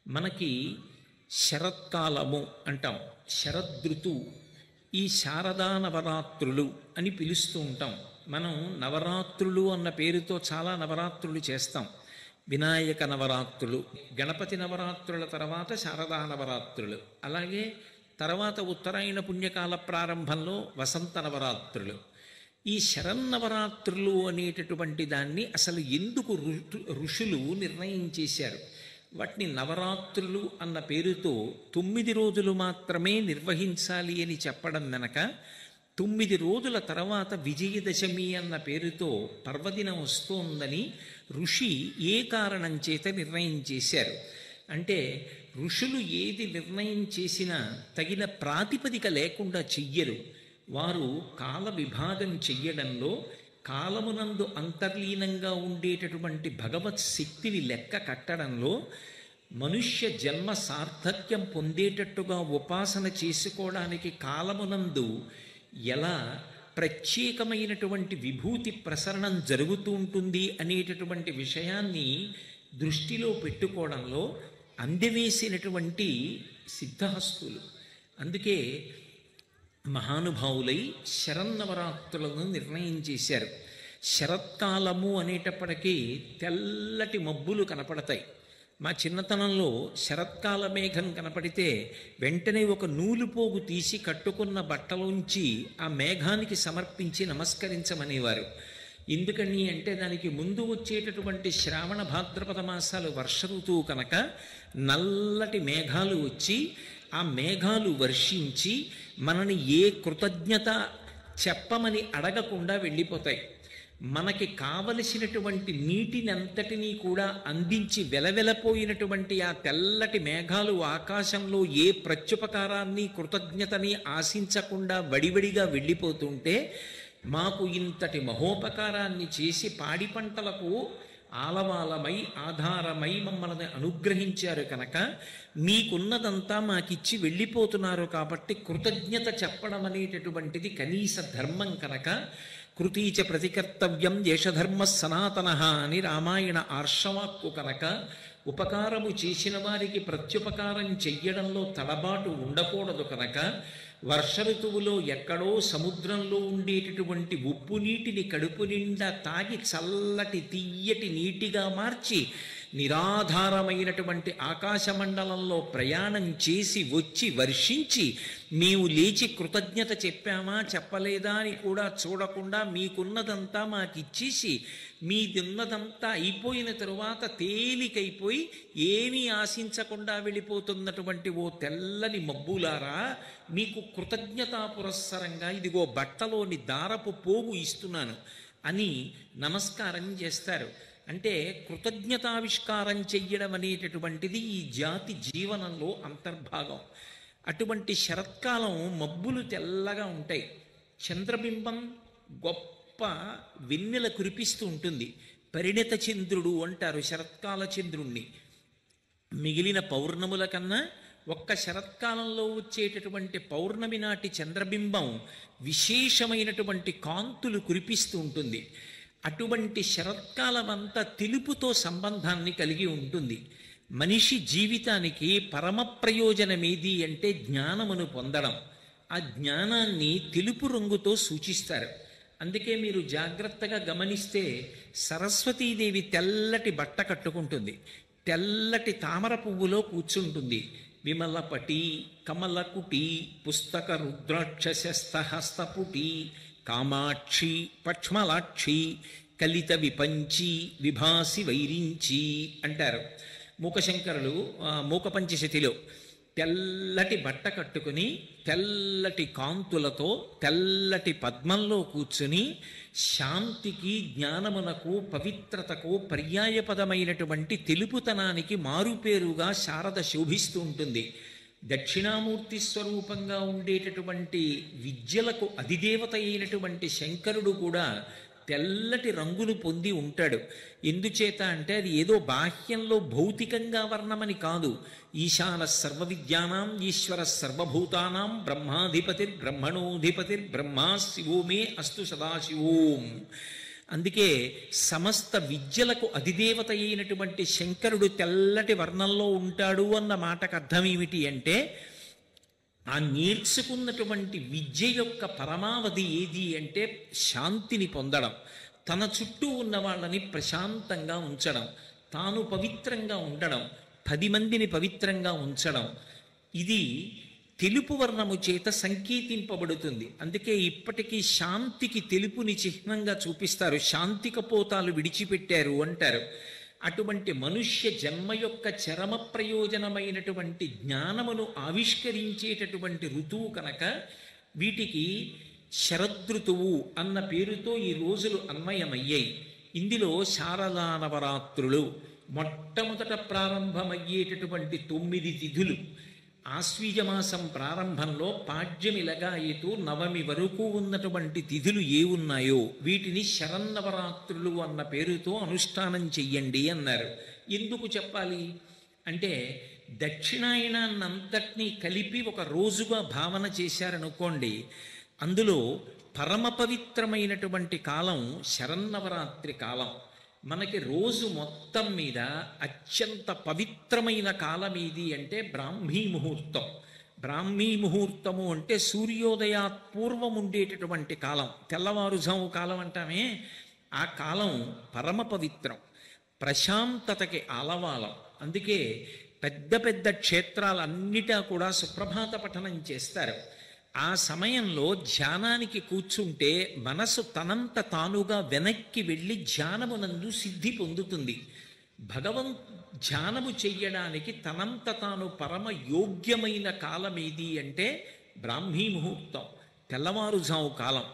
మనకి శరత్కాలము అంటాం, శరదృతు, ఈ శారదా నవరాత్రులు అని పిలుస్తూ ఉంటాం. మనం నవరాత్రులు అన్న పేరుతో చాలా నవరాత్రులు చేస్తాం. వినాయక నవరాత్రులు, గణపతి నవరాత్రుల తర్వాత శారదా నవరాత్రులు, అలాగే తర్వాత ఉత్తరాయణ పుణ్యకాల ప్రారంభంలో వసంత నవరాత్రులు. ఈ శరన్నవరాత్రులు అనేటటువంటి దాన్ని అసలు ఎందుకు ఋషులు నిర్ణయం చేశారు? వాటిని నవరాత్రులు అన్న పేరుతో 9 రోజులు మాత్రమే నిర్వహించాలి అని చెప్పడం వెనక, 9 రోజుల తర్వాత విజయదశమి అన్న పేరుతో పర్వదినం వస్తోందని ఋషి ఏ కారణం చేత నిర్ణయం చేశారు అంటే, ఋషులు ఏది నిర్ణయం చేసినా తగిన ప్రాతిపదిక లేకుండా చెయ్యరు. వారు కాల విభాగం చెయ్యడంలో కాలమునందు అంతర్లీనంగా ఉండేటటువంటి భగవత్ శక్తిని లెక్క కట్టడంలో, మనుష్య జన్మ సార్థక్యం పొందేటట్టుగా ఉపాసన చేసుకోవడానికి కాలమునందు ఎలా ప్రత్యేకమైనటువంటి విభూతి ప్రసరణం జరుగుతూ ఉంటుంది అనేటటువంటి విషయాన్ని దృష్టిలో పెట్టుకోవడంలో అందవేసినటువంటి సిద్ధహస్తులు. అందుకే మహానుభావులై శరన్నవరాత్రులను నిర్ణయం చేశారు. శరత్కాలము అనేటప్పటికీ తెల్లటి మబ్బులు కనపడతాయి. మా చిన్నతనంలో శరత్కాల మేఘం కనపడితే వెంటనే ఒక నూలుపోగు తీసి కట్టుకున్న బట్టలోంచి ఆ మేఘానికి సమర్పించి నమస్కరించమనేవారు. ఎందుకని అంటే, దానికి ముందు వచ్చేటటువంటి శ్రావణ భాద్రపద మాసాలు వర్ష ఋతువు కనుక నల్లటి మేఘాలు వచ్చి ఆ మేఘాలు వర్షించి మనని ఏ కృతజ్ఞత చెప్పమని అడగకుండా వెళ్ళిపోతాయి. మనకి కావలసినటువంటి నీటిని అంతటినీ కూడా అందించి వెలవెలపోయినటువంటి ఆ తెల్లటి మేఘాలు ఆకాశంలో ఏ ప్రత్యుపకారాన్ని కృతజ్ఞతని ఆశించకుండా వడివడిగా వెళ్ళిపోతుంటే, మాకు ఇంతటి మహోపకారాన్ని చేసి పాడి పంటలకు ఆలవాలమై ఆధారమై మమ్మల్ని అనుగ్రహించారు కనుక మీకున్నదంతా మాకిచ్చి వెళ్ళిపోతున్నారు కాబట్టి కృతజ్ఞత చెప్పడం అనేటటువంటిది కనీస ధర్మం కనుక, కృతీచ ప్రతికర్తవ్యం దేశధర్మ సనాతన అని రామాయణ ఆర్షవాక్కు కనుక, ఉపకారము చేసిన వారికి ప్రత్యుపకారం చెయ్యడంలో తడబాటు ఉండకూడదు కనుక, వర్ష ఋతువులో ఎక్కడో సముద్రంలో ఉండేటటువంటి ఉప్పు నీటిని కడుపు నిండా తాగి చల్లటి తీయటి నీటిగా మార్చి నిరాధారమైనటువంటి ఆకాశమండలంలో ప్రయాణం చేసి వచ్చి వర్షించి, మేము లేచి కృతజ్ఞత చెప్పామా చెప్పలేదా అని కూడా చూడకుండా మీకున్నదంతా మాకిచ్చేసి, మీదున్నదంతా అయిపోయిన తరువాత తేలికైపోయి ఏమీ ఆశించకుండా వెళ్ళిపోతున్నటువంటి ఓ తెల్లని మబ్బులారా, మీకు కృతజ్ఞతా పురస్సరంగా ఇదిగో బట్టలోని దారపు పోగు ఇస్తున్నాను అని నమస్కారం చేస్తారు. అంటే కృతజ్ఞతావిష్కారం చెయ్యడం అనేటటువంటిది ఈ జాతి జీవనంలో అంతర్భాగం. అటువంటి శరత్కాలం మబ్బులు తెల్లగా ఉంటాయి. చంద్రబింబం గొప్ప వెన్నెల కురిపిస్తూ ఉంటుంది. పరిణత చంద్రుడు అంటారు శరత్కాల చంద్రుణ్ణి. మిగిలిన పౌర్ణముల కన్నా ఒక్క శరత్కాలంలో వచ్చేటటువంటి పౌర్ణమి నాటి చంద్రబింబం విశేషమైనటువంటి కాంతులు కురిపిస్తూ ఉంటుంది. అటువంటి శరత్కాలం అంతా తెలుపుతో సంబంధాన్ని కలిగి ఉంటుంది. మనిషి జీవితానికి పరమ ప్రయోజనం ఏది అంటే జ్ఞానమును పొందడం. ఆ జ్ఞానాన్ని తెలుపు రంగుతో సూచిస్తారు. అందుకే మీరు జాగ్రత్తగా గమనిస్తే సరస్వతీదేవి తెల్లటి బట్ట కట్టుకుంటుంది, తెల్లటి తామర పువ్వులో కూర్చుంటుంది. విమలపటి కమలకుటి పుస్తక రుద్రాక్షస్తహస్తపుటి కామాక్షి పక్ష్మలాక్షి కలిత విపంచి విభాసి వైరించి అంటారు మూకశంకరులు మూకపంచశతిలో. తెల్లటి బట్ట కట్టుకుని తెల్లటి కాంతులతో తెల్లటి పద్మంలో కూర్చుని శాంతికి జ్ఞానమునకు పవిత్రతకు పర్యాయపదమైనటువంటి తెలుపుతనానికి మారుపేరుగా శారద శోభిస్తూ ఉంటుంది. దక్షిణామూర్తి స్వరూపంగా ఉండేటటువంటి విద్యలకు అధిదేవత అయినటువంటి శంకరుడు కూడా తెల్లటి రంగులు పొంది ఉంటాడు. ఎందుచేత అంటే అది ఏదో బాహ్యంలో భౌతికంగా వర్ణమని కాదు. ఈశాన సర్వ విద్యానాం ఈశ్వర సర్వభూతానాం బ్రహ్మాధిపతిర్ బ్రహ్మణోధిపతిర్ బ్రహ్మా శివో మే అస్తు సదాశివోం అందుకే సమస్త విద్యలకు అధిదేవత అయినటువంటి శంకరుడు తెల్లటి వర్ణంలో ఉంటాడు అన్న మాటకు అర్థం ఏమిటి అంటే, ఆ నేర్చుకున్నటువంటి విద్య యొక్క పరమావధి ఏది అంటే శాంతిని పొందడం, తన చుట్టూ ఉన్న వాళ్ళని ప్రశాంతంగా ఉంచడం, తాను పవిత్రంగా ఉండడం, 10 మందిని పవిత్రంగా ఉంచడం. ఇది తెలుపు వర్ణము చేత సంకేతింపబడుతుంది. అందుకే ఇప్పటికీ శాంతికి తెలుపుని చిహ్నంగా చూపిస్తారు. శాంతి కపోతాలు విడిచిపెట్టారు అంటారు. అటువంటి మనుష్య జన్మ యొక్క చరమ ప్రయోజనమైనటువంటి జ్ఞానమును ఆవిష్కరించేటటువంటి ఋతువు కనుక వీటికి శరదృతువు అన్న పేరుతో ఈ రోజులు అన్వయమయ్యాయి. ఇందులో శారదా నవరాత్రులు మొట్టమొదట ప్రారంభమయ్యేటటువంటి 9 తిథులు. ఆశ్వీజమాసం ప్రారంభంలో పాడ్యమి లగాయతు నవమి వరకు ఉన్నటువంటి తిథులు ఏ ఉన్నాయో వీటిని శరన్నవరాత్రులు అన్న పేరుతో అనుష్ఠానం చెయ్యండి అన్నారు. ఎందుకు చెప్పాలి అంటే, దక్షిణాయనాన్నంతటినీ కలిపి ఒక రోజుగా భావన చేశారనుకోండి, అందులో పరమ పవిత్రమైనటువంటి కాలం శరన్నవరాత్రి కాలం. మనకి రోజు మొత్తం మీద అత్యంత పవిత్రమైన కాలం ఏది అంటే బ్రాహ్మీ ముహూర్తం. బ్రాహ్మీ ముహూర్తము అంటే సూర్యోదయాత్ పూర్వం ఉండేటటువంటి కాలం, తెల్లవారుజాము కాలం అంటామే, ఆ కాలం పరమ పవిత్రం, ప్రశాంతతకి ఆలవాలం. అందుకే పెద్ద పెద్ద క్షేత్రాలన్నిటా కూడా సుప్రభాత పఠనం చేస్తారు. ఆ సమయంలో ధ్యానానికి కూర్చుంటే మనసు తనంత తానుగా వెనక్కి వెళ్ళి ధ్యానమునందు సిద్ధి పొందుతుంది. ధ్యానము చెయ్యడానికి తనంత తాను పరమ యోగ్యమైన కాలం ఏది అంటే బ్రాహ్మీ ముహూర్తం, తెల్లవారుజాము కాలం.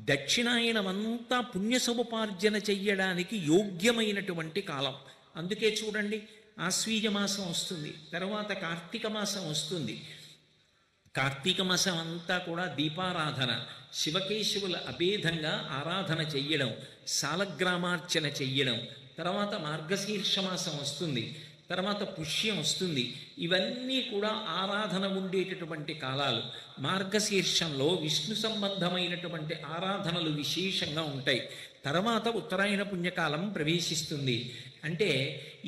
దక్షిణాయనమంతా పుణ్య సముపార్జన చెయ్యడానికి యోగ్యమైనటువంటి కాలం. అందుకే చూడండి, ఆశ్వీజ మాసం వస్తుంది, తర్వాత కార్తీక మాసం వస్తుంది. కార్తీక మాసం అంతా కూడా దీపారాధన, శివకేశవుల అభేదంగా ఆరాధన చెయ్యడం, సాలగ్రామార్చన చెయ్యడం. తర్వాత మార్గశీర్ష మాసం వస్తుంది, తర్వాత పుష్యం వస్తుంది. ఇవన్నీ కూడా ఆరాధన ఉండేటటువంటి కాలాలు. మార్గశీర్షంలో విష్ణు సంబంధమైనటువంటి ఆరాధనలు విశేషంగా ఉంటాయి. తర్వాత ఉత్తరాయణ పుణ్యకాలం ప్రవేశిస్తుంది. అంటే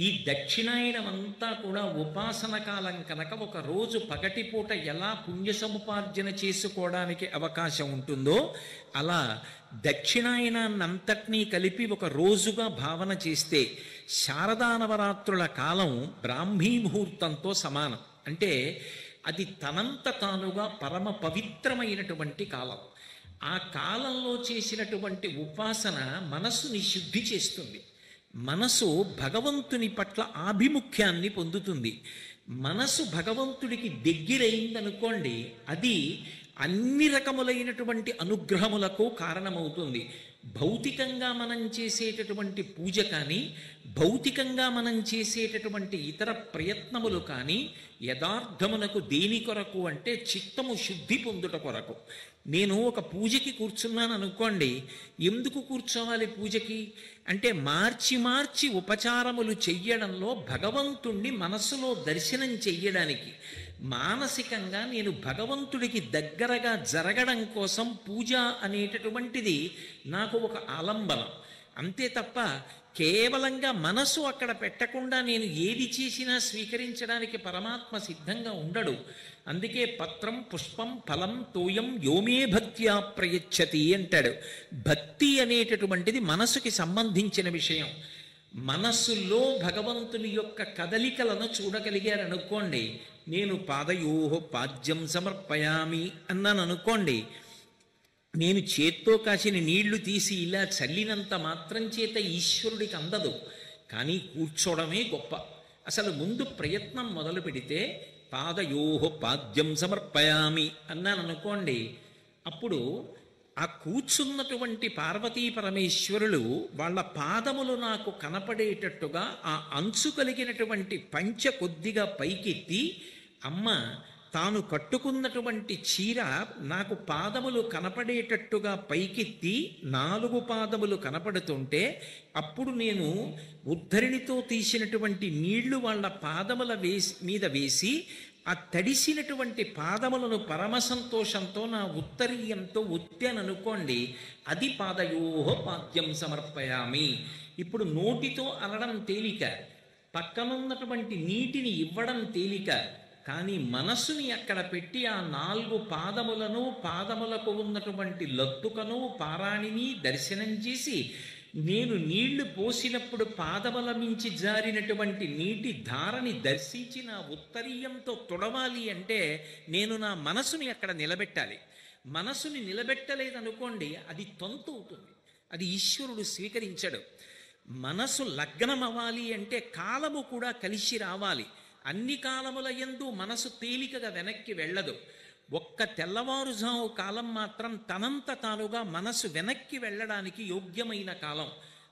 ఈ దక్షిణాయనమంతా కూడా ఉపాసన కాలం కనుక ఒక రోజు పగటిపూట ఎలా పుణ్య సముపార్జన చేసుకోవడానికి అవకాశం ఉంటుందో అలా దక్షిణాయనాన్నంతటినీ కలిపి ఒక రోజుగా భావన చేస్తే శారదా నవరాత్రుల కాలం బ్రాహ్మీ ముహూర్తంతో సమానం. అంటే అది తనంత తానుగా పరమ పవిత్రమైనటువంటి కాలం. ఆ కాలంలో చేసినటువంటి ఉపాసన మనస్సుని శుద్ధి చేస్తుంది. మనసు భగవంతుని పట్ల ఆభిముఖ్యాన్ని పొందుతుంది. మనసు భగవంతుడికి దగ్గరైందనుకోండి, అది అన్ని రకములైనటువంటి అనుగ్రహములకు కారణమవుతుంది. భౌతికంగా మనం చేసేటటువంటి పూజ కానీ, భౌతికంగా మనం చేసేటటువంటి ఇతర ప్రయత్నములు కానీ యథార్థమునకు దేని కొరకు అంటే చిత్తము శుద్ధి పొందుట కొరకు. నేను ఒక పూజకి కూర్చున్నాను అనుకోండి, ఎందుకు కూర్చోవాలి పూజకి అంటే మార్చి మార్చి ఉపచారములు చెయ్యడంలో భగవంతుణ్ణి మనస్సులో దర్శనం చెయ్యడానికి, మానసికంగా నేను భగవంతుడికి దగ్గరగా జరగడం కోసం పూజ అనేటటువంటిది నాకు ఒక ఆలంబనం. అంతే తప్ప కేవలంగా మనసు అక్కడ పెట్టకుండా నేను ఏది చేసినా స్వీకరించడానికి పరమాత్మ సిద్ధంగా ఉండడు. అందుకే పత్రం పుష్పం ఫలం తోయం యోమే భక్త్యా ప్రయచ్చతి అంటాడు. భక్తి అనేటటువంటిది మనసుకి సంబంధించిన విషయం. మనస్సులో భగవంతుని యొక్క కదలికలను చూడగలిగారనుకోండి, నేను పాదయోహో పాద్యం సమర్పయామి అన్నాను అనుకోండి, నేను చేత్తో కాసిన నీళ్లు తీసి ఇలా చల్లినంత మాత్రం చేత ఈశ్వరుడికి అందదు. కానీ కూర్చోవడమే గొప్ప. అసలు ముందు ప్రయత్నం మొదలు పెడితే పాదయోహో పాద్యం సమర్పయామి అన్నాను అనుకోండి, అప్పుడు ఆ కూర్చున్నటువంటి పార్వతీ పరమేశ్వరులు వాళ్ళ పాదములు నాకు కనపడేటట్టుగా ఆ అంచు కలిగినటువంటి పంచె కొద్దిగా పైకెత్తి, అమ్మ తాను కట్టుకున్నటువంటి చీర నాకు పాదములు కనపడేటట్టుగా పైకెత్తి 4 పాదములు కనపడుతుంటే అప్పుడు నేను ఉద్ధరిణితో తీసినటువంటి నీళ్లు వాళ్ళ పాదముల మీద వేసి ఆ తడిసినటువంటి పాదములను పరమ సంతోషంతో నా ఉత్తరీయంతో ఒత్తాననుకోండి, అది పాదయోహ పాద్యం సమర్పయామి. ఇప్పుడు నోటితో అనడం తేలిక, పక్కనున్నటువంటి నీటిని ఇవ్వడం తేలిక, కానీ మనస్సుని అక్కడ పెట్టి ఆ 4 పాదములను, పాదములకు ఉన్నటువంటి లత్తుకను పారాణిని దర్శనం చేసి నేను నీళ్లు పోసినప్పుడు పాదముల మించి జారినటువంటి నీటి ధారని దర్శించి నా ఉత్తరీయంతో తుడవాలి అంటే నేను నా మనసుని అక్కడ నిలబెట్టాలి. మనసుని నిలబెట్టలేదనుకోండి, అది తంతు అవుతుంది, అది ఈశ్వరుడు స్వీకరించడు. మనసు లగ్నం అవ్వాలి అంటే కాలము కూడా కలిసి రావాలి. అన్ని కాలముల యందు మనసు తేలికగా వెనక్కి వెళ్ళదు. ఒక్క తెల్లవారుజాము కాలం మాత్రం తనంత తానుగా మనసు వెనక్కి వెళ్ళడానికి యోగ్యమైన కాలం.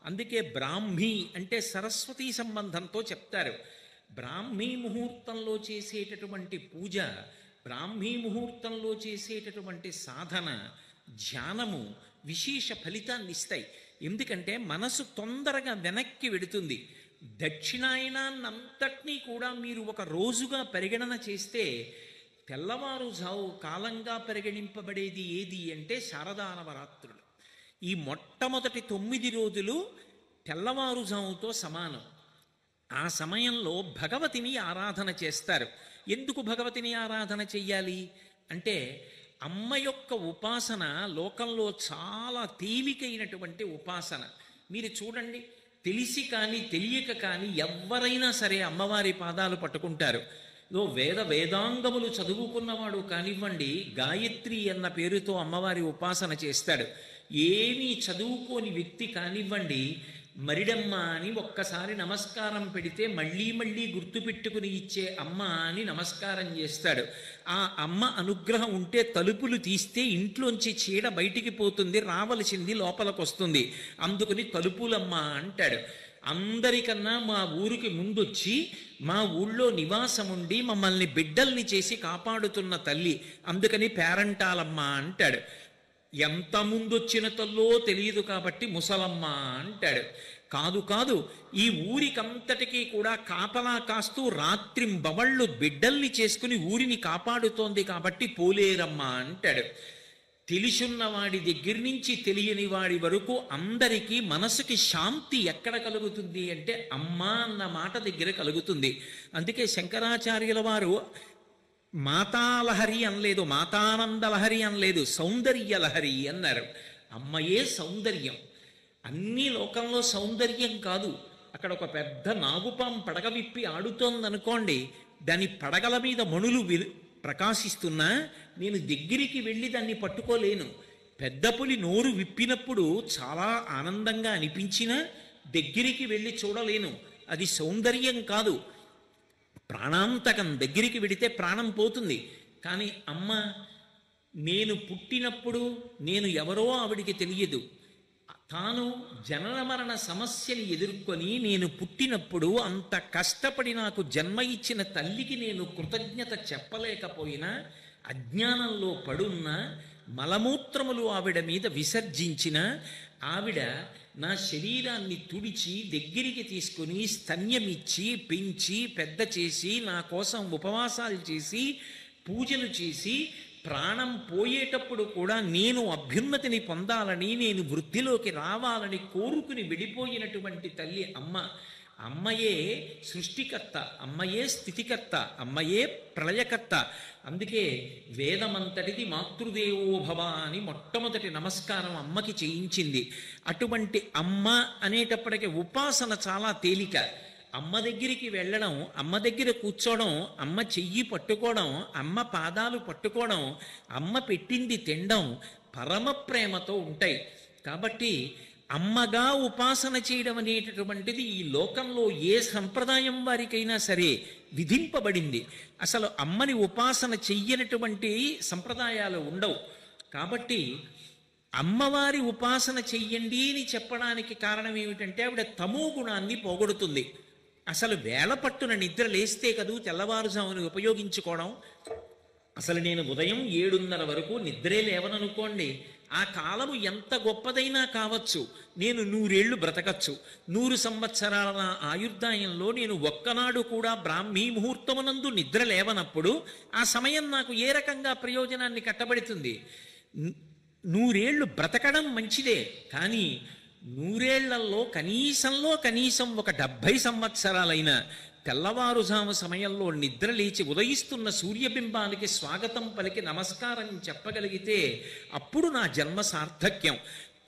అందుకే బ్రాహ్మీ అంటే సరస్వతీ సంబంధంతో చెప్తారు. బ్రాహ్మీ ముహూర్తంలో చేసేటటువంటి పూజ, బ్రాహ్మీ ముహూర్తంలో చేసేటటువంటి సాధన, ధ్యానము విశేష ఫలితాన్ని ఇస్తాయి. ఎందుకంటే మనసు తొందరగా వెనక్కి వెడుతుంది. దక్షిణాయనాన్నంతటినీ కూడా మీరు ఒక రోజుగా పరిగణన చేస్తే తెల్లవారుజావు కాలంగా పరిగణింపబడేది ఏది అంటే శారదా నవరాత్రులు. ఈ మొట్టమొదటి 9 రోజులు తెల్లవారుజాముతో సమానం. ఆ సమయంలో భగవతిని ఆరాధన చేస్తారు. ఎందుకు భగవతిని ఆరాధన చెయ్యాలి అంటే అమ్మ యొక్క ఉపాసన లోకంలో చాలా తేలికైనటువంటి ఉపాసన. మీరు చూడండి, తెలిసి కానీ తెలియక కానీ ఎవరైనా సరే అమ్మవారి పాదాలు పట్టుకుంటారు. వేదాంగములు చదువుకున్నవాడు కానివ్వండి, గాయత్రి అన్న పేరుతో అమ్మవారి ఉపాసన చేస్తాడు. ఏమీ చదువుకోని వ్యక్తి కానివ్వండి, మరిడమ్మ అని ఒక్కసారి నమస్కారం పెడితే మళ్ళీ మళ్ళీ గుర్తుపెట్టుకుని ఇచ్చే అమ్మ అని నమస్కారం చేస్తాడు. ఆ అమ్మ అనుగ్రహం ఉంటే తలుపులు తీస్తే ఇంట్లోంచి చీడ బయటికి పోతుంది, రావలసింది లోపలికి వస్తుంది. అందుకని తలుపులమ్మ అంటాడు. అందరికన్నా మా ఊరికి ముందొచ్చి మా ఊళ్ళో నివాసం ఉండి మమ్మల్ని బిడ్డల్ని చేసి కాపాడుతున్న తల్లి, అందుకని పేరంటాలమ్మ అంటాడు. ఎంత ముందొచ్చిన తల్లో తెలియదు కాబట్టి ముసలమ్మ అంటాడు. కాదు కాదు, ఈ ఊరికంతటికీ కూడా కాపలా కాస్తూ రాత్రింబవళ్ళు బిడ్డల్ని చేసుకుని ఊరిని కాపాడుతోంది కాబట్టి పోలేరమ్మ అంటాడు. తెలిసున్నవాడి దగ్గర నుంచి తెలియని వాడి వరకు అందరికీ మనసుకి శాంతి ఎక్కడ కలుగుతుంది అంటే అమ్మ అన్న మాట దగ్గర కలుగుతుంది. అందుకే శంకరాచార్యుల వారు మాతాలహరి అనలేదు, మాతానందలహరి అనలేదు, సౌందర్యలహరి అన్నారు. అమ్మయే సౌందర్యం. అన్ని లోకంలో సౌందర్యం కాదు. అక్కడ ఒక పెద్ద నాగుపాం పడగ విప్పి ఆడుతోందనుకోండి, దాని పడగల మీద మణులు ప్రకాశిస్తున్నా నేను దగ్గరికి వెళ్ళి దాన్ని పట్టుకోలేను. పెద్ద పులి నోరు విప్పినప్పుడు చాలా ఆనందంగా అనిపించినా దగ్గరికి వెళ్ళి చూడలేను. అది సౌందర్యం కాదు, ప్రాణాంతకం. దగ్గరికి వెడితే ప్రాణం పోతుంది. కానీ అమ్మ, నేను పుట్టినప్పుడు నేను ఎవరో ఆవిడికి తెలియదు. తాను జనన మరణ సమస్యని ఎదుర్కొని నేను పుట్టినప్పుడు అంత కష్టపడి నాకు జన్మ ఇచ్చిన తల్లికి నేను కృతజ్ఞత చెప్పలేకపోయినా, అజ్ఞానంలో పడున్న మలమూత్రములు ఆవిడ మీద విసర్జించిన ఆవిడ నా శరీరాన్ని తుడిచి దగ్గరికి తీసుకుని స్తన్యమిచ్చి పెంచి పెద్ద చేసి నా కోసం ఉపవాసాలు చేసి పూజలు చేసి ప్రాణం పోయేటప్పుడు కూడా నేను అభ్యున్నతిని పొందాలని, నేను వృద్ధిలోకి రావాలని కోరుకుని వెళ్ళిపోయినటువంటి తల్లి అమ్మ. అమ్మయే సృష్టికర్త, అమ్మయే స్థితికర్త, అమ్మయే ప్రళయకర్త. అందుకే వేదమంతటిది మాతృదేవోభవ అని మొట్టమొదటి నమస్కారం అమ్మకి చేయించింది. అటువంటి అమ్మ అనేటప్పటికీ ఉపాసన చాలా తేలిక. అమ్మ దగ్గరికి వెళ్ళడం, అమ్మ దగ్గర కూర్చోవడం, అమ్మ చెయ్యి పట్టుకోవడం, అమ్మ పాదాలు పట్టుకోవడం, అమ్మ పెట్టింది తినడం పరమ ప్రేమతో ఉంటాయి. కాబట్టి అమ్మగా ఉపాసన చేయడం అనేటటువంటిది ఈ లోకంలో ఏ సంప్రదాయం వారికైనా సరే విధింపబడింది. అసలు అమ్మని ఉపాసన చెయ్యనటువంటి సంప్రదాయాలు ఉండవు. కాబట్టి అమ్మవారి ఉపాసన చెయ్యండి అని చెప్పడానికి కారణం ఏమిటంటే ఆవిడ తమో గుణాన్ని పోగొడుతుంది. అసలు వేళ పట్టున నిద్ర లేస్తే కదూ తెల్లవారుజామును ఉపయోగించుకోవడం. అసలు నేను ఉదయం 7:30 వరకు నిద్రే లేవననుకోండి, ఆ కాలము ఎంత గొప్పదైనా కావచ్చు, నేను 100 ఏళ్ళు బ్రతకచ్చు. 100 సంవత్సరాల నా ఆయుర్దాయంలో నేను ఒక్కనాడు కూడా బ్రాహ్మీ ముహూర్తమునందు నిద్ర లేవనప్పుడు ఆ సమయం నాకు ఏ రకంగా ప్రయోజనాన్ని కట్టబడుతుంది? 100 ఏళ్ళు బ్రతకడం మంచిదే, కానీ 100 ఏళ్లలో కనీసం ఒక 70 సంవత్సరాలైనా తెల్లవారుజాము సమయంలో నిద్ర లేచి ఉదయిస్తున్న సూర్యబింబానికి స్వాగతం పలికి నమస్కారం చెప్పగలిగితే అప్పుడు నా జన్మ సార్థక్యం.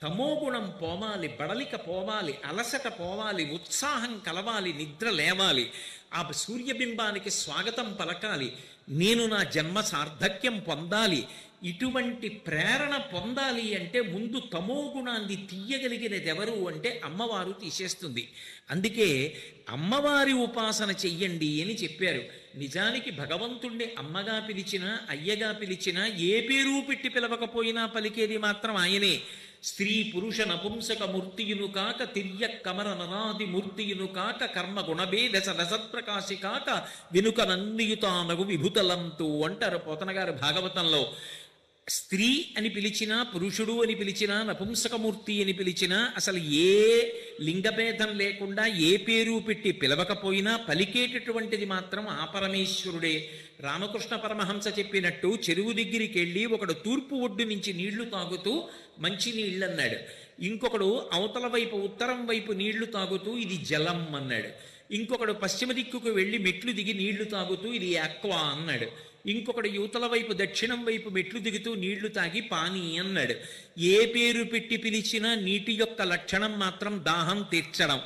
తమోగుణం పోవాలి, బడలిక పోవాలి, అలసట పోవాలి, ఉత్సాహం కలవాలి, నిద్ర లేవాలి, ఆ సూర్యబింబానికి స్వాగతం పలకాలి, నేను నా జన్మ సార్థక్యం పొందాలి. ఇటువంటి ప్రేరణ పొందాలి అంటే ముందు తమోగుణాన్ని తీయగలిగినది ఎవరు అంటే అమ్మవారు తీసేస్తుంది. అందుకే అమ్మవారి ఉపాసన చెయ్యండి అని చెప్పారు. నిజానికి భగవంతుణ్ణి అమ్మగా పిలిచినా అయ్యగా పిలిచినా ఏ పేరు పెట్టి పిలవకపోయినా పలికేది మాత్రం ఆయనే. స్త్రీ పురుష నపుంసక మూర్తియును కాక తిర్య కమర నరాది మూర్తియును కాక కర్మ గుణభేద రసత్ప్రకాశి కాక వెనుక నందియుతానగు విభుతలంతు అంటారు పోతనగారు భాగవతంలో. స్త్రీ అని పిలిచినా, పురుషుడు అని పిలిచినా, నపుంసకమూర్తి అని పిలిచినా, అసలు ఏ లింగభేదం లేకుండా ఏ పేరు పెట్టి పిలవకపోయినా పలికేటటువంటిది మాత్రం ఆ పరమేశ్వరుడే. రామకృష్ణ పరమహంస చెప్పినట్టు చెరువు దగ్గరికి వెళ్ళి ఒకడు తూర్పు ఒడ్డు నుంచి నీళ్లు తాగుతూ మంచి నీళ్ళన్నాడు, ఇంకొకడు అవతల వైపు ఉత్తరం వైపు నీళ్లు తాగుతూ ఇది జలం అన్నాడు, ఇంకొకడు పశ్చిమ దిక్కుకు వెళ్ళి మెట్లు దిగి నీళ్లు తాగుతూ ఇది ఆక్వా అన్నాడు, ఇంకొకడు యువతల వైపు దక్షిణం వైపు మెట్లు దిగుతూ నీళ్లు తాగి పానీ అన్నాడు. ఏ పేరు పెట్టి పిలిచినా నీటి యొక్క లక్షణం మాత్రం దాహం తీర్చడం.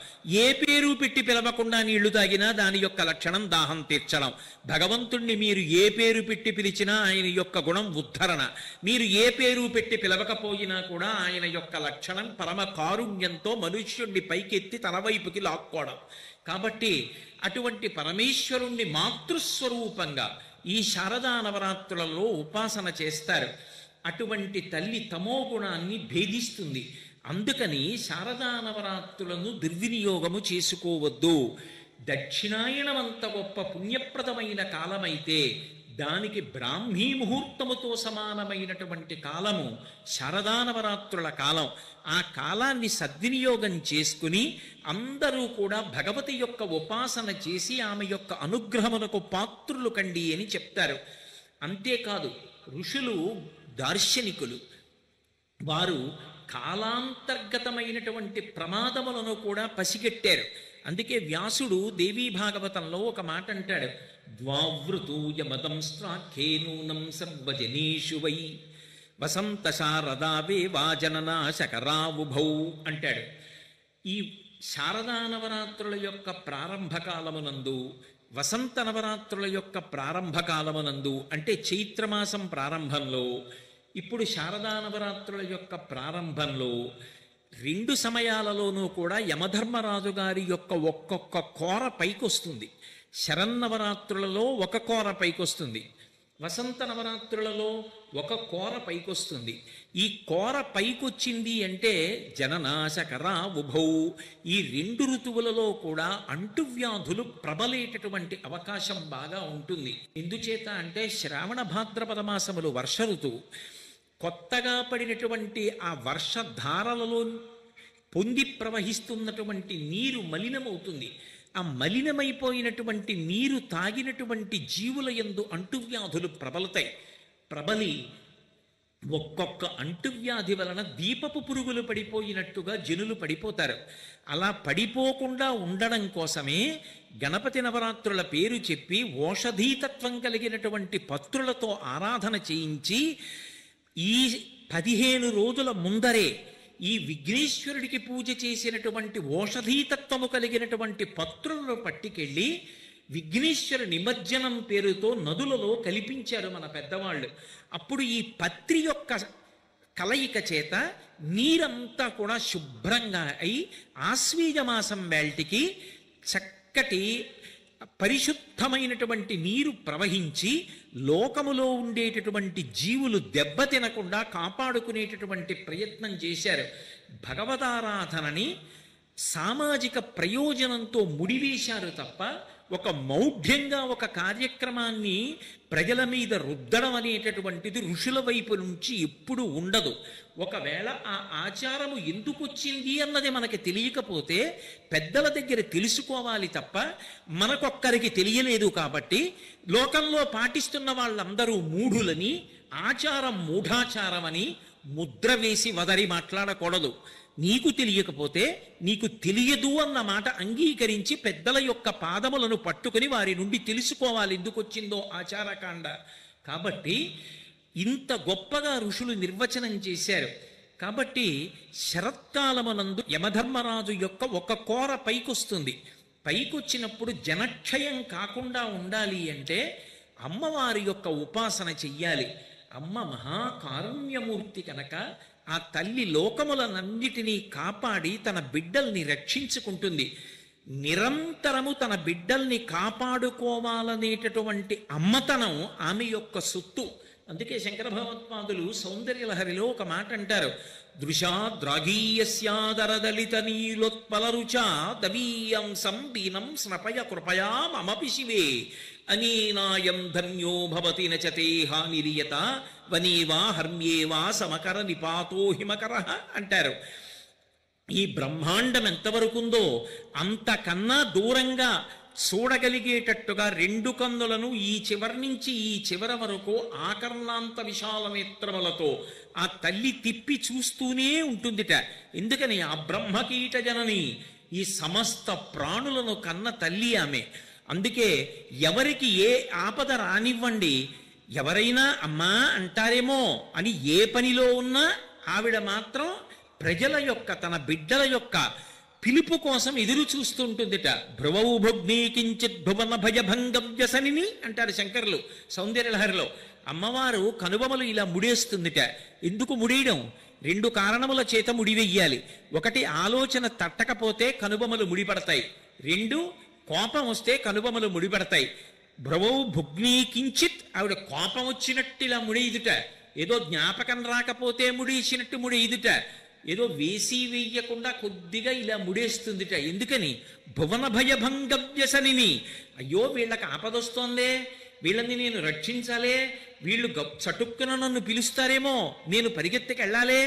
ఏ పేరు పెట్టి పిలవకుండా నీళ్లు తాగినా దాని యొక్క లక్షణం దాహం తీర్చడం. భగవంతుణ్ణి మీరు ఏ పేరు పెట్టి పిలిచినా ఆయన యొక్క గుణం ఉద్ధరణ. మీరు ఏ పేరు పెట్టి పిలవకపోయినా కూడా ఆయన యొక్క లక్షణం పరమ కారుణ్యంతో మనుష్యుణ్ణి పైకెత్తి తన వైపుకి లాక్కోవడం. కాబట్టి అటువంటి పరమేశ్వరుణ్ణి మాతృస్వరూపంగా ఈ శారదా నవరాత్రులలో ఉపాసన చేస్తారు. అటువంటి తల్లి తమోగుణాన్ని భేదిస్తుంది. అందుకని శారదా నవరాత్రులను దుర్వినియోగము చేసుకోవద్దు. దక్షిణాయనమంత గొప్ప పుణ్యప్రదమైన కాలమైతే దానికి బ్రాహ్మీ ముహూర్తముతో సమానమైనటువంటి కాలము శారదా నవరాత్రుల కాలం. ఆ కాలాన్ని సద్వినియోగం చేసుకుని అందరూ కూడా భగవతి యొక్క ఉపాసన చేసి ఆమె యొక్క అనుగ్రహమునకు పాత్రులు కండి అని చెప్తారు. అంతేకాదు ఋషులు దార్శనికులు, వారు కాలాంతర్గతమైనటువంటి ప్రమాదములను కూడా పసిగట్టారు. అందుకే వ్యాసుడు దేవీ భాగవతంలో ఒక మాట అంటాడు, ద్వావృతూయ మదం స్ట్రాఖేనూనం సర్వజనేషు వై వసంత శారదావే వాజననా శకరావుభౌ అంటాడు. ఈ శారదా నవరాత్రుల యొక్క ప్రారంభకాలమునందు, వసంత నవరాత్రుల యొక్క ప్రారంభకాలమునందు అంటే చైత్రమాసం ప్రారంభంలో, ఇప్పుడు శారదా నవరాత్రుల యొక్క ప్రారంభంలో 2 సమయాలలోనూ కూడా యమధర్మరాజు గారి యొక్క ఒక్కొక్క కోర పైకొస్తుంది. శరన్నవరాత్రులలో ఒక కోర పైకొస్తుంది, వసంత నవరాత్రులలో ఒక కోర పైకొస్తుంది. ఈ కోర పైకొచ్చింది అంటే జననాశకరా ఉభౌ, ఈ 2 ఋతువులలో కూడా అంటువ్యాధులు ప్రబలేటటువంటి అవకాశం బాగా ఉంటుంది. ఎందుచేత అంటే శ్రావణ భాద్రపద మాసములు వర్ష ఋతువు. కొత్తగా పడినటువంటి ఆ వర్షధారలలో పొంగి ప్రవహిస్తున్నటువంటి నీరు మలినమవుతుంది. ఆ మలినమైపోయినటువంటి నీరు తాగినటువంటి జీవుల యందు అంటువ్యాధులు ప్రబలి ఒక్కొక్క అంటువ్యాధి వలన దీపపు పురుగులు పడిపోయినట్టుగా జనులు పడిపోతారు. అలా పడిపోకుండా ఉండడం కోసమే గణపతి నవరాత్రుల పేరు చెప్పి ఓషధీతత్వం కలిగినటువంటి పత్రులతో ఆరాధన చేయించి ఈ 15 రోజుల ముందరే ఈ విఘ్నేశ్వరుడికి పూజ చేసినటువంటి ఓషధీతత్వము కలిగినటువంటి పత్రులను పట్టుకెళ్ళి విఘ్నేశ్వర నిమజ్జనం పేరుతో నదులలో కల్పించారు మన పెద్దవాళ్ళు. అప్పుడు ఈ పత్రి యొక్క కలయిక చేత నీరంతా కూడా శుభ్రంగా అయి ఆశ్వీజ మాసం వేల్టికి చక్కటి పరిశుద్ధమైనటువంటి నీరు ప్రవహించి లోకములో ఉండేటటువంటి జీవులు దెబ్బతినకుండా కాపాడుకునేటటువంటి ప్రయత్నం చేశారు. భగవదారాధనని సామాజిక ప్రయోజనంతో ముడివేశారు తప్ప ఒక మౌఢ్యంగా ఒక కార్యక్రమాన్ని ప్రజల మీద రుద్దడం అనేటటువంటిది ఋషుల వైపు నుంచి ఎప్పుడు ఉండదు. ఒకవేళ ఆ ఆచారము ఎందుకు వచ్చింది అన్నది మనకి తెలియకపోతే పెద్దల దగ్గర తెలుసుకోవాలి తప్ప మనకొక్కరికి తెలియలేదు కాబట్టి లోకంలో పాటిస్తున్న వాళ్ళందరూ మూఢులని, ఆచారం మూఢాచారం అని ముద్ర వేసి వదరి మాట్లాడకూడదు. నీకు తెలియకపోతే నీకు తెలియదు అన్న మాట అంగీకరించి పెద్దల యొక్క పాదములను పట్టుకుని వారి నుండి తెలుసుకోవాలి ఎందుకు వచ్చిందో ఆచారకాండ. కాబట్టి ఇంత గొప్పగా ఋషులు నిర్వచనం చేశారు. కాబట్టి శరత్కాలమునందు యమధర్మరాజు యొక్క ఒక కోర పైకొస్తుంది. పైకొచ్చినప్పుడు జనక్షయం కాకుండా ఉండాలి అంటే అమ్మవారి యొక్క ఉపాసన చెయ్యాలి. అమ్మ మహాకారుణ్యమూర్తి కనుక ఆ తల్లి లోకములనన్నిటినీ కాపాడి తన బిడ్డల్ని రక్షించుకుంటుంది. నిరంతరము తన బిడ్డల్ని కాపాడుకోవాలనేటటువంటి అమ్మతనం ఆమె యొక్క సొత్తు. అందుకే శంకర భగవత్పాదులు సౌందర్యలహరిలో ఒక మాట అంటారు, దృశాద్రాగీయస్యాదరదలిత నీలోత్పలరుచా దవీయంసం దీనం స్నపయ కృపయా మమపి శివే అనీనాయం ధన్యో భవతి నచతే హానిరియత వనీవా హర్మ్యేవా సమకర నిపాతో హిమకర అంటారు. ఈ బ్రహ్మాండం ఎంతవరకుందో అంతకన్నా దూరంగా చూడగలిగేటట్టుగా రెండు కన్నులను ఈ చివరి నుంచి ఈ చివరి వరకు ఆకర్ణాంత విశాల నేత్రములతో ఆ తల్లి తిప్పి చూస్తూనే ఉంటుందిట. ఎందుకని ఆ బ్రహ్మకీట జనని ఈ సమస్త ప్రాణులను కన్న తల్లి ఆమె. అందుకే ఎవరికి ఏ ఆపద రానివ్వండి, ఎవరైనా అమ్మా అంటారేమో అని ఏ పనిలో ఉన్నా ఆవిడ మాత్రం ప్రజల యొక్క తన బిడ్డల యొక్క పిలుపు కోసం ఎదురు చూస్తుంటుందిట. భ్రువౌ భుగ్నీ కించిత్ భువన భయభంగ వ్యసనిని అంటారు శంకరులు సౌందర్యలహరిలో. అమ్మవారు కనుబొమలు ఇలా ముడేస్తుందిట. ఎందుకు ముడేయడం? రెండు కారణముల చేత ముడివెయ్యాలి. ఒకటి, ఆలోచన తట్టకపోతే కనుబొమలు ముడిపడతాయి. రెండు, కోపం వస్తే కనుబొమలు ముడిపడతాయి. భ్రువౌ భుగ్నీ కించిత్, ఆవిడ కోపం వచ్చినట్టు ఇలా ముడేయుదుట. ఏదో జ్ఞాపకం రాకపోతే ముడేసినట్టు ముడేయుదుట. ఏదో వేసి వేయకుండా కొద్దిగా ఇలా ముడేస్తుందిట. ఎందుకని? భువన భయభంగ వ్యసనిని. అయ్యో వీళ్ళకి ఆపదొస్తోందే, వీళ్ళని నేను రక్షించాలే, వీళ్ళు చటుక్కున నన్ను పిలుస్తారేమో, నేను పరిగెత్తికి వెళ్ళాలే,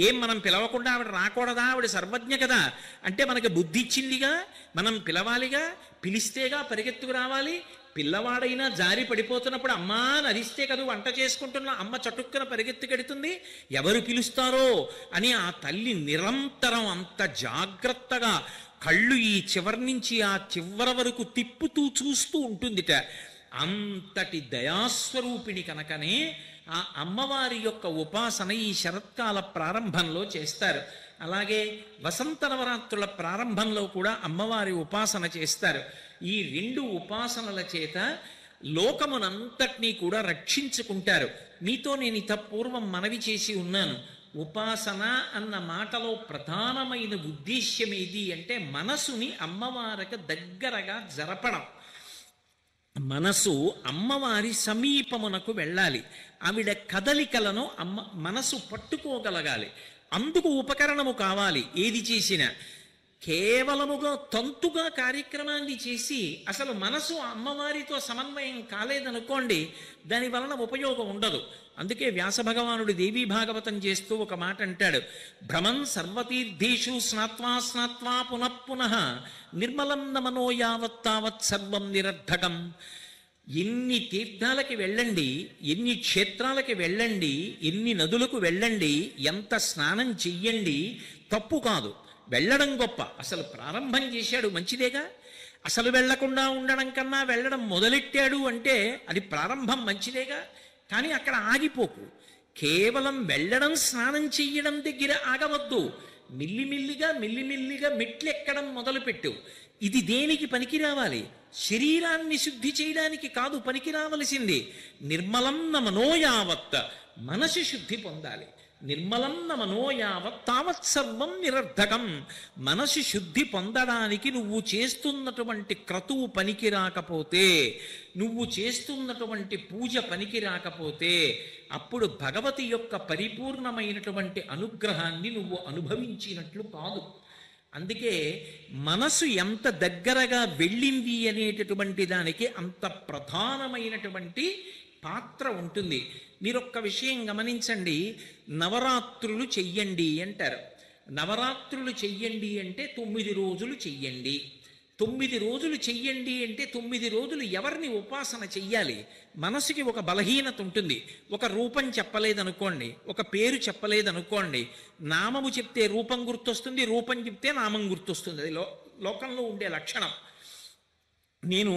ఏం మనం పిలవకుండా ఆవిడ రాకూడదా, ఆవిడ సర్వజ్ఞ కదా అంటే మనకి బుద్ధి ఇచ్చిందిగా, మనం పిలవాలిగా, పిలిస్తేగా పరిగెత్తుకు రావాలి. పిల్లవాడైనా జారి పడిపోతున్నప్పుడు అమ్మా అని అరిస్తే కదా వంట చేసుకుంటున్న అమ్మ చటుక్కున పరిగెత్తుకెడుతుంది. ఎవరు పిలుస్తారో అని ఆ తల్లి నిరంతరం అంత జాగ్రత్తగా కళ్ళు ఈ చివరి నుంచి ఆ చివరి వరకు తిప్పుతూ చూస్తూ ఉంటుందిట. అంతటి దయాస్వరూపిణి కనుకనే ఆ అమ్మవారి యొక్క ఉపాసన ఈ శరత్కాల ప్రారంభంలో చేస్తారు. అలాగే వసంత నవరాత్రుల ప్రారంభంలో కూడా అమ్మవారి ఉపాసన చేస్తారు. ఈ రెండు ఉపాసనల చేత లోకమునంతటినీ కూడా రక్షించుకుంటారు. మీతో నేను ఇంత పూర్వం మనవి చేసి ఉన్నాను. ఉపాసన అన్న మాటలో ప్రధానమైన ఉద్దేశ్యం ఏది అంటే మనసుని అమ్మవారికి దగ్గరగా జరపడం. మనసు అమ్మవారి సమీపమునకు వెళ్ళాలి. ఆవిడ కదలికలను మనసు పట్టుకోగలగాలి. అందుకు ఉపకరణము కావాలి. ఏది చేసినా కేవలముగా తంతుగా కార్యక్రమాన్ని చేసి అసలు మనసు అమ్మవారితో సమన్వయం కాలేదనుకోండి, దాని వలన ఉపయోగం ఉండదు. అందుకే వ్యాస భగవానుడు దేవీ భాగవతం చేస్తూ ఒక మాట అంటాడు, భ్రమన్ సర్వతీర్థేషు స్నాత్వా స్నాత్వా పునఃపునః నిర్మలం నమనో యావత్తావత్ సర్వం నిరర్ధకం. ఎన్ని తీర్థాలకి వెళ్ళండి, ఎన్ని క్షేత్రాలకి వెళ్ళండి, ఎన్ని నదులకు వెళ్ళండి, ఎంత స్నానం చెయ్యండి, తప్పు కాదు. వెళ్ళడం గొప్ప. అసలు ప్రారంభం చేశాడు మంచిదేగా. అసలు వెళ్లకుండా ఉండడం కన్నా వెళ్ళడం మొదలెట్టాడు అంటే అది ప్రారంభం మంచిదేగా. కానీ అక్కడ ఆగిపోకు. కేవలం వెళ్ళడం స్నానం చెయ్యడం దగ్గర ఆగవద్దు. మిల్లిమిల్లిగా మెల్లిమెల్లిగా మెట్లెక్కడం మొదలుపెట్టు. ఇది దేనికి పనికి రావాలి? శరీరాన్ని శుద్ధి చేయడానికి కాదు పనికి రావలసింది. నిర్మలం న మనోయావత్, మనసు శుద్ధి పొందాలి. నిర్మలం న మనోయావత్ తావత్ సర్వం నిరర్ధకం. మనసు శుద్ధి పొందడానికి నువ్వు చేస్తున్నటువంటి క్రతువు పనికి రాకపోతే, నువ్వు చేస్తున్నటువంటి పూజ పనికి రాకపోతే అప్పుడు భగవతి యొక్క పరిపూర్ణమైనటువంటి అనుగ్రహాన్ని నువ్వు అనుభవించినట్లు కాదు. అందుకే మనసు ఎంత దగ్గరగా వెళ్ళింది అనేటటువంటి దానికి అంత ప్రధానమైనటువంటి పాత్ర ఉంటుంది. మీరు ఒక్క విషయం గమనించండి, నవరాత్రులు చెయ్యండి అంటారు. నవరాత్రులు చెయ్యండి అంటే 9 రోజులు చెయ్యండి. 9 రోజులు చెయ్యండి అంటే 9 రోజులు ఎవరిని ఉపాసన చెయ్యాలి? మనసుకి ఒక బలహీనత ఉంటుంది. ఒక రూపం చెప్పలేదనుకోండి, ఒక పేరు చెప్పలేదనుకోండి, నామము చెప్తే రూపం గుర్తొస్తుంది, రూపం చెప్తే నామం గుర్తొస్తుంది. అది లోకంలో ఉండే లక్షణం. నేను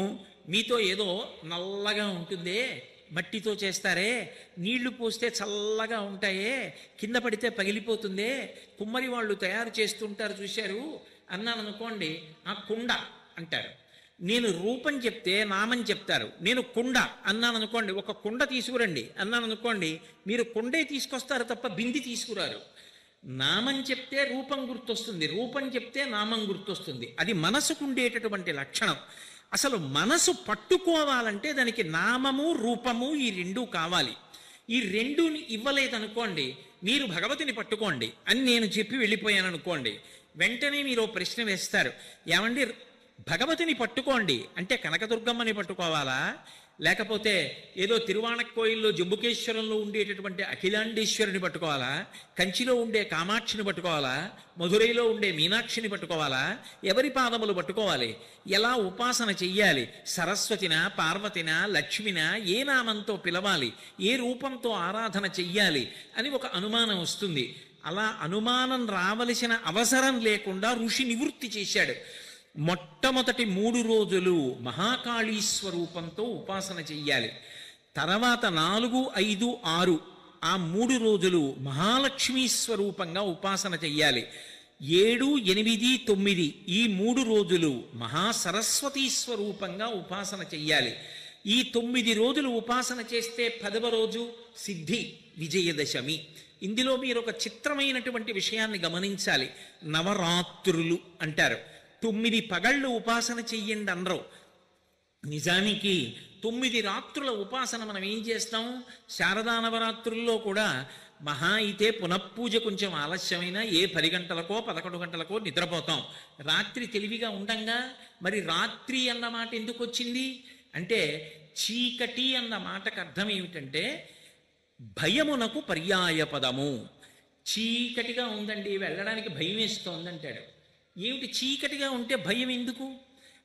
మీతో ఏదో నల్లగా ఉంటుందే, మట్టితో చేస్తారే, నీళ్లు పోస్తే చల్లగా ఉంటాయే, కింద పడితే పగిలిపోతుందే, కుమ్మరి వాళ్ళు తయారు చేస్తుంటారు చూశారు అన్నాను అనుకోండి, ఆ కుండ అంటారు. నేను రూపం చెప్తే నామం చెప్తారు. నేను కుండ అన్నాను అనుకోండి, ఒక కుండ తీసుకురండి అన్నాను అనుకోండి, మీరు కుండే తీసుకొస్తారు తప్ప బింది తీసుకురారు. నామం చెప్తే రూపం గుర్తొస్తుంది, రూపం చెప్తే నామం గుర్తొస్తుంది. అది మనసుకు ఉండేటటువంటి లక్షణం. అసలు మనసు పట్టుకోవాలంటే దానికి నామము రూపము ఈ రెండూ కావాలి. ఈ రెండుని ఇవ్వలేదనుకోండి, మీరు భగవతిని పట్టుకోండి అని నేను చెప్పి వెళ్ళిపోయాను అనుకోండి, వెంటనే మీరు ప్రశ్న వేస్తారు, ఏమండి భగవతిని పట్టుకోండి అంటే కనకదుర్గమ్మని పట్టుకోవాలా, లేకపోతే ఏదో తిరువాణక్కోయిల్లో జంబుకేశ్వరంలో ఉండేటటువంటి అఖిలాండేశ్వరిని పట్టుకోవాలా, కంచిలో ఉండే కామాక్షిని పట్టుకోవాలా, మధురైలో ఉండే మీనాక్షిని పట్టుకోవాలా, ఎవరి పాదములు పట్టుకోవాలి, ఎలా ఉపాసన చెయ్యాలి, సరస్వతిన పార్వతిన లక్ష్మిన, ఏ నామంతో పిలవాలి, ఏ రూపంతో ఆరాధన చెయ్యాలి అని ఒక అనుమానం వస్తుంది. అలా అనుమానం రావలసిన అవసరం లేకుండా ఋషి నివృత్తి చేశాడు. మొట్టమొదటి 3 రోజులు మహాకాళీ స్వరూపంతో ఉపాసన చెయ్యాలి. తర్వాత 4, 5, 6 ఆ 3 రోజులు మహాలక్ష్మీ స్వరూపంగా ఉపాసన చెయ్యాలి. 7, 8, 9 ఈ 3 రోజులు మహాసరస్వతీ స్వరూపంగా ఉపాసన చెయ్యాలి. ఈ 9 రోజులు ఉపాసన చేస్తే 10వ రోజు సిద్ధి విజయదశమి. ఇందులో మీరు ఒక చిత్రమైనటువంటి విషయాన్ని గమనించాలి. నవరాత్రులు అంటారు, 9 పగళ్ళు ఉపాసన చెయ్యండి అనరు. నిజానికి 9 రాత్రుల ఉపాసన మనం ఏం చేస్తాం? శారదా నవరాత్రుల్లో కూడా మహా అయితే పునఃపూజ కొంచెం ఆలస్యమైనా 10 గంటలకో 11 గంటలకో నిద్రపోతాం. రాత్రి తెలివిగా ఉండంగా. మరి రాత్రి అన్న మాట ఎందుకు వచ్చింది అంటే, చీకటి అన్న మాటకు అర్థం ఏమిటంటే భయమునకు పర్యాయ పదము. చీకటిగా ఉందండి, వెళ్ళడానికి భయం వేస్తోందంటాడు. ఏమిటి చీకటిగా ఉంటే భయం ఎందుకు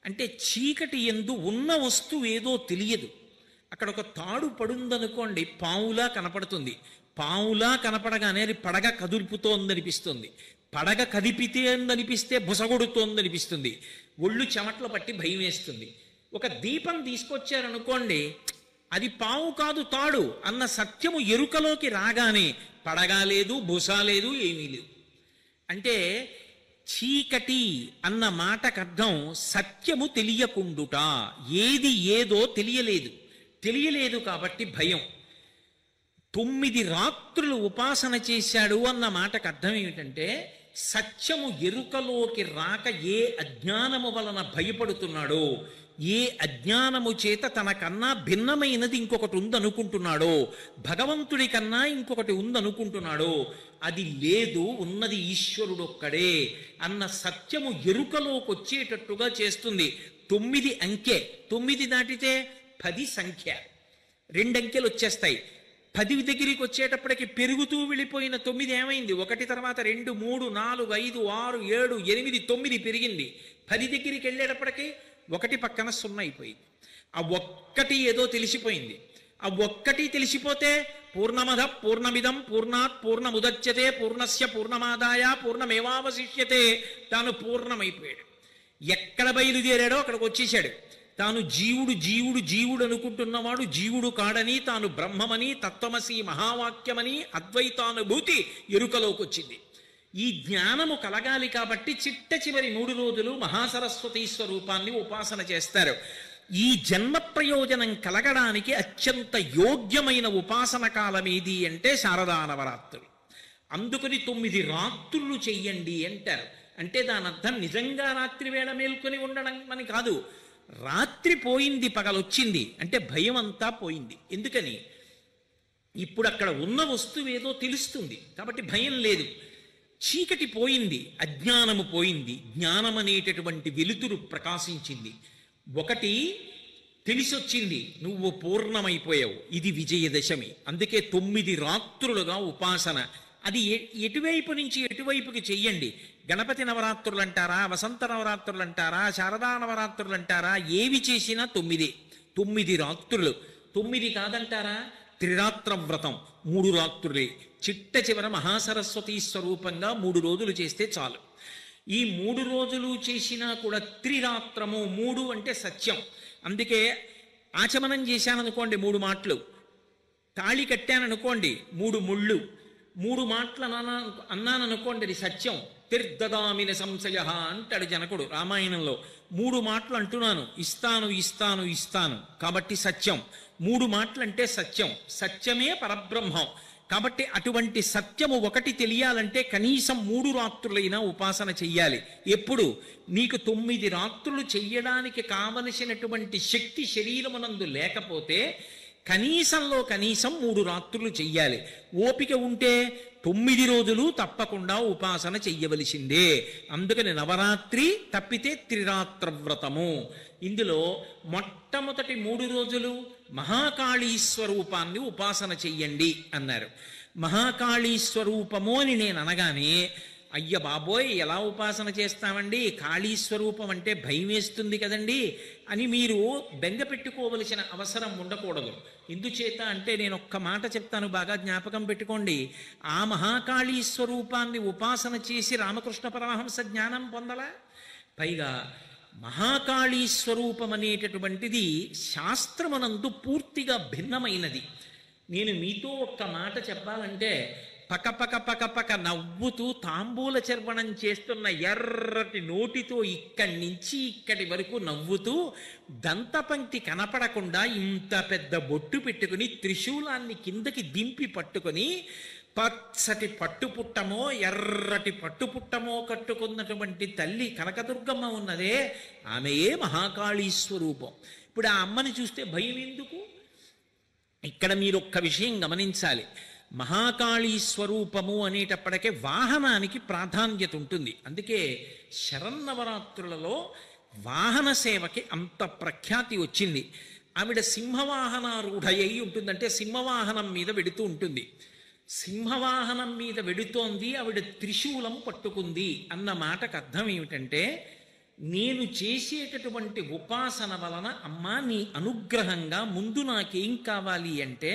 అంటే, చీకటి ఎందు ఉన్న వస్తువు ఏదో తెలియదు. అక్కడ ఒక తాడు పడుందనుకోండి, పావులా కనపడుతుంది. పావులా కనపడగానే అది పడగ కదులుపుతోందనిపిస్తుంది. పడగ కదిపితే అందనిపిస్తే బుసగొడుతోందనిపిస్తుంది. ఒళ్ళు చెమట్లు పట్టి భయం వేస్తుంది. ఒక దీపం తీసుకొచ్చారనుకోండి, అది పావు కాదు తాడు అన్న సత్యము ఎరుకలోకి రాగానే పడగా లేదు, బుస లేదు, ఏమీ లేదు. అంటే చీకటి అన్న మాటకు అర్థం సత్యము తెలియకుండుట. ఏది ఏదో తెలియలేదు కాబట్టి భయం. 9 రాత్రులు ఉపాసన చేశాడు అన్న మాటకు అర్థం ఏమిటంటే, సత్యము ఎరుకలోకి రాక ఏ అజ్ఞానము వలన భయపడుతున్నాడో, ఏ అజ్ఞానము చేత తనకన్నా భిన్నమైనది ఇంకొకటి ఉందనుకుంటున్నాడో, భగవంతుడి కన్నా ఇంకొకటి ఉందనుకుంటున్నాడో, అది లేదు, ఉన్నది ఈశ్వరుడొక్కడే అన్న సత్యము ఎరుకలోకి వచ్చేటట్టుగా చేస్తుంది. 9 అంకె, 9 దాటితే 10 సంఖ్య, 2 అంకెలు వచ్చేస్తాయి. 10 దగ్గరికి వచ్చేటప్పటికి పెరుగుతూ వెళ్ళిపోయిన 9 ఏమైంది? 1 తర్వాత 2, 3, 4, 5, 6, 7, 8, 9 పెరిగింది. 10 దగ్గరికి వెళ్ళేటప్పటికి 1 పక్కన 0 అయిపోయింది. ఆ ఒక్కటి ఏదో తెలిసిపోయింది. ఆ ఒక్కటి తెలిసిపోతే పూర్ణమద పూర్ణమిదం పూర్ణాత్ పూర్ణముదచ్యతే పూర్ణస్య పూర్ణమాదాయ పూర్ణమేవావశిష్యతే. తాను పూర్ణమైపోయాడు. ఎక్కడ బయలుదేరాడో అక్కడికి వచ్చేసాడు. తాను జీవుడు అనుకుంటున్నవాడు జీవుడు కాడని, తాను బ్రహ్మమని, తత్వమసి మహావాక్యమని అద్వైతానుభూతి ఎరుకలోకి వచ్చింది. ఈ జ్ఞానము కలగాలి కాబట్టి చిట్ట చివరి 3 రోజులు మహాసరస్వతీ స్వరూపాన్ని ఉపాసన చేస్తారు. ఈ జన్మ ప్రయోజనం కలగడానికి అత్యంత యోగ్యమైన ఉపాసన కాలం ఏది అంటే శారదా నవరాత్రులు. అందుకని 9 రాత్రులు చెయ్యండి అంటారు. అంటే దాని అర్థం నిజంగా రాత్రి వేళ మేల్కొని ఉండడం అని కాదు. రాత్రి పోయింది, పగలొచ్చింది అంటే భయం అంతా పోయింది. ఎందుకని? ఇప్పుడు అక్కడ ఉన్న వస్తువు ఏదో తెలుస్తుంది కాబట్టి భయం లేదు. చీకటి పోయింది, అజ్ఞానము పోయింది, జ్ఞానం అనేటటువంటి వెలుతురు ప్రకాశించింది. ఒకటి తెలిసొచ్చింది, నువ్వు పూర్ణమైపోయావు, ఇది విజయదశమి. అందుకే 9 రాత్రులుగా ఉపాసన. అది ఎటువైపు నుంచి ఎటువైపుకి చెయ్యండి. గణపతి నవరాత్రులు అంటారా, వసంత నవరాత్రులు అంటారా, శారదా నవరాత్రులు అంటారా, ఏవి చేసినా 9 రాత్రులు. 9 కాదంటారా, త్రిరాత్ర వ్రతం 3 రాత్రులే. చిట్ట చివర మహాసరస్వతి స్వరూపంగా 3 రోజులు చేస్తే చాలు. ఈ 3 రోజులు చేసినా కూడా త్రిరాత్రము, 3 అంటే సత్యం. అందుకే ఆచమనం చేశాననుకోండి 3 మాటలు, తాళి కట్టాననుకోండి 3 ముళ్ళు, 3 మాటలు అన్నాననుకోండి అది సత్యం. తిర్దదామిన సంశయ అంటాడు జనకుడు రామాయణంలో. 3 మాటలు అంటున్నాను, ఇస్తాను ఇస్తాను ఇస్తాను, కాబట్టి సత్యం. 3 మాటలు అంటే సత్యం, సత్యమే పరబ్రహ్మం. కాబట్టి అటువంటి సత్యము ఒకటి తెలియాలంటే కనీసం 3 రాత్రులైనా ఉపాసన చెయ్యాలి. ఎప్పుడు? నీకు 9 రాత్రులు చెయ్యడానికి కావలసినటువంటి శక్తి శరీరమునందు లేకపోతే కనీసంలో కనీసం 3 రాత్రులు చెయ్యాలి. ఓపిక ఉంటే 9 రోజులు తప్పకుండా ఉపాసన చెయ్యవలసిందే. అందుకని నవరాత్రి తప్పితే త్రిరాత్ర వ్రతము. ఇందులో మొట్టమొదటి 3 రోజులు మహాకాళీ స్వరూపాన్ని ఉపాసన చెయ్యండి అన్నారు. మహాకాళీ స్వరూపము అని నేను అనగానే, అయ్య బాబోయ్ ఎలా ఉపాసన చేస్తామండి, కాళీ స్వరూపం అంటే భయం వేస్తుంది కదండి అని మీరు బెంగ పెట్టుకోవలసిన అవసరం ఉండకూడదు. ఎందుచేత అంటే నేను ఒక్క మాట చెప్తాను, బాగా జ్ఞాపకం పెట్టుకోండి. ఆ మహాకాళీ స్వరూపాన్ని ఉపాసన చేసి రామకృష్ణ పరమహంస జ్ఞానం పొందలా? పైగా మహాకాళీ స్వరూపం అనేటటువంటిది శాస్త్రమునందు పూర్తిగా భిన్నమైనది. నేను మీతో ఒక్క మాట చెప్పాలంటే, పకపక పకపక నవ్వుతూ తాంబూల చర్వణం చేస్తున్న ఎర్రటి నోటితో ఇక్కడి నుంచి ఇక్కడి వరకు నవ్వుతూ దంతపంక్తి కనపడకుండా ఇంత పెద్ద బొట్టు పెట్టుకుని త్రిశూలాన్ని కిందకి దింపి పట్టుకొని పచ్చటి పట్టుపుట్టమో ఎర్రటి పట్టుపుట్టమో కట్టుకున్నటువంటి తల్లి కనకదుర్గమ్మ ఉన్నదే, ఆమెయే మహాకాళీ స్వరూపం. ఇప్పుడు ఆ అమ్మని చూస్తే భయం ఎందుకు? ఇక్కడ మీరు ఒక్క విషయం గమనించాలి. మహాకాళీ స్వరూపము అనేటప్పటికే వాహనానికి ప్రాధాన్యత ఉంటుంది. అందుకే శరన్నవరాత్రులలో వాహన సేవకి అంత ప్రఖ్యాతి వచ్చింది. ఆవిడ సింహవాహనారూఢయ్యి ఉంటుందంటే సింహవాహనం మీద వెడుతూ ఉంటుంది. సింహవాహనం మీద వెడుతోంది, ఆవిడ త్రిశూలం పట్టుకుంది అన్న మాటకు అర్థం ఏమిటంటే, నేను చేసేటటువంటి ఉపాసన వలన అమ్మా నీ అనుగ్రహంగా ముందు నాకేం కావాలి అంటే,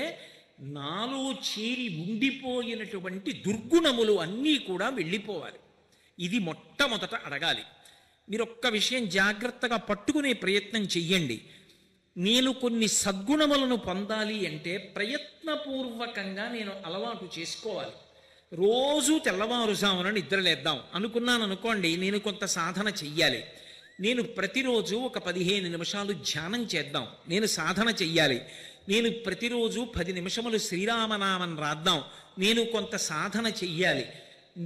నాలో చేరి ఉండిపోయినటువంటి దుర్గుణములు అన్నీ కూడా వెళ్ళిపోవాలి. ఇది మొట్టమొదట అడగాలి. మీరు ఒక్క విషయం జాగ్రత్తగా పట్టుకునే ప్రయత్నం చెయ్యండి. నేను కొన్ని సద్గుణములను పొందాలి అంటే ప్రయత్నపూర్వకంగా నేను అలవాటు చేసుకోవాలి. రోజు తెల్లవారుజామున నిద్రలేద్దాం అనుకున్నాను అనుకోండి, నేను కొంత సాధన చెయ్యాలి. నేను ప్రతిరోజు ఒక 15 నిమిషాలు ధ్యానం చేద్దాం, నేను సాధన చెయ్యాలి. నేను ప్రతిరోజు 10 నిమిషములు శ్రీరామనామం రాద్దాం, నేను కొంత సాధన చెయ్యాలి.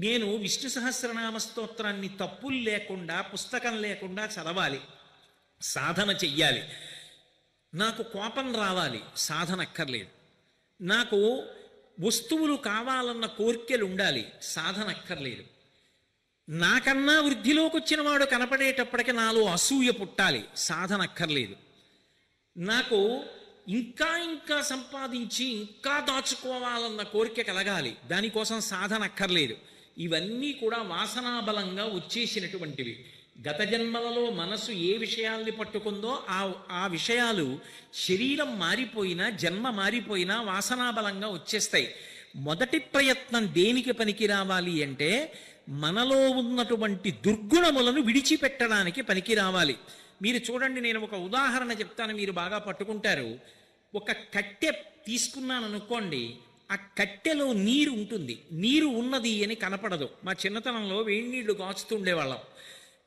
నేను విష్ణు సహస్రనామ స్తోత్రాన్ని తప్పులు లేకుండా పుస్తకం లేకుండా చదవాలి, సాధన చెయ్యాలి. నాకు కోపం రావాలి, సాధన అక్కర్లేదు. నాకు వస్తువులు కావాలన్న కోరికలు ఉండాలి, సాధన అక్కర్లేదు. నాకన్నా వృద్ధిలోకి వచ్చిన వాడు కనపడేటప్పటికి నాలో అసూయ పుట్టాలి, సాధన అక్కర్లేదు. నాకు ఇంకా ఇంకా సంపాదించి ఇంకా దాచుకోవాలన్న కోరిక కలగాలి, దానికోసం సాధన అక్కర్లేదు. ఇవన్నీ కూడా వాసనాబలంగా వచ్చేసినటువంటివి. గత జన్మలలో మనసు ఏ విషయాల్ని పట్టుకుందో ఆ విషయాలు శరీరం మారిపోయినా జన్మ మారిపోయినా వాసనాబలంగా వచ్చేస్తాయి. మొదటి ప్రయత్నం దేనికి పనికి రావాలి అంటే, మనలో ఉన్నటువంటి దుర్గుణములను విడిచిపెట్టడానికి పనికి రావాలి. మీరు చూడండి, నేను ఒక ఉదాహరణ చెప్తాను, మీరు బాగా పట్టుకుంటారు. ఒక కట్టె తీసుకున్నాను అనుకోండి, ఆ కట్టెలో నీరు ఉంటుంది, నీరు ఉన్నది అని కనపడదు. మా చిన్నతనంలో వేడి నీళ్లు కాచుతుండేవాళ్ళం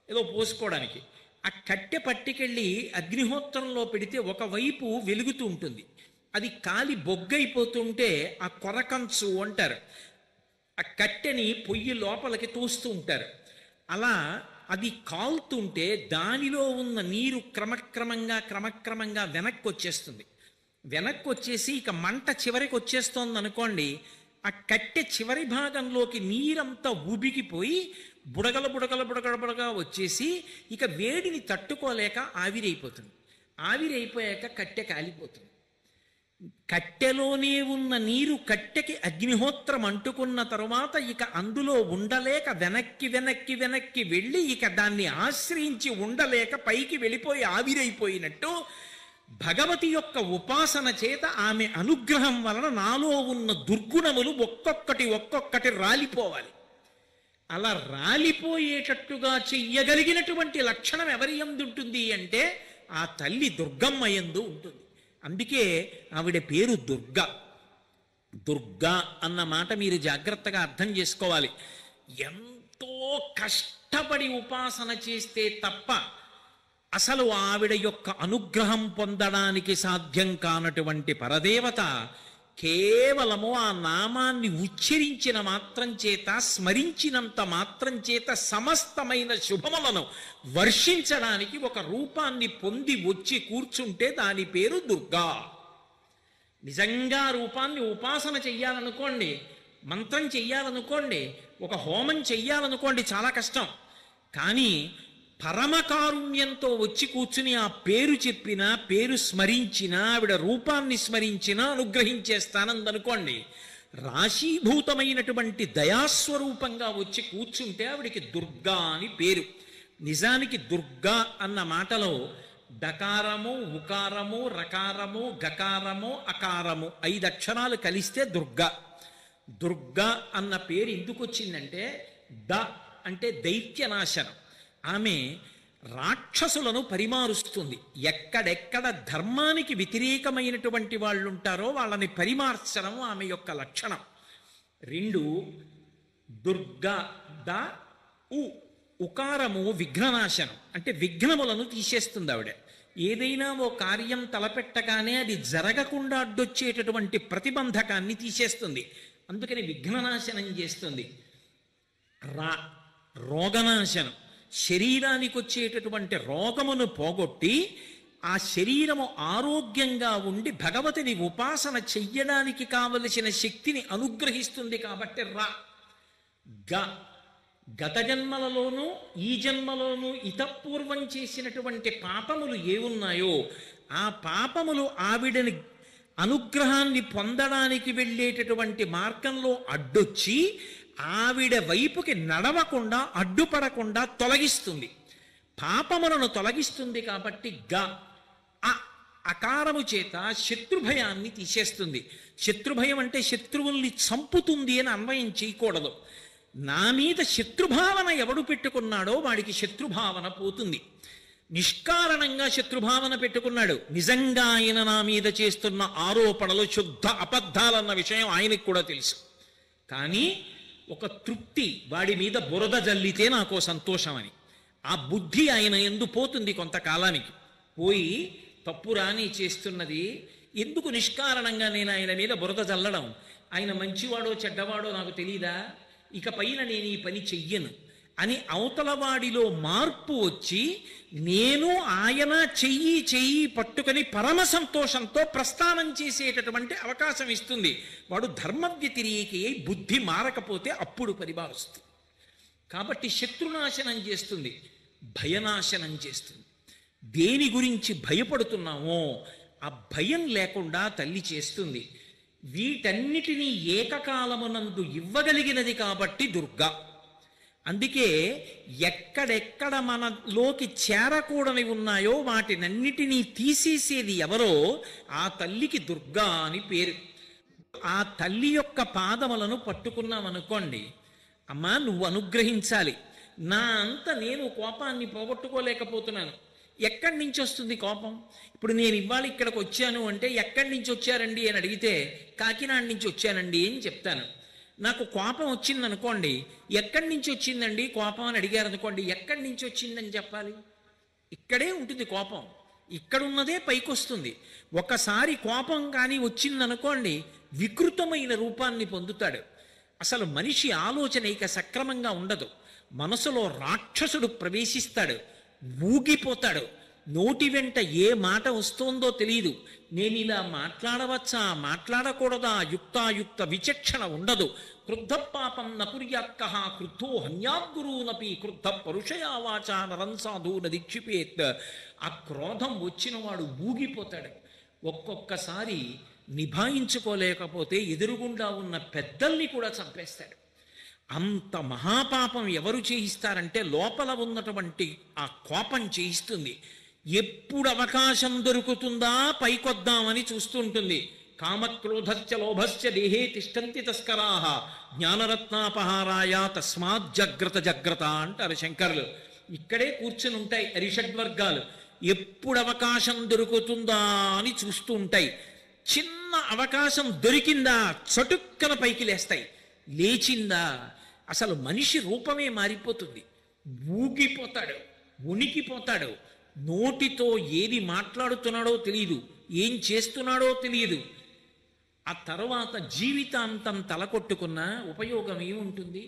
ఏదో పోసుకోవడానికి. ఆ కట్టె పట్టుకెళ్ళి అగ్నిహోత్రంలో పెడితే ఒకవైపు వెలుగుతూ ఉంటుంది, అది కాలి బొగ్గైపోతుంటే ఆ కొరకంచు అంటారు. ఆ కట్టెని పొయ్యి లోపలికి తోస్తూ ఉంటారు. అలా అది కాలుతుంటే దానిలో ఉన్న నీరు క్రమక్రమంగా వెనక్కి వచ్చేస్తుంది. వెనక్కి వచ్చేసి ఇక మంట చివరికి వచ్చేస్తోంది అనుకోండి, ఆ కట్టె చివరి భాగంలోకి నీరంతా ఉబికిపోయి బుడగల బుడగల బుడగల బుడగా వచ్చేసి ఇక వేడిని తట్టుకోలేక ఆవిరైపోతుంది. ఆవిరైపోయాక కట్టె కాలిపోతుంది. కట్టెలోనే ఉన్న నీరు కట్టెకి అగ్నిహోత్రం అంటుకున్న తరువాత ఇక అందులో ఉండలేక వెనక్కి వెనక్కి వెనక్కి వెళ్ళి ఇక దాన్ని ఆశ్రయించి ఉండలేక పైకి వెళ్ళిపోయి ఆవిరైపోయినట్టు భగవతి యొక్క ఉపాసన చేత ఆమె అనుగ్రహం వలన నాలో ఉన్న దుర్గుణములు ఒక్కొక్కటి రాలిపోవాలి. అలా రాలిపోయేటట్టుగా చెయ్యగలిగినటువంటి లక్షణం ఎవరి యందు ఉంటుంది అంటే ఆ తల్లి దుర్గమ్మ యందు ఉంటుంది. అందుకే ఆవిడ పేరు దుర్గ. దుర్గా అన్న మాట మీరు జాగ్రత్తగా అర్థం చేసుకోవాలి. ఎంతో కష్టపడి ఉపాసన చేస్తే తప్ప అసలు ఆవిడ యొక్క అనుగ్రహం పొందడానికి సాధ్యం కానటువంటి పరదేవత కేవలము ఆ నామాన్ని ఉచ్చరించిన మాత్రం చేత, స్మరించినంత మాత్రం చేత సమస్తమైన శుభములను వర్షించడానికి ఒక రూపాన్ని పొంది వచ్చి కూర్చుంటే దాని పేరు దుర్గా. నిజంగా రూపాన్ని ఉపాసన చెయ్యాలనుకోండి, మంత్రం చెయ్యాలనుకోండి, ఒక హోమం చెయ్యాలనుకోండి, చాలా కష్టం. కానీ పరమకారుణ్యంతో వచ్చి కూర్చుని ఆ పేరు చెప్పినా, పేరు స్మరించినా, ఆవిడ రూపాన్ని స్మరించినా అనుగ్రహించేస్తానందనుకోండి. రాశీభూతమైనటువంటి దయాస్వరూపంగా వచ్చి కూర్చుంటే ఆవిడికి దుర్గా అని పేరు. నిజానికి దుర్గా అన్న మాటలో డకారము, ఉకారము, రకారము, గకారము, అకారము 5 అక్షరాలు కలిస్తే దుర్గా. దుర్గా అన్న పేరు ఎందుకు వచ్చిందంటే ద అంటే దైత్యనాశనం. ఆమె రాక్షసులను పరిమారుస్తుంది. ఎక్కడెక్కడ ధర్మానికి వ్యతిరేకమైనటువంటి వాళ్ళు ఉంటారో వాళ్ళని పరిమార్చడం ఆమె యొక్క లక్షణం. 2 దుర్గా ద ఉ ఉకారము విఘ్ననాశనం అంటే విఘ్నములను తీసేస్తుంది ఆవిడ. ఏదైనా ఓ కార్యం తలపెట్టగానే అది జరగకుండా అడ్డొచ్చేటటువంటి ప్రతిబంధకాన్ని తీసేస్తుంది. అందుకని విఘ్ననాశనం చేస్తుంది. రోగనాశనం శరీరానికి వచ్చేటటువంటి రోగమును పోగొట్టి ఆ శరీరము ఆరోగ్యంగా ఉండి భగవతిని ఉపాసన చెయ్యడానికి కావలసిన శక్తిని అనుగ్రహిస్తుంది. కాబట్టి గత జన్మలలోనూ ఈ జన్మలోనూ ఇతపూర్వం చేసినటువంటి పాపములు ఏవున్నాయో ఆ పాపములు ఆవిడని అనుగ్రహాన్ని పొందడానికి వెళ్ళేటటువంటి మార్గంలో అడ్డొచ్చి ఆవిడ వైపుకి నడవకుండా, అడ్డుపడకుండా తొలగిస్తుంది. పాపములను తొలగిస్తుంది. కాబట్టి అకారము చేత శత్రుభయాన్ని తీసేస్తుంది. శత్రుభయం అంటే శత్రువుల్ని చంపుతుంది అని అన్వయం చేయకూడదు. నా మీద శత్రుభావన ఎవడు పెట్టుకున్నాడో వాడికి శత్రుభావన పోతుంది. నిష్కారణంగా శత్రుభావన పెట్టుకున్నాడు, నిజంగా ఆయన నా మీద చేస్తున్న ఆరోపణలు శుద్ధ అబద్ధాలన్న విషయం ఆయనకు కూడా తెలుసు. కానీ ఒక తృప్తి, వాడి మీద బురద జల్లితే నాకో సంతోషం అని ఆ బుద్ధి ఆయన ఎందు పోతుంది. కొంతకాలానికి పోయి తప్పు రాని చేస్తున్నది ఎందుకు నిష్కారణంగా నేను ఆయన మీద బురద జల్లడం, ఆయన మంచివాడో చెడ్డవాడో నాకు తెలీదా, ఇక పైన నేను ఈ పని చెయ్యను అని అవతలవాడిలో మార్పు వచ్చి నేను ఆయన చెయ్యి పట్టుకొని పరమ సంతోషంతో ప్రస్థానం చేసేటటువంటి అవకాశం ఇస్తుంది. వాడు ధర్మ వ్యతిరేకి అయి బుద్ధి మారకపోతే అప్పుడు పరిభావిస్తుంది. కాబట్టి శత్రునాశనం చేస్తుంది, భయనాశనం చేస్తుంది. దేని గురించి భయపడుతున్నామో ఆ భయం లేకుండా తల్లి చేస్తుంది. వీటన్నిటినీ ఏకకాలమునందు ఇవ్వగలిగినది కాబట్టి దుర్గా. అందుకే ఎక్కడెక్కడ మనలోకి చేరకూడని ఉన్నాయో వాటినన్నిటినీ తీసేసేది ఎవరో ఆ తల్లికి దుర్గా అని పేరు. ఆ తల్లి యొక్క పాదములను పట్టుకున్నామనుకోండి, అమ్మా నువ్వు అనుగ్రహించాలి, నా అంత నేను కోపాన్ని పోగొట్టుకోలేకపోతున్నాను. ఎక్కడి నుంచి వస్తుంది కోపం? ఇప్పుడు నేను ఇవాళ ఇక్కడికి వచ్చాను అంటే ఎక్కడి నుంచి వచ్చారండి అని అడిగితే కాకినాడ నుంచి వచ్చానండి అని చెప్తాను. నాకు కోపం వచ్చిందనుకోండి, ఎక్కడి నుంచి వచ్చిందండి కోపం అని అడిగారు అనుకోండి, ఎక్కడి నుంచి వచ్చిందని చెప్పాలి? ఇక్కడే ఉంటుంది కోపం, ఇక్కడున్నదే పైకి వస్తుంది. ఒకసారి కోపం కానీ వచ్చిందనుకోండి వికృతమైన రూపాన్ని పొందుతాడు. అసలు మనిషి ఆలోచన ఇక సక్రమంగా ఉండదు. మనసులో రాక్షసుడు ప్రవేశిస్తాడు, ఊగిపోతాడు, నోటి వెంట ఏ మాట వస్తోందో తెలియదు. నేను ఇలా మాట్లాడవచ్చా, మాట్లాడకూడదా, యుక్తాయుక్త విచక్షణ ఉండదు. క్రుద్ధ పాపం నకుర్యాత్కః క్రుద్ధో హన్యాద్గురూనపి క్రుద్ధ పరుషయా వాచా నరం సాధూన దీక్షిపేత్. ఆ క్రోధం వచ్చినవాడు ఊగిపోతాడు. ఒక్కొక్కసారి నిభాయించుకోలేకపోతే ఎదురుగుండా ఉన్న పెద్దల్ని కూడా చంపేస్తాడు. అంత మహాపాపం ఎవరు చేయిస్తారంటే లోపల ఉన్నటువంటి ఆ కోపం చేయిస్తుంది. ఎప్పుడు అవకాశం దొరుకుతుందా పైకొద్దామని చూస్తుంటుంది. కామక్రోధశ్చ లోభశ్చ దేహే తిష్టంతి తస్కరాః జ్ఞానరత్నాపహారాయ తస్మాత్ జాగ్రత్త జాగ్రత్త అంటారు శంకరులు. ఇక్కడే కూర్చుని ఉంటాయి అరిషడ్వర్గాలు. ఎప్పుడు అవకాశం దొరుకుతుందా అని చూస్తూ ఉంటాయి. చిన్న అవకాశం దొరికిందా చటుక్కన పైకి లేస్తాయి. లేచిందా అసలు మనిషి రూపమే మారిపోతుంది. ఊగిపోతాడు, ఉనికిపోతాడు. నోటితో ఏది మాట్లాడుతున్నాడో తెలియదు, ఏం చేస్తున్నాడో తెలియదు. ఆ తర్వాత జీవితాంతం తలకొట్టుకున్న ఉపయోగం ఏముంటుంది?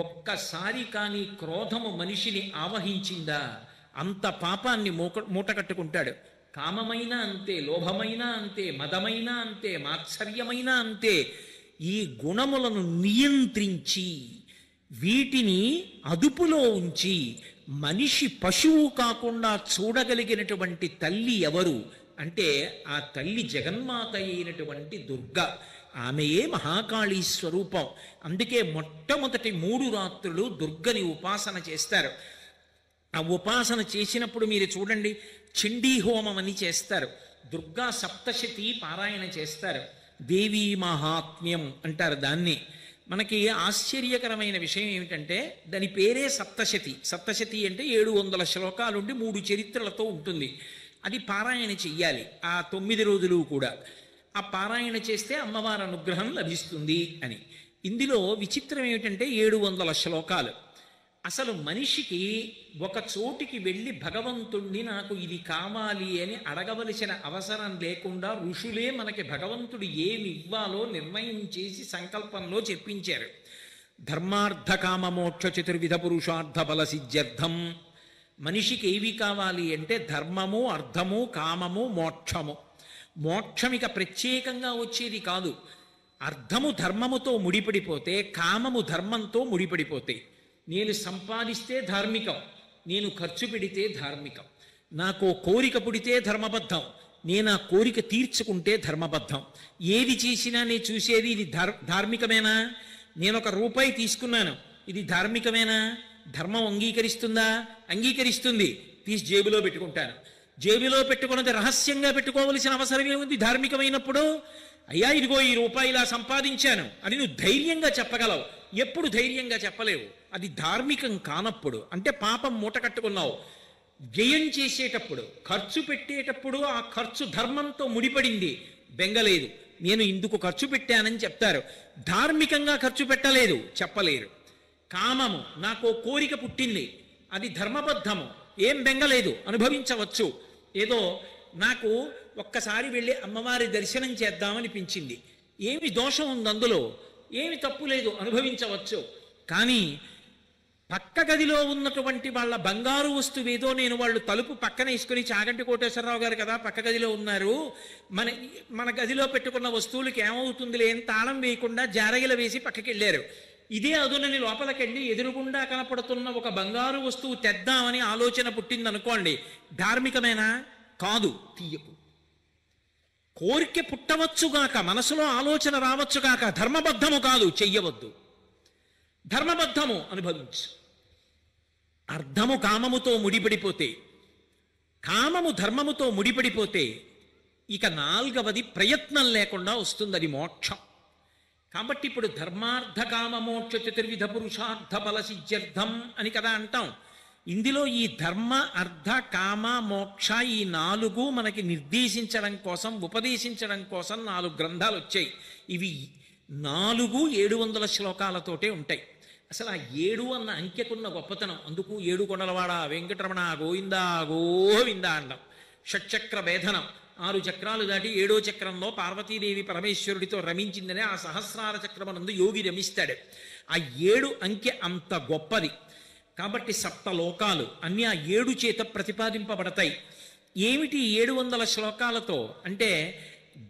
ఒక్కసారి కానీ క్రోధము మనిషిని ఆవహించిందా అంత పాపాన్ని మూటకట్టుకుంటాడు. కామమైనా అంతే, లోభమైనా అంతే, మదమైనా అంతే, మాత్సర్యమైనా అంతే. ఈ గుణములను నియంత్రించి వీటిని అదుపులో ఉంచి మనిషి పశువు కాకుండా చూడగలిగినటువంటి తల్లి ఎవరు అంటే ఆ తల్లి జగన్మాత అయినటువంటి దుర్గ. ఆమెయే మహాకాళీ స్వరూపం. అందుకే మొట్టమొదటి 3 రాత్రులు దుర్గని ఉపాసన చేస్తారు. ఆ ఉపాసన చేసినప్పుడు మీరు చూడండి, చండీ హోమం అని చేస్తారు, దుర్గా సప్తశతి పారాయణ చేస్తారు, దేవీ మహాత్మ్యం అంటారు దాన్ని. మనకి ఆశ్చర్యకరమైన విషయం ఏమిటంటే దాని పేరే సప్తశతి. సప్తశతి అంటే 700 శ్లోకాలుండి 3 చరిత్రలతో ఉంటుంది. అది పారాయణ చెయ్యాలి ఆ 9 రోజులు కూడా. ఆ పారాయణ చేస్తే అమ్మవారి అనుగ్రహం లభిస్తుంది అని. ఇందులో విచిత్రం ఏమిటంటే 700 శ్లోకాలు. అసలు మనిషికి ఒక చోటికి వెళ్ళి భగవంతుణ్ణి నాకు ఇది కావాలి అని అడగవలసిన అవసరం లేకుండా ఋషులే మనకి భగవంతుడు ఏమి ఇవ్వాలో నిర్ణయం చేసి సంకల్పంలో చెప్పించారు. ధర్మార్థ కామ మోక్ష చతుర్విధ పురుషార్థ బల సిద్ధ్యర్థం. మనిషికి ఏవి కావాలి అంటే ధర్మము, అర్థము, కామము, మోక్షము. మోక్షమిక ప్రత్యేకంగా వచ్చేది కాదు. అర్థము ధర్మముతో ముడిపడిపోతే, కామము ధర్మంతో ముడిపడిపోతే, నేను సంపాదిస్తే ధార్మికం, నేను ఖర్చు పెడితే ధార్మికం, నాకు కోరిక పుడితే ధర్మబద్ధం, నేను ఆ కోరిక తీర్చుకుంటే ధర్మబద్ధం. ఏది చేసినా నేను చూసేది ఇది ధార్మికమేనా? నేను ₹1 తీసుకున్నాను, ఇది ధార్మికమేనా? ధర్మం అంగీకరిస్తుందా? అంగీకరిస్తుంది. తీసి జేబులో పెట్టుకుంటాను. జేబులో పెట్టుకున్నది రహస్యంగా పెట్టుకోవలసిన అవసరం ఏముంది ధార్మికమైనప్పుడు? అయ్యా ఇదిగో ₹1 ఇలా సంపాదించాను అని నువ్వు ధైర్యంగా చెప్పగలవు. ఎప్పుడు ధైర్యంగా చెప్పలేవు. అది ధార్మికం కానప్పుడు. అంటే పాపం మూట కట్టుకున్నావు. వ్యయం చేసేటప్పుడు, ఖర్చు పెట్టేటప్పుడు ఆ ఖర్చు ధర్మంతో ముడిపడింది, బెంగలేదు. నేను ఇందుకు ఖర్చు పెట్టానని చెప్తారు. ధార్మికంగా ఖర్చు పెట్టలేదు, చెప్పలేరు. కామము, నాకు కోరిక పుట్టింది, అది ధర్మబద్ధము, ఏం బెంగలేదు, అనుభవించవచ్చు. ఏదో నాకు ఒక్కసారి వెళ్ళి అమ్మవారి దర్శనం చేద్దామనిపించింది, ఏమి దోషం ఉంది అందులో? ఏమి తప్పు లేదు, అనుభవించవచ్చు. కానీ పక్క గదిలో ఉన్నటువంటి వాళ్ళ బంగారు వస్తువేదో నేను వాళ్ళు తలుపు పక్కన వేసుకుని, చాగంటి కోటేశ్వరరావు గారు కదా పక్క గదిలో ఉన్నారు, మన గదిలో పెట్టుకున్న వస్తువులకి ఏమవుతుందిలే అని తాళం వేయకుండా జారగిల వేసి పక్కకి వెళ్ళారు. ఇదే అదునని లోపలికెళ్ళి ఎదురుగుండా కనపడుతున్న ఒక బంగారు వస్తువు తెద్దామని ఆలోచన పుట్టిందనుకోండి, ధార్మికమేనా? కాదు, తీయకు. కోరిక పుట్టవచ్చుగాక, మనసులో ఆలోచన రావచ్చుగాక, ధర్మబద్ధము కాదు, చెయ్యవద్దు. ధర్మబద్ధము, అనుభవించు. అర్థము కామముతో ముడిపడిపోతే, కామము ధర్మముతో ముడిపడిపోతే ఇక 4వది ప్రయత్నం లేకుండా వస్తుంది, అది మోక్షం. కాబట్టి ఇప్పుడు ధర్మార్థ కామ మోక్ష చతుర్విధ పురుషార్థ బల సిద్ధ్యర్థం అని కదా అంటాం. ఇందులో ఈ ధర్మ, అర్థ, కామ, మోక్ష ఈ 4 మనకి నిర్దేశించడం కోసం, ఉపదేశించడం కోసం 4 గ్రంథాలు వచ్చాయి. ఇవి 4 700 శ్లోకాలతోటే ఉంటాయి. అసలు ఆ 7 అన్న అంకెకున్న గొప్పతనం. అందుకు 7 కొండలవాడ వెంకటరమణ గోవిందా గోవిందా అండం. షట్చక్ర భేదనం, 6 చక్రాలు దాటి 7వ చక్రంలో పార్వతీదేవి పరమేశ్వరుడితో రమించిందనే ఆ సహస్రార చక్రమనందు యోగి రమిస్తాడు. ఆ 7 అంకె అంత గొప్పది. కాబట్టి 7 లోకాలు అన్నీ ఆ 7 చేత ప్రతిపాదింపబడతాయి. ఏమిటి 700 శ్లోకాలతో అంటే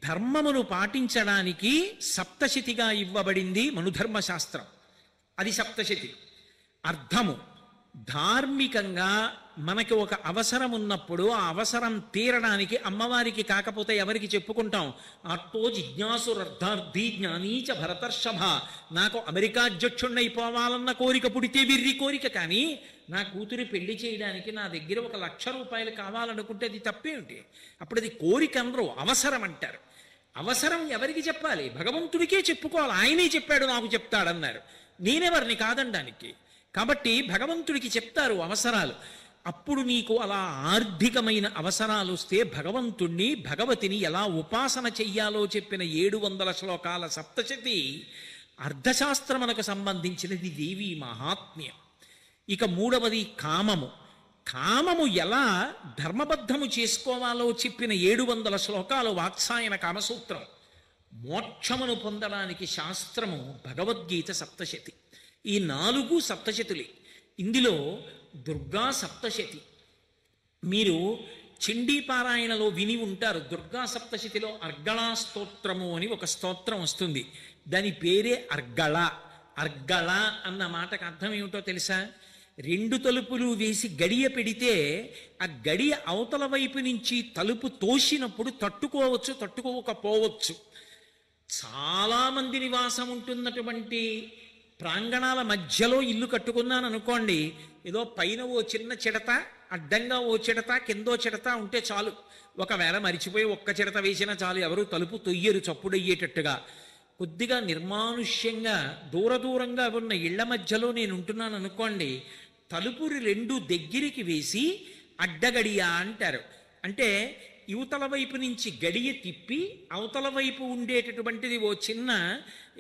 ధర్మమును పాటించడానికి సప్తశతిగా ఇవ్వబడింది మనుధర్మ శాస్త్రం. అది సప్తశతి. అర్థము ధార్మికంగా మనకి ఒక అవసరం ఉన్నప్పుడు ఆ అవసరం తీరడానికి అమ్మవారికి కాకపోతే ఎవరికి చెప్పుకుంటాం? ఆర్తో జిజ్ఞాసురర్థార్థి జ్ఞానీచ భరతర్షభ. నాకు అమెరికా అధ్యక్షుణ్ణైపోవాలన్న కోరిక పుడితే విర్రి కోరిక, కానీ నా కూతురి పెళ్లి చేయడానికి నా దగ్గర 1,00,000 రూపాయలు కావాలనుకుంటే అది తప్పేమిటి? అప్పుడు అది కోరిక అనరు, అవసరం అంటారు. అవసరం ఎవరికి చెప్పాలి? భగవంతుడికే చెప్పుకోవాలి. ఆయనే చెప్పాడు నాకు చెప్తాడన్నారు. నేనెవరిని కాదనడానికి? కాబట్టి భగవంతుడికి చెప్తారు అవసరాలు. అప్పుడు నీకు అలా ఆర్థికమైన అవసరాలు వస్తే భగవంతుణ్ణి భగవతిని ఎలా ఉపాసన చెయ్యాలో చెప్పిన 700 శ్లోకాల సప్తశతి అర్థశాస్త్రమునకు సంబంధించినది దేవీ మహాత్మ్యం. ఇక మూడవది కామము. కామము ఎలా ధర్మబద్ధము చేసుకోవాలో చెప్పిన 700 శ్లోకాలు వాత్సాయన కామసూత్రం. మోక్షమును పొందడానికి శాస్త్రము భగవద్గీత సప్తశతి. ఈ 4 సప్తశతులే. ఇందులో దుర్గా సప్తశతి మీరు చండీపారాయణలో విని ఉంటారు. దుర్గా సప్తశతిలో అర్గళా స్తోత్రము అని ఒక స్తోత్రం వస్తుంది. దాని పేరే అర్గళ. అర్గళ అన్న మాటకు అర్థం ఏమిటో తెలుసా? 2 తలుపులు వేసి గడియ పెడితే ఆ గడియ అవతల వైపు నుంచి తలుపు తోసినప్పుడు తట్టుకోవచ్చు, తట్టుకోకపోవచ్చు. చాలామంది నివాసం ఉంటున్నటువంటి ప్రాంగణాల మధ్యలో ఇల్లు కట్టుకున్నాను అనుకోండి, ఏదో పైన ఓ చిన్న చిడత, అడ్డంగా ఓ చిడత, కిందో చిడత ఉంటే చాలు. ఒకవేళ మరిచిపోయి ఒక్క చిడత వేసినా చాలు, ఎవరు తలుపు తొయ్యరు చప్పుడయ్యేటట్టుగా. కొద్దిగా నిర్మానుష్యంగా దూరంగా ఉన్న ఇళ్ల మధ్యలో నేను ఉంటున్నాను అనుకోండి, తలుపులు 2 దగ్గరికి వేసి అడ్డగడియ అంటారు. అంటే యువతల వైపు నుంచి గడియ తిప్పి అవతల వైపు ఉండేటటువంటిది ఓ చిన్న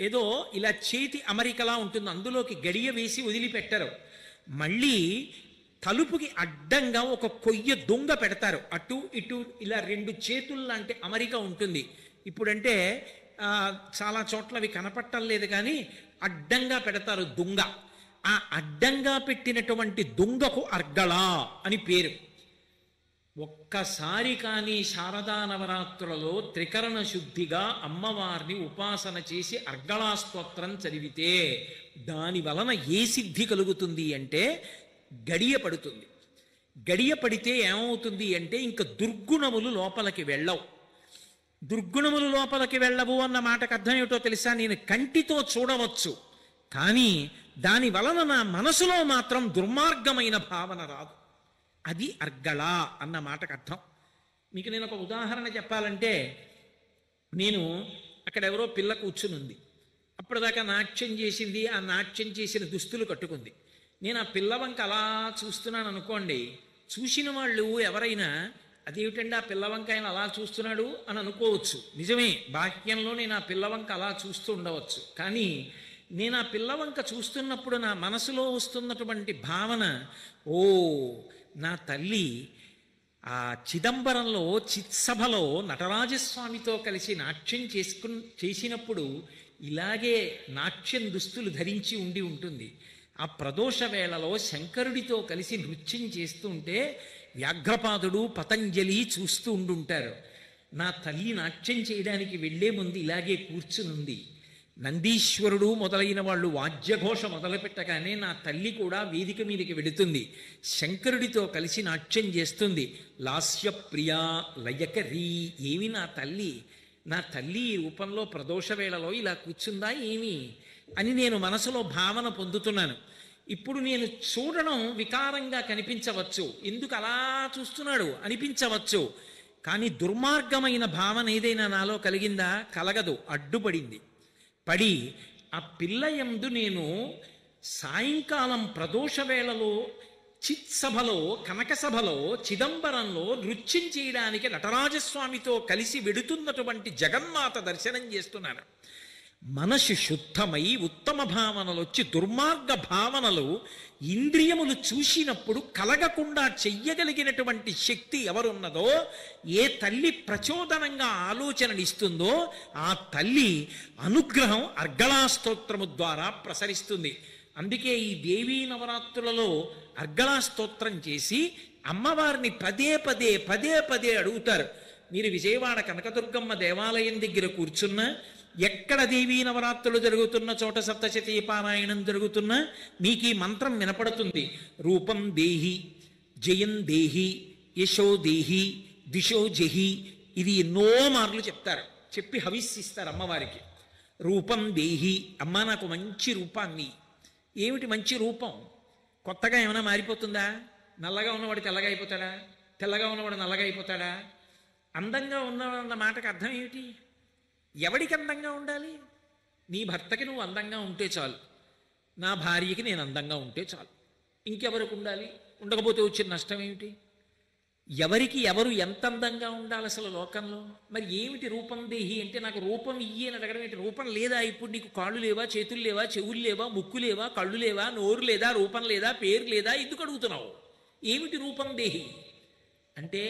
ఏదో ఇలా చేతి అమరికలా ఉంటుంది, అందులోకి గడియ వేసి వదిలిపెట్టరు. మళ్ళీ తలుపుకి అడ్డంగా ఒక కొయ్య దొంగ పెడతారు. అటు ఇటు ఇలా 2 చేతుల్లాంటి అమరిక ఉంటుంది. ఇప్పుడంటే చాలా చోట్ల అవి కనపట్టం లేదు, కానీ అడ్డంగా పెడతారు దొంగ. ఆ అడ్డంగా పెట్టినటువంటి దొంగకు అర్గళ అని పేరు. ఒక్కసారి కానీ శారదా నవరాత్రులలో త్రికరణ శుద్ధిగా అమ్మవారిని ఉపాసన చేసి అర్గళా స్తోత్రం చదివితే దాని వలన ఏ సిద్ధి కలుగుతుంది అంటే గడియ పడుతుంది. గడియ పడితే ఏమవుతుంది అంటే ఇంక దుర్గుణములు లోపలికి వెళ్ళవు. దుర్గుణములు లోపలికి వెళ్ళవు అన్న మాటకు అర్థం ఏమిటో తెలుసా? నేను కంటితో చూడవచ్చు, కానీ దాని వలన నా మనసులో మాత్రం దుర్మార్గమైన భావన రాదు. అది అర్గళ అన్న మాటకు అర్థం. మీకు నేను ఒక ఉదాహరణ చెప్పాలంటే, నేను అక్కడ ఎవరో పిల్ల కూర్చుని ఉంది. అప్పటిదాకా నాట్యం చేసింది, ఆ నాట్యం చేసిన దుస్తులు కట్టుకుంది. నేను ఆ పిల్లవంక అలా చూస్తున్నాను అనుకోండి, చూసిన వాళ్ళు ఎవరైనా అదేమిటండి ఆ పిల్లవంక ఆయన అలా చూస్తున్నాడు అని అనుకోవచ్చు. నిజమే, బాహ్యంలో నేను ఆ పిల్లవంక అలా చూస్తూ ఉండవచ్చు. కానీ నేను ఆ పిల్లవంక చూస్తున్నప్పుడు నా మనసులో వస్తున్నటువంటి భావన, ఓ నా తల్లి ఆ చిదంబరంలో చిత్సభలో నటరాజస్వామితో కలిసి నాట్యం చేసినప్పుడు ఇలాగే నాట్యం దుస్తులు ధరించి ఉండి ఉంటుంది. ఆ ప్రదోష వేళలో శంకరుడితో కలిసి నృత్యం చేస్తూ ఉంటే వ్యాఘ్రపాదుడు పతంజలి చూస్తూ ఉండుంటారు. నా తల్లి నాట్యం చేయడానికి వెళ్లే ముందు ఇలాగే కూర్చునుంది. నందీశ్వరుడు మొదలైన వాళ్ళు వాద్యఘోష మొదలుపెట్టగానే నా తల్లి కూడా వేదిక మీదకి వెడుతుంది, శంకరుడితో కలిసి నాట్యం చేస్తుంది. లాస్యప్రియా లయకరీ. ఏమి నా తల్లి, నా తల్లి ఈ రూపంలో ప్రదోష వేళలో ఇలా కూర్చుందా ఏమి అని నేను మనసులో భావన పొందుతున్నాను. ఇప్పుడు నేను చూడడం వికారంగా కనిపించవచ్చు, ఎందుకు అలా చూస్తున్నాడు అనిపించవచ్చు, కానీ దుర్మార్గమైన భావన ఏదైనా నాలో కలిగిందా? కలగదు, అడ్డుపడింది. పడి ఆ పిల్ల యందు నేను సాయంకాలం ప్రదోష వేళలో చిత్సభలో కనకసభలో చిదంబరంలో నృత్యం చేయడానికి నటరాజస్వామితో కలిసి వెడుతున్నటువంటి జగన్మాత దర్శనం చేస్తున్నాను. మనసు శుద్ధమై ఉత్తమ భావనలు వచ్చి దుర్మార్గ భావనలు ఇంద్రియములు చూసినప్పుడు కలగకుండా చెయ్యగలిగినటువంటి శక్తి ఎవరున్నదో, ఏ తల్లి ప్రచోదనంగా ఆలోచననిస్తుందో ఆ తల్లి అనుగ్రహం అర్గళా స్తోత్రము ద్వారా ప్రసరిస్తుంది. అందుకే ఈ దేవీ నవరాత్రులలో అర్గళా స్తోత్రం చేసి అమ్మవారిని పదే పదే పదే పదే అడుగుతారు. మీరు విజయవాడ కనకదుర్గమ్మ దేవాలయం దగ్గర కూర్చున్నా, ఎక్కడ దేవీ నవరాత్రులు జరుగుతున్న చోట సప్తశతీ పారాయణం జరుగుతున్నా మీకు ఈ మంత్రం వినపడుతుంది. రూపం దేహి, జయం దేహి, యశో దేహి, దిశో జహి. ఇది ఎన్నో మార్లు చెప్తారు. చెప్పి హవిస్సిస్తారు అమ్మవారికి. రూపం దేహి, అమ్మ నాకు మంచి రూపాన్ని. ఏమిటి మంచి రూపం? కొత్తగా ఏమైనా మారిపోతుందా? నల్లగా ఉన్నవాడు తెల్లగా అయిపోతాడా? తెల్లగా ఉన్నవాడు నల్లగా అయిపోతాడా? అందంగా ఉన్నవాడన్న మాటకు అర్థం ఏమిటి? ఎవడికి అందంగా ఉండాలి? నీ భర్తకి నువ్వు అందంగా ఉంటే చాలు, నా భార్యకి నేను అందంగా ఉంటే చాలు. ఇంకెవరికి ఉండాలి? ఉండకపోతే వచ్చిన నష్టం ఏమిటి? ఎవరికి ఎవరు ఎంత అందంగా ఉండాలి అసలు లోకంలో? మరి ఏమిటి రూపం దేహి అంటే? నాకు రూపం ఇయ్యి అని అడగడం ఏంటి? రూపం లేదా? ఇప్పుడు నీకు కాళ్ళు లేవా, చేతులు లేవా, చెవులు లేవా, ముక్కు లేవా, కళ్ళు లేవా, నోరు లేదా, రూపం లేదా, పేరు లేదా? ఎందుకు అడుగుతున్నావు? ఏమిటి రూపం దేహి అంటే?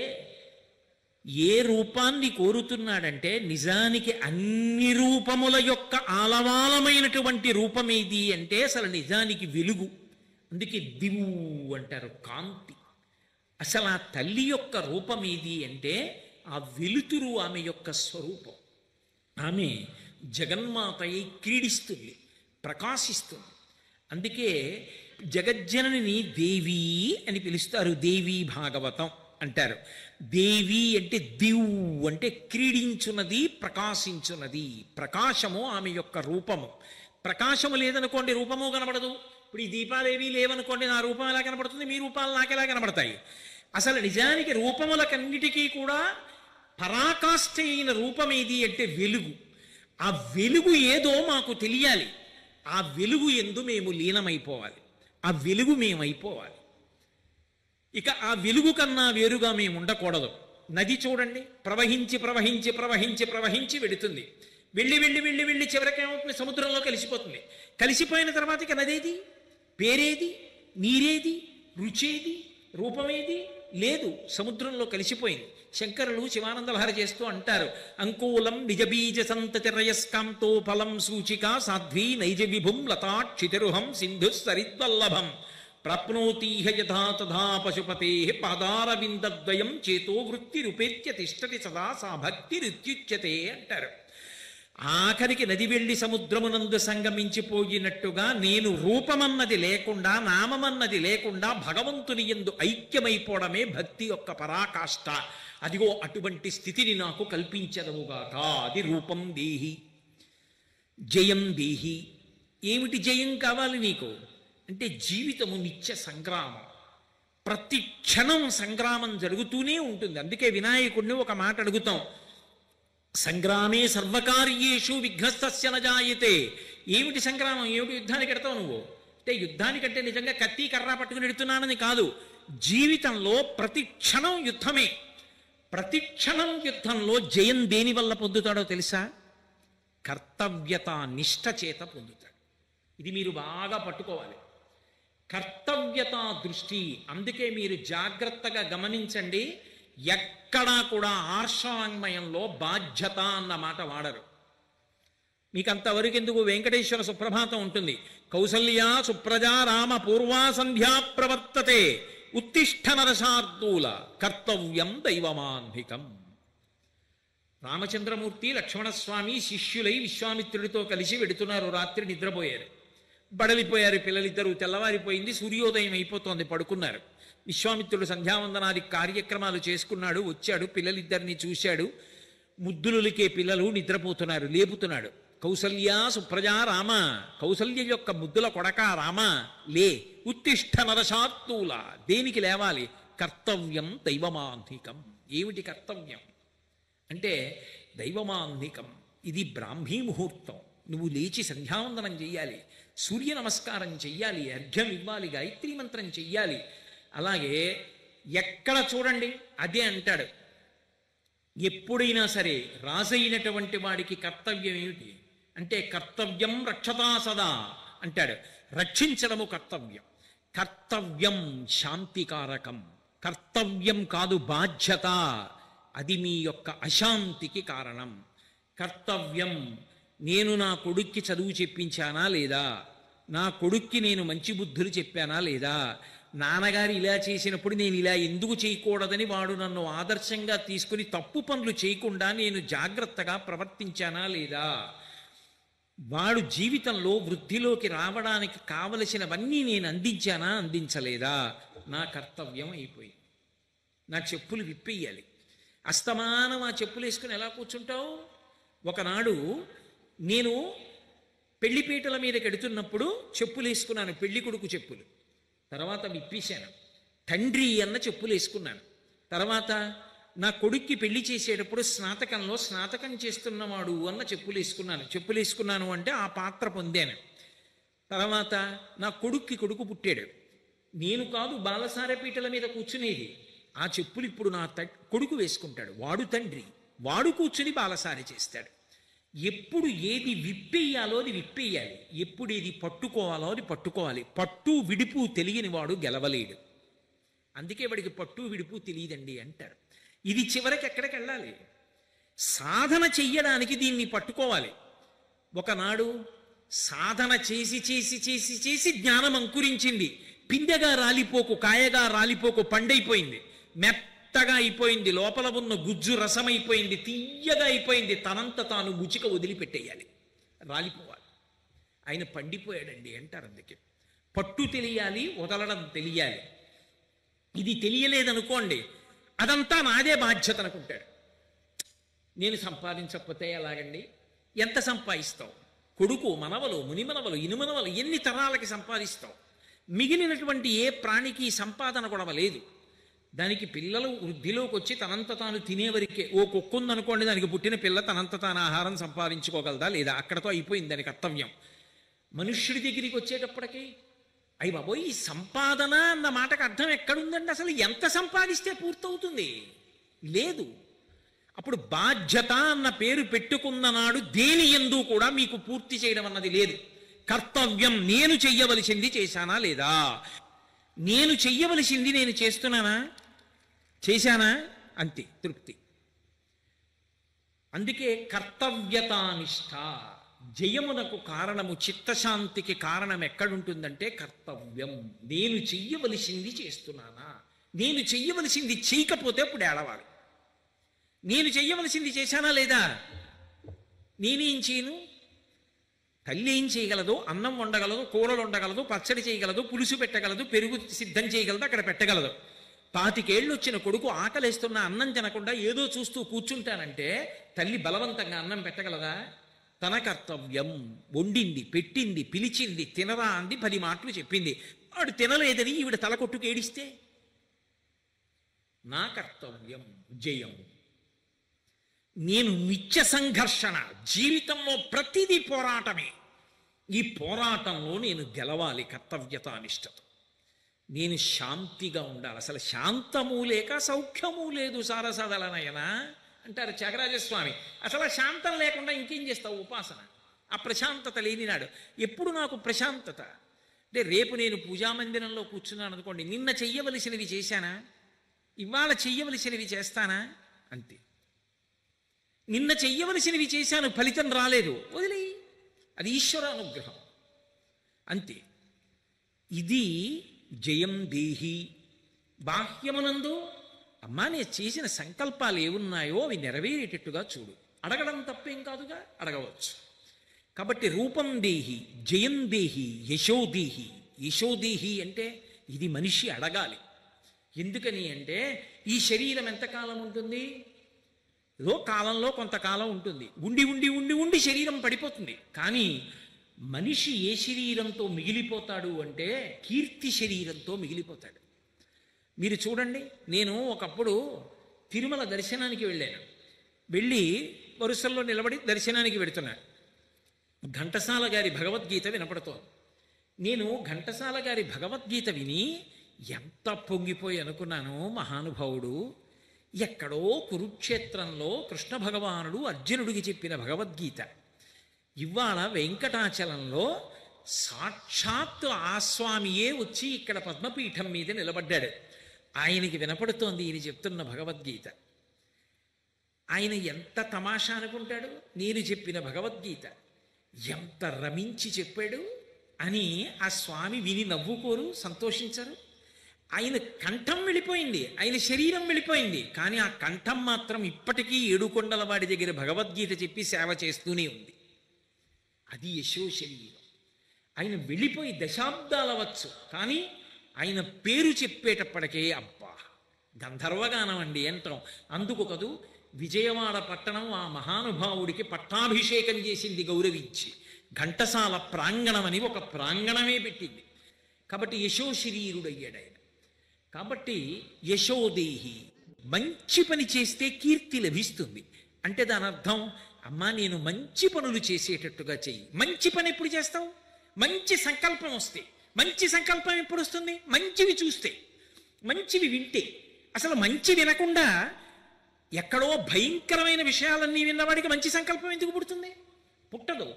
ఏ రూపాన్ని కోరుతున్నాడంటే నిజానికి అన్ని రూపముల యొక్క ఆలవాలమైనటువంటి రూపం ఏది అంటే అసలు నిజానికి వెలుగు. అందుకే దివు అంటారు, కాంతి. అసలు ఆ తల్లి యొక్క రూపం ఏది అంటే ఆ వెలుతురు ఆమె యొక్క స్వరూపం. ఆమె జగన్మాత అయి క్రీడిస్తుంది, ప్రకాశిస్తుంది. అందుకే జగజ్జనని దేవి అని పిలుస్తారు. దేవీ భాగవతం అంటారు. దేవి అంటే దివ్ అంటే క్రీడించున్నది, ప్రకాశించున్నది. ప్రకాశము ఆమె యొక్క రూపము. ప్రకాశము లేదనుకోండి రూపము కనబడదు. ఇప్పుడు ఈ దీపాలేవి లేవనుకోండి, నా రూపం ఎలా కనబడుతుంది? మీ రూపాలు నాకెలా కనబడతాయి? అసలు నిజానికి రూపములకన్నిటికీ కూడా పరాకాష్ఠ అయిన రూపం ఏది అంటే వెలుగు. ఆ వెలుగు ఏదో మాకు తెలియాలి. ఆ వెలుగు ఎందు మేము లీనమైపోవాలి. ఆ వెలుగు మేమైపోవాలి. ఇక ఆ వెలుగు కన్నా వేరుగా మేము ఉండకూడదు. నది చూడండి, ప్రవహించి ప్రవహించి ప్రవహించి ప్రవహించి వెడుతుంది. వెళ్ళి వెళ్ళి వెళ్ళి వెళ్ళి చివరికేమవుతుంది? సముద్రంలో కలిసిపోతుంది. కలిసిపోయిన తర్వాత ఇక నదేది, పేరేది, నీరేది, రుచేది, రూపమేది లేదు. సముద్రంలో కలిసిపోయింది. శంకరులు శివానందలహరి చేస్తూ అంటారు, అంకూలం నిజబీజ సంతతిరయస్కాంతో ఫలం సూచిక సాధ్వీ నైజ విభుం లతాక్షితిరుహం సింధు సరిద్వల్లభం ప్రాప్నోతీహ యథా తథా పశుపతే పాదారవిందద్వయం చేతో వృత్తి రూపేత్య తిష్టతి సదా సా భక్తి రుత్యుచ్యతే అంటారు. ఆఖరికి నది వెళ్ళి సముద్రమునందు సంగమించిపోయినట్టుగా నేను రూపమన్నది లేకుండా, నామమన్నది లేకుండా భగవంతుని యందు ఐక్యమైపోవడమే భక్తి యొక్క పరాకాష్ఠ. అదిగో అటువంటి స్థితిని నాకు కల్పించదవుగాక. అది రూపం దేహి. జయం దేహి. ఏమిటి జయం కావాలి నీకు అంటే? జీవితము నిత్య సంగ్రామం. ప్రతి క్షణం సంగ్రామం జరుగుతూనే ఉంటుంది. అందుకే వినాయకుడిని ఒక మాట అడుగుతాం, సంగ్రామే సర్వకార్యేషు విఘ్నస్తస్య నజాయతే. ఏమిటి సంగ్రామం? ఏమిటి యుద్ధానికి ఎడతావు నువ్వు అంటే? యుద్ధానికంటే నిజంగా కత్తి కర్ర పట్టుకుని ఎడుతున్నానని కాదు. జీవితంలో ప్రతి క్షణం యుద్ధమే. ప్రతి క్షణం యుద్ధంలో జయం దేని వల్ల పొందుతాడో తెలుసా? కర్తవ్యత నిష్ఠ చేత పొందుతాడు. ఇది మీరు బాగా పట్టుకోవాలి. కర్తవ్యత దృష్టి. అందుకే మీరు జాగ్రత్తగా గమనించండి, ఎక్కడా కూడా ఆర్షవాంగ్మయంలో బాధ్యత అన్న మాట వాడరు. మీకు అంతవరకు ఎందుకు? వెంకటేశ్వర సుప్రభాతం ఉంటుంది. కౌసల్యా సుప్రజా రామ పూర్వా సంధ్యా ప్రవర్తతే ఉత్తిష్ట నరశార్దూల కర్తవ్యం దైవమాన్వికం. రామచంద్రమూర్తి లక్ష్మణస్వామి శిష్యులై విశ్వామిత్రుడితో కలిసి వెడుతున్నారు. రాత్రి నిద్రపోయారు. బడలిపోయారు పిల్లలిద్దరూ. తెల్లవారిపోయింది, సూర్యోదయం అయిపోతోంది, పడుకున్నారు. విశ్వామిత్రుడు సంధ్యావందనాది కార్యక్రమాలు చేసుకున్నాడు. వచ్చాడు, పిల్లలిద్దరిని చూశాడు. ముద్దులులికే పిల్లలు నిద్రపోతున్నారు, లేపుతున్నాడు. కౌసల్యా సుప్రజా రామ, కౌసల్య యొక్క ముద్దుల కొడక రామ, లే. ఉత్తిష్ట నరశార్దూల. దేనికి లేవాలి? కర్తవ్యం దైవమాన్నికం. ఏమిటి కర్తవ్యం అంటే? దైవమాన్నికం. ఇది బ్రాహ్మీ ముహూర్తం. నువ్వు లేచి సంధ్యావందనం చెయ్యాలి, సూర్య నమస్కారం చెయ్యాలి, అర్ఘ్యం ఇవ్వాలి, గాయత్రీ మంత్రం చెయ్యాలి. అలాగే ఎక్కడ చూడండి అదే అంటాడు. ఎప్పుడైనా సరే రాజైనటువంటి వాడికి కర్తవ్యం ఏమిటి అంటే? కర్తవ్యం రక్షతా సదా అంటాడు. రక్షించడము కర్తవ్యం. కర్తవ్యం శాంతికారకం. కర్తవ్యం కాదు బాధ్యత. అది మీ యొక్క అశాంతికి కారణం. కర్తవ్యం, నేను నా కొడుక్కి చదువు చెప్పించానా లేదా? నా కొడుక్కి నేను మంచి బుద్ధులు చెప్పానా లేదా? నాన్నగారు ఇలా చేసినప్పుడు నేను ఇలా ఎందుకు చేయకూడదని వాడు నన్ను ఆదర్శంగా తీసుకుని తప్పు పనులు చేయకుండా నేను జాగ్రత్తగా ప్రవర్తించానా లేదా, వాడు జీవితంలో వృద్ధిలోకి రావడానికి కావలసినవన్నీ నేను అందించానా అందించలేదా, నా కర్తవ్యం అయిపోయింది. నా చెప్పులు విప్పేయాలి. అస్తమానం ఆ చెప్పులు వేసుకుని ఎలా కూర్చుంటావు? ఒకనాడు నేను పెళ్లిపీటల మీదకి ఎడుతున్నప్పుడు చెప్పులు వేసుకున్నాను, పెళ్లి కొడుకు చెప్పులు. తర్వాత విప్పేశాను. తండ్రి అన్న చెప్పులు వేసుకున్నాను. తర్వాత నా కొడుక్కి పెళ్లి చేసేటప్పుడు స్నాతకం చేస్తున్నవాడు అన్న చెప్పులు వేసుకున్నాను. చెప్పులు వేసుకున్నాను అంటే ఆ పాత్ర పొందాను. తర్వాత నా కొడుకు పుట్టాడు. నేను కాదు బాలసార పీటల మీద కూర్చునేది. ఆ చెప్పులు ఇప్పుడు నా కొడుకు వేసుకుంటాడు. వాడు తండ్రి, వాడు కూర్చుని బాలసారి చేస్తాడు. ఎప్పుడు ఏది విప్పేయాలో అది విప్పేయాలి, ఎప్పుడు ఏది పట్టుకోవాలో అది పట్టుకోవాలి. పట్టు విడుపు తెలియని వాడు గెలవలేడు. అందుకే వాడికి పట్టు విడుపు తెలియదండి అంటారు. ఇది చివరికి ఎక్కడికి వెళ్ళాలి? సాధన చెయ్యడానికి దీన్ని పట్టుకోవాలి. ఒకనాడు సాధన చేసి చేసి చేసి చేసి జ్ఞానం అంకురించింది. పిందెగా రాలిపోకు, కాయగా రాలిపోకు, పండైపోయింది, మెత్తగా అయిపోయింది, లోపల ఉన్న గుజ్జు రసమైపోయింది, తీయగా అయిపోయింది. తనంత తాను గుచిక వదిలిపెట్టేయాలి, రాలిపోవాలి. ఆయన పండిపోయాడండి అంటారు. అందుకే పట్టు తెలియాలి, వదలడం తెలియాలి. ఇది తెలియలేదనుకోండి, అదంతా నాదే బాధ్యత అనుకుంటాడు. నేను సంపాదించకపోతే ఎలాగండి? ఎంత సంపాదిస్తావు? కొడుకు, మనవలు, మునిమనవలు, ఇనుమనవలు, ఎన్ని తరాలకి సంపాదిస్తావు? మిగిలినటువంటి ఏ ప్రాణికి సంపాదన గొడవ లేదు. దానికి పిల్లలు వృద్ధిలోకి వచ్చి తనంత తాను తినేవరికే. ఓ కుక్క ఉందనుకోండి, దానికి పుట్టిన పిల్ల తనంత తాను ఆహారం సంపాదించుకోగలదా లేదా? అక్కడతో అయిపోయింది దాని కర్తవ్యం. మనుష్యుడి దగ్గరికి వచ్చేటప్పటికీ అయ్యి బాబోయ్, ఈ సంపాదన అన్న మాటకు అర్థం ఎక్కడుందండి? అసలు ఎంత సంపాదిస్తే పూర్తవుతుంది? లేదు. అప్పుడు బాధ్యత అన్న పేరు పెట్టుకున్న నాడు దేని యందు కూడా మీకు పూర్తి చేయడం అన్నది లేదు. కర్తవ్యం, నేను చెయ్యవలసింది చేశానా లేదా? నేను చెయ్యవలసింది నేను చేస్తున్నానా, చేశానా, అంతే తృప్తి. అందుకే కర్తవ్యతానిష్ట. జయమునకు కారణము, చిత్తశాంతికి కారణం ఎక్కడుంటుందంటే కర్తవ్యం. నేను చెయ్యవలసింది చేస్తున్నానా? నేను చెయ్యవలసింది చేయకపోతే అప్పుడు ఏడవాలి. నేను చెయ్యవలసింది చేశానా లేదా? నేనేం చేయను? తల్లి ఏం చేయగలదు? అన్నం వండగలదు, కూరలు వండగలదు, పచ్చడి చేయగలదు, పులుసు పెట్టగలదు, పెరుగు సిద్ధం చేయగలదు, అక్కడ పెట్టగలదు. 25 ఏళ్ళు వచ్చిన కొడుకు ఆకలేస్తున్న అన్నం తినకుండా ఏదో చూస్తూ కూర్చుంటానంటే తల్లి బలవంతంగా అన్నం పెట్టగలదా? తన కర్తవ్యం. వండింది, పెట్టింది, పిలిచింది, తినరా అంది, 10 మాటలు చెప్పింది. వాడు తినలేదని ఈవిడ తల కొట్టుకు ఏడిస్తే నా కర్తవ్యం జయం. నేను నిత్య సంఘర్షణ, జీవితంలో ప్రతిదీ పోరాటమే. ఈ పోరాటంలో నేను గెలవాలి కర్తవ్యతానిష్టతో. నేను శాంతిగా ఉండాలి. అసలు శాంతము లేక సౌఖ్యము లేదు సారసదలనయన అంటారు త్యాగరాజస్వామి. అసలు శాంతం లేకుండా ఇంకేం చేస్తావు ఉపాసన? ఆ ప్రశాంతత లేనినాడు. ఎప్పుడు నాకు ప్రశాంతత అంటే, రేపు నేను పూజామందిరంలో కూర్చున్నాను అనుకోండి, నిన్న చెయ్యవలసినవి చేశానా, ఇవాళ చెయ్యవలసినవి చేస్తానా, అంతే. నిన్న చెయ్యవలసినవి చేశాను, ఫలితం రాలేదు, వదిలే, అది ఈశ్వర అనుగ్రహం, అంతే. ఇది జయం దేహి. బాహ్యమునందు అమ్మా నేను చేసిన సంకల్పాలు ఏమున్నాయో అవి నెరవేరేటట్టుగా చూడు. అడగడం తప్పేం కాదుగా, అడగవచ్చు. కాబట్టి రూపం దేహి, జయం దేహి, యశోదేహి. యశోదేహి అంటే ఇది మనిషి అడగాలి. ఎందుకని అంటే ఈ శరీరం ఎంతకాలం ఉంటుంది? ఏదో కాలంలో కొంతకాలం ఉంటుంది. ఉండి ఉండి ఉండి ఉండి శరీరం పడిపోతుంది. కానీ మనిషి ఏ శరీరంతో మిగిలిపోతాడు అంటే కీర్తి శరీరంతో మిగిలిపోతాడు. మీరు చూడండి, నేను ఒకప్పుడు తిరుమల దర్శనానికి వెళ్ళాను. వెళ్ళి వరుసల్లో నిలబడి దర్శనానికి వెడుతున్నాను. ఘంటసాల గారి భగవద్గీత వినపడుతోంది. నేను ఘంటసాల గారి భగవద్గీత విని ఎంత పొంగిపోయి అనుకున్నాను, మహానుభావుడు ఎక్కడో కురుక్షేత్రంలో కృష్ణ భగవానుడు అర్జునుడికి చెప్పిన భగవద్గీత ఇవాళ వెంకటాచలంలో సాక్షాత్తు ఆ స్వామియే వచ్చి ఇక్కడ పద్మపీఠం మీద నిలబడ్డాడు. ఆయనకి వినపడుతోంది ఈయన చెప్తున్న భగవద్గీత. ఆయన ఎంత తమాషా అనుకుంటాడు, నేను చెప్పిన భగవద్గీత ఎంత రమించి చెప్పాడు అని ఆ స్వామి విని నవ్వుకోరు, సంతోషించరు. ఆయన కంఠం వెళ్ళిపోయింది, ఆయన శరీరం వెళ్ళిపోయింది, కానీ ఆ కంఠం మాత్రం ఇప్పటికీ ఏడుకొండల వాడి దగ్గర భగవద్గీత చెప్పి సేవ చేస్తూనే ఉంది. అది యశో శరీరం. ఆయన వెళ్ళిపోయి దశాబ్దాలవచ్చు, కానీ ఆయన పేరు చెప్పేటప్పటికే అబ్బా గంధర్వగానం అండి అంటాం. అందుకు కదూ విజయవాడ పట్టణం ఆ మహానుభావుడికి పట్టాభిషేకం చేసింది గౌరవించి. ఘంటసాల ప్రాంగణం అని ఒక ప్రాంగణమే పెట్టింది. కాబట్టి యశో శరీరుడయ్యాడు ఆయన. కాబట్టి యశోదేహి, మంచి పని చేస్తే కీర్తి లభిస్తుంది అంటే దాని అర్థం, అమ్మా నేను మంచి పనులు చేసేటట్టుగా చెయ్యి. మంచి పని ఎప్పుడు చేస్తావు? మంచి సంకల్పం వస్తే. మంచి సంకల్పం ఎప్పుడు వస్తుంది? మంచివి చూస్తే, మంచివి వింటే. అసలు మంచి వినకుండా ఎక్కడో భయంకరమైన విషయాలన్నీ విన్నవాడికి మంచి సంకల్పం ఎందుకు పుడుతుంది? పుట్టదు.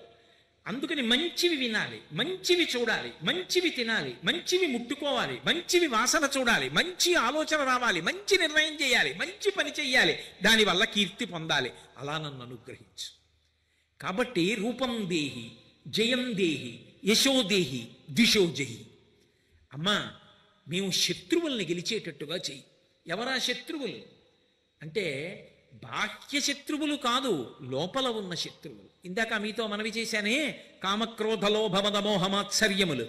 అందుకని మంచివి వినాలి, మంచివి చూడాలి, మంచివి తినాలి, మంచివి ముట్టుకోవాలి, మంచివి వాసన చూడాలి, మంచి ఆలోచన రావాలి, మంచి నిర్ణయం చేయాలి, మంచి పని చెయ్యాలి, దానివల్ల కీర్తి పొందాలి. అలా నన్ను అనుగ్రహించు. కాబట్టి రూపం దేహి, జయం దేహి, యశోదేహి, దిశోజహి. అమ్మా మేము శత్రువుల్ని గెలిచేటట్టుగా చెయ్యి. ఎవరా శత్రువులు అంటే బాహ్య శత్రువులు కాదు, లోపల ఉన్న శత్రువులు. ఇందాక మీతో మనవి చేశానే, కామక్రోధలోభమదమోహమాత్సర్యములు.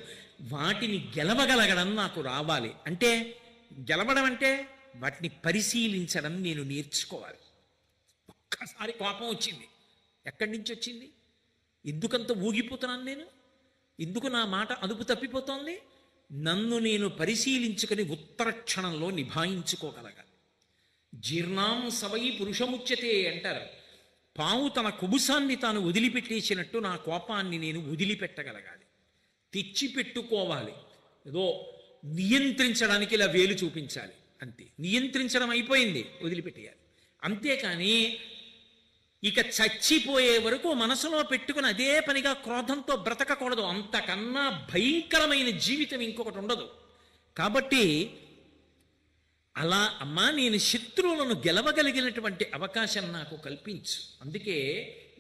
వాటిని గెలవగలగడం నాకు రావాలి. అంటే గెలవడం అంటే వాటిని పరిశీలించడం నేను నేర్చుకోవాలి. ఒక్కసారి కోపం వచ్చింది, ఎక్కడి నుంచి వచ్చింది? ఎందుకంత ఊగిపోతున్నాను నేను? ఎందుకు నా మాట అదుపు తప్పిపోతోంది? నన్ను నేను పరిశీలించుకొని ఉత్తర క్షణంలో నిభాయించుకోగలగాలి. జీర్ణాం సవై పురుషముచ్యతే అంటారు. పాము తన కుబుసాన్ని తాను వదిలిపెట్టేసినట్టు నా కోపాన్ని నేను వదిలిపెట్టగలగాలి, తెచ్చిపెట్టుకోవాలి. ఏదో నియంత్రించడానికి ఇలా వేలు చూపించాలి అంతే. నియంత్రించడం అయిపోయింది, వదిలిపెట్టేయాలి. అంతేకాని ఇక చచ్చిపోయే వరకు మనసులో పెట్టుకుని అదే పనిగా క్రోధంతో బ్రతకకూడదు. అంతకన్నా భయంకరమైన జీవితం ఇంకొకటి ఉండదు. కాబట్టి అలా అమ్మా నేను శత్రువులను గెలవగలిగినటువంటి అవకాశం నాకు కల్పించు. అందుకే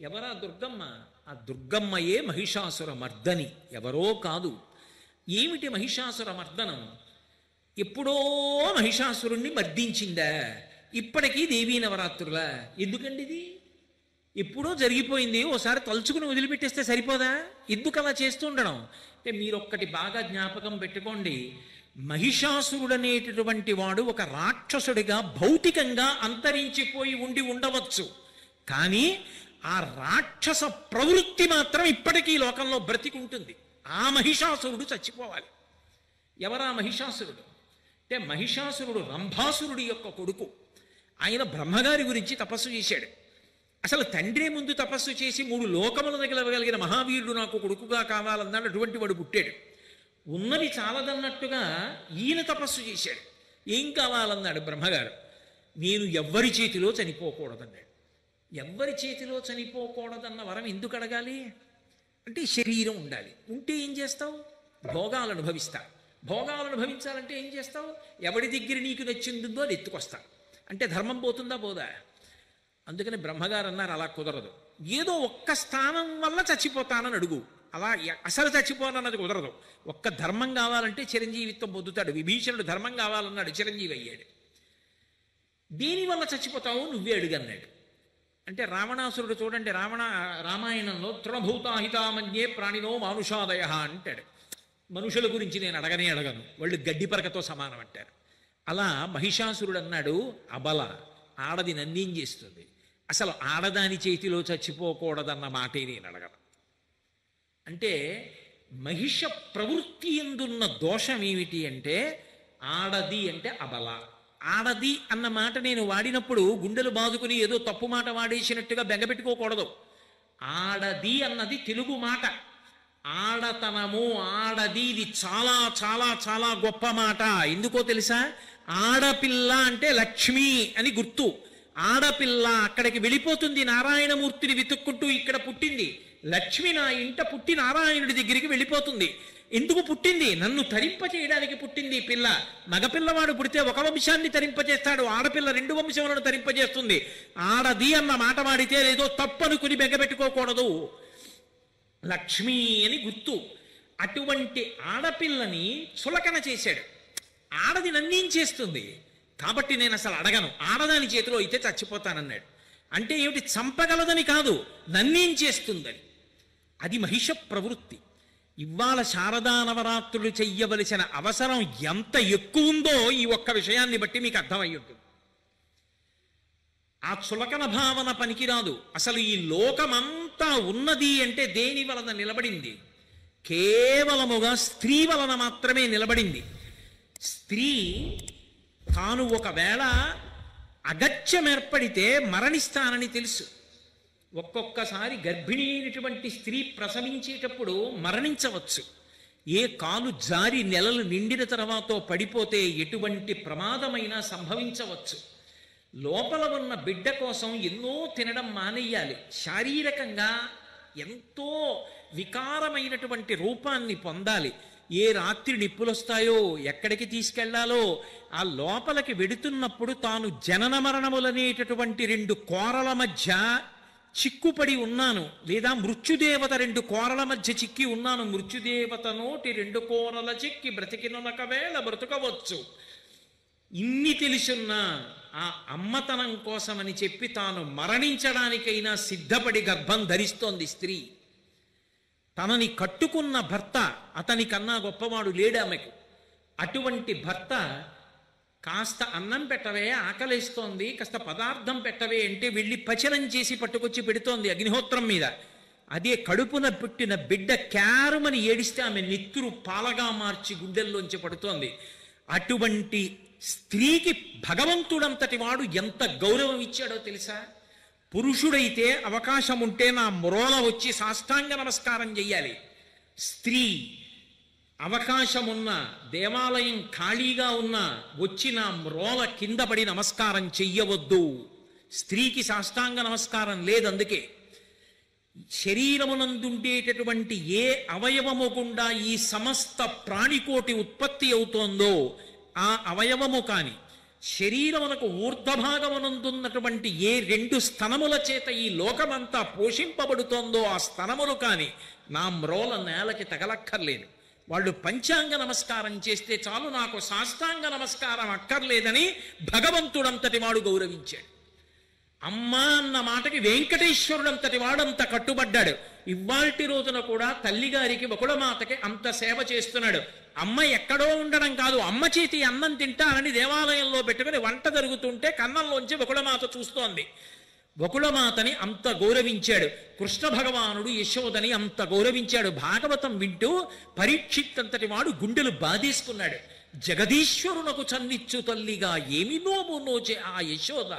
ఎవరా దుర్గమ్మ? ఆ దుర్గమ్మయే మహిషాసుర మర్దని, ఎవరో కాదు. ఏమిటి మహిషాసుర మర్దనం? ఎప్పుడో మహిషాసురుణ్ణి మర్దించిందా? ఇప్పటికీ దేవీ నవరాత్రులా? ఎందుకండి ఇది? ఎప్పుడో జరిగిపోయింది, ఓసారి తలుచుకుని వదిలిపెట్టేస్తే సరిపోదా? ఎందుకు అలా చేస్తూ ఉండడం? అంటే మీరొక్కటి బాగా జ్ఞాపకం పెట్టుకోండి. మహిషాసురుడనేటటువంటి వాడు ఒక రాక్షసుడిగా భౌతికంగా అంతరించిపోయి ఉండి ఉండవచ్చు, కానీ ఆ రాక్షస ప్రవృత్తి మాత్రం ఇప్పటికీ లోకంలో బ్రతికుంటుంది. ఆ మహిషాసురుడు చచ్చిపోవాలి. ఎవరా మహిషాసురుడు? అంటే మహిషాసురుడు రంభాసురుడి యొక్క కొడుకు. ఆయన బ్రహ్మగారి గురించి తపస్సు చేశాడు. అసలు తండ్రి ముందు తపస్సు చేసి 3 లోకములను గెలవగలిగిన మహావీరుడు నాకు కొడుకుగా కావాలన్నాడు. అటువంటి వాడు పుట్టాడు. ఉన్నది చాలదన్నట్టుగా ఈయన తపస్సు చేశాడు. ఏం కావాలన్నాడు బ్రహ్మగారు? నేను ఎవ్వరి చేతిలో చనిపోకూడదన్నాడు. ఎవ్వరి చేతిలో చనిపోకూడదన్న వరం ఎందుకు అడగాలి? అంటే శరీరం ఉండాలి. ఉంటే ఏం చేస్తావు? భోగాలు అనుభవిస్తావు. భోగాలు అనుభవించాలంటే ఏం చేస్తావు? ఎవడి దగ్గర నీకు నచ్చిందో అది ఎత్తుకొస్తావు. అంటే ధర్మం పోతుందా? పోదా? అందుకని బ్రహ్మగారు అన్నారు, అలా కుదరదు. ఏదో ఒక్క స్థానం వల్ల చచ్చిపోతానని అడుగు. అలా అసలు చచ్చిపోనన్నది కుదరదు. ఒక్క ధర్మం కావాలంటే చిరంజీవిత్వం పొందుతాడు. విభీషణుడు ధర్మం కావాలన్నాడు, చిరంజీవి అయ్యాడు. దేనివల్ల చచ్చిపోతావు నువ్వే అడుగన్నాడు. అంటే రావణాసురుడు చూడండి, రామాయణంలో తృణభూతాహితామన్యే ప్రాణినో మానుషాదయ అంటాడు. మనుషుల గురించి నేను అడగను, వాళ్ళు గడ్డి పరకతో సమానం అంటారు. అలా మహిషాసురుడు అన్నాడు, అబల ఆడది నన్నేం చేస్తుంది? అసలు ఆడదాని చేతిలో చచ్చిపోకూడదన్న మాటే నేను అడగను. అంటే మహిష ప్రవృత్తి ఎందున్న దోషం ఏమిటి అంటే, ఆడది అంటే అబల. ఆడది అన్న మాట నేను వాడినప్పుడు గుండెలు బాదుకుని ఏదో తప్పు మాట వాడేసినట్టుగా బెంగపెట్టుకోకూడదు. ఆడది అన్నది తెలుగు మాట. ఆడతనము, ఆడది, ఇది చాలా చాలా చాలా గొప్ప మాట. ఎందుకో తెలుసా? ఆడపిల్ల అంటే లక్ష్మి అని గుర్తు. ఆడపిల్ల అక్కడికి వెళ్ళిపోతుంది, నారాయణమూర్తిని వెతుక్కుంటూ ఇక్కడ పుట్టింది. లక్ష్మి నా ఇంట పుట్టి నారాయణుడి దగ్గరికి వెళ్ళిపోతుంది. ఎందుకు పుట్టింది? నన్ను తరింప చేయడానికి పుట్టింది పిల్ల. మగపిల్లవాడు పుడితే ఒక వంశాన్ని తరింపజేస్తాడు, ఆడపిల్ల 2 వంశములను తరింపజేస్తుంది. ఆడది అన్న మాట వాడితే ఏదో తప్పనుకుని బెంగపెట్టుకోకూడదు. లక్ష్మి అని గుర్తు. అటువంటి ఆడపిల్లని చులకన చేశాడు. ఆడది నన్నేం చేస్తుంది కాబట్టి నేను అసలు అడగను, ఆడదాని చేతిలో అయితే చచ్చిపోతానన్నాడు. అంటే ఏమిటి? చంపగలదని కాదు, నన్నేం చేస్తుందని. అది మహిష ప్రవృత్తి. ఇవాళ శారదా నవరాత్రులు చెయ్యవలసిన అవసరం ఎంత ఎక్కువ ఉందో ఈ ఒక్క విషయాన్ని బట్టి మీకు అర్థమై ఉంటుంది. ఆ చులకన భావన పనికిరాదు. అసలు ఈ లోకమంతా ఉన్నది అంటే దేని వలన నిలబడింది? కేవలముగా స్త్రీ వలన మాత్రమే నిలబడింది. స్త్రీ తాను ఒకవేళ అగత్యం ఏర్పడితే మరణిస్తానని తెలుసు. ఒక్కొక్కసారి గర్భిణీ అయినటువంటి స్త్రీ ప్రసవించేటప్పుడు మరణించవచ్చు. ఏ కాలు జారి నెలలు నిండిన తర్వాత పడిపోతే ఎటువంటి ప్రమాదమైనా సంభవించవచ్చు. లోపల ఉన్న బిడ్డ కోసం ఎన్నో తినడం మానేయాలి. శారీరకంగా ఎంతో వికారమైనటువంటి రూపాన్ని పొందాలి. ఏ రాత్రి నిప్పులొస్తాయో, ఎక్కడికి తీసుకెళ్లాలో, ఆ లోపలికి వెడుతున్నప్పుడు తాను జనన మరణములనేటటువంటి రెండు కోరల మధ్య చిక్కుపడి ఉన్నాను, లేదా మృత్యుదేవత రెండు కోరల మధ్య చిక్కి ఉన్నాను, మృత్యుదేవత నోటి రెండు కోరల చిక్కి బ్రతికినొకవేళ బ్రతుకవచ్చు. ఇన్ని తెలుసున్నా ఆ అమ్మతనం కోసమని చెప్పి తాను మరణించడానికైనా సిద్ధపడి గర్భం ధరిస్తోంది స్త్రీ. తనని కట్టుకున్న భర్త అతని కన్నా గొప్పవాడు లేడు ఆమెకు. అటువంటి భర్త కాస్త అన్నం పెట్టవే, ఆకలేస్తోంది, కాస్త పదార్థం పెట్టవే అంటే వెళ్ళి పచనం చేసి పట్టుకొచ్చి పెడుతోంది అగ్నిహోత్రం మీద. అదే కడుపున పుట్టిన బిడ్డ క్యారుమని ఏడిస్తే ఆమె నెత్తురు పాలగా మార్చి గుండెల్లోంచి పడుతోంది. అటువంటి స్త్రీకి భగవంతుడంతటి వాడు ఎంత గౌరవం ఇచ్చాడో తెలుసా? పురుషుడైతే అవకాశం ఉంటే నా మ్రోల వచ్చి సాష్టాంగ నమస్కారం చెయ్యాలి. స్త్రీ అవకాశమున్న, దేవాలయం ఖాళీగా ఉన్న వచ్చి నా మ్రోల కింద పడి నమస్కారం చెయ్యవద్దు. స్త్రీకి సాష్టాంగ నమస్కారం లేదు. అందుకే శరీరమునందుండేటటువంటి ఏ అవయవము గుండా ఈ సమస్త ప్రాణికోటి ఉత్పత్తి అవుతోందో ఆ అవయవము కాని, శరీరమునకు ఊర్ధ్వభాగమునందున్నటువంటి ఏ రెండు స్తనముల చేత ఈ లోకమంతా పోషింపబడుతోందో ఆ స్తనములు కాని నా మ్రోల నేలకి తగలక్కర్లేదు. వాళ్ళు పంచాంగ నమస్కారం చేస్తే చాలు, నాకు సాష్టాంగ నమస్కారం అక్కర్లేదని భగవంతుడంతటి వాడు గౌరవించాడు. అమ్మ అన్న మాటకి వెంకటేశ్వరుడంతటి వాడంత కట్టుబడ్డాడు. ఇవాల్టి రోజున కూడా తల్లిగారికి బకుళమాతకి అంత సేవ చేస్తున్నాడు. అమ్మ ఎక్కడో ఉండడం కాదు, అమ్మ చేతి అన్నం తింటానని దేవాలయంలో పెట్టుకుని వంట జరుగుతుంటే కన్నంలోంచి బకుళమాత చూస్తోంది. బకుళమాతని అంత గౌరవించాడు. కృష్ణ భగవానుడు యశోదని అంత గౌరవించాడు. భాగవతం వింటూ పరీక్షిత్ అంతటి వాడు గుండెలు బాధేసుకున్నాడు. జగదీశ్వరునకు చన్నిచ్చు తల్లిగా ఏమి నోము నోచే ఆ యశోద,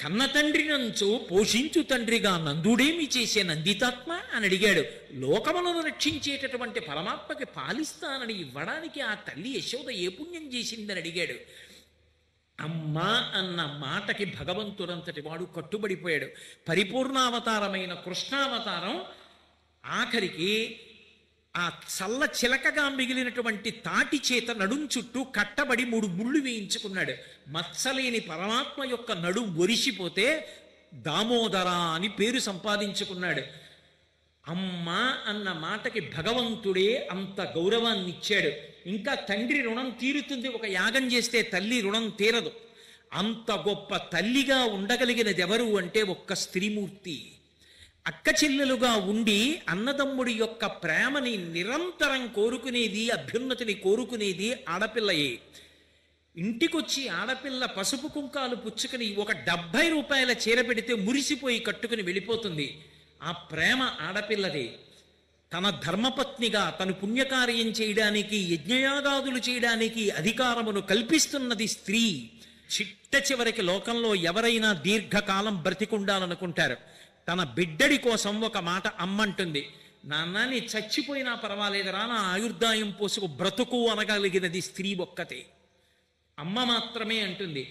కన్న తండ్రి నంచు పోషించు తండ్రిగా నందుడేమి చేసే నందితాత్మ అని అడిగాడు. లోకములను రక్షించేటటువంటి పరమాత్మకి పాలిస్తానని ఇవ్వడానికి ఆ తల్లి యశోద ఏ పుణ్యం చేసిందని అడిగాడు. అమ్మా అన్న మాటకి భగవంతుడంతటి వాడు కట్టుబడిపోయాడు. పరిపూర్ణావతారమైన కృష్ణావతారం ఆఖరికి ఆ చల్ల చిలకగా మిగిలినటువంటి తాటి చేత నడుం చుట్టూ కట్టబడి 3 ముళ్ళు వేయించుకున్నాడు. మత్సలేని పరమాత్మ యొక్క నడుం ఒరిసిపోతే దామోదర అని పేరు సంపాదించుకున్నాడు. అమ్మ అన్న మాటకి భగవంతుడే అంత గౌరవాన్ని ఇచ్చాడు. ఇంకా తండ్రి రుణం తీరుతుంది, ఒక యాగం చేస్తే తల్లి రుణం తీరదు. అంత గొప్ప తల్లిగా ఉండగలిగినది ఎవరు అంటే ఒక్క స్త్రీమూర్తి. అక్క చెల్లెలుగా ఉండి అన్నదమ్ముడి యొక్క ప్రేమని నిరంతరం కోరుకునేది, అభ్యున్నతిని కోరుకునేది ఆడపిల్లయే. ఇంటికొచ్చి ఆడపిల్ల పసుపు కుంకాలు పుచ్చుకుని ఒక 70 రూపాయల చీర పెడితే మురిసిపోయి కట్టుకుని వెళ్ళిపోతుంది. ఆ ప్రేమ ఆడపిల్లదే. తన ధర్మపత్నిగా తను పుణ్యకార్యం చేయడానికి, యజ్ఞయాగాదులు చేయడానికి అధికారమును కల్పిస్తున్నది స్త్రీ. చిట్ట చివరికి లోకంలో ఎవరైనా దీర్ఘకాలం బ్రతికుండాలనుకుంటారు. తన బిడ్డడి కోసం ఒక మాట అమ్మంటుంది, నాన్న నీ చచ్చిపోయినా పర్వాలేదురా, నా ఆయుర్దాయం పోసుకు బ్రతుకు అనగలిగినది స్త్రీ ఒక్కతే. అమ్మ మాత్రమే అంటుంది.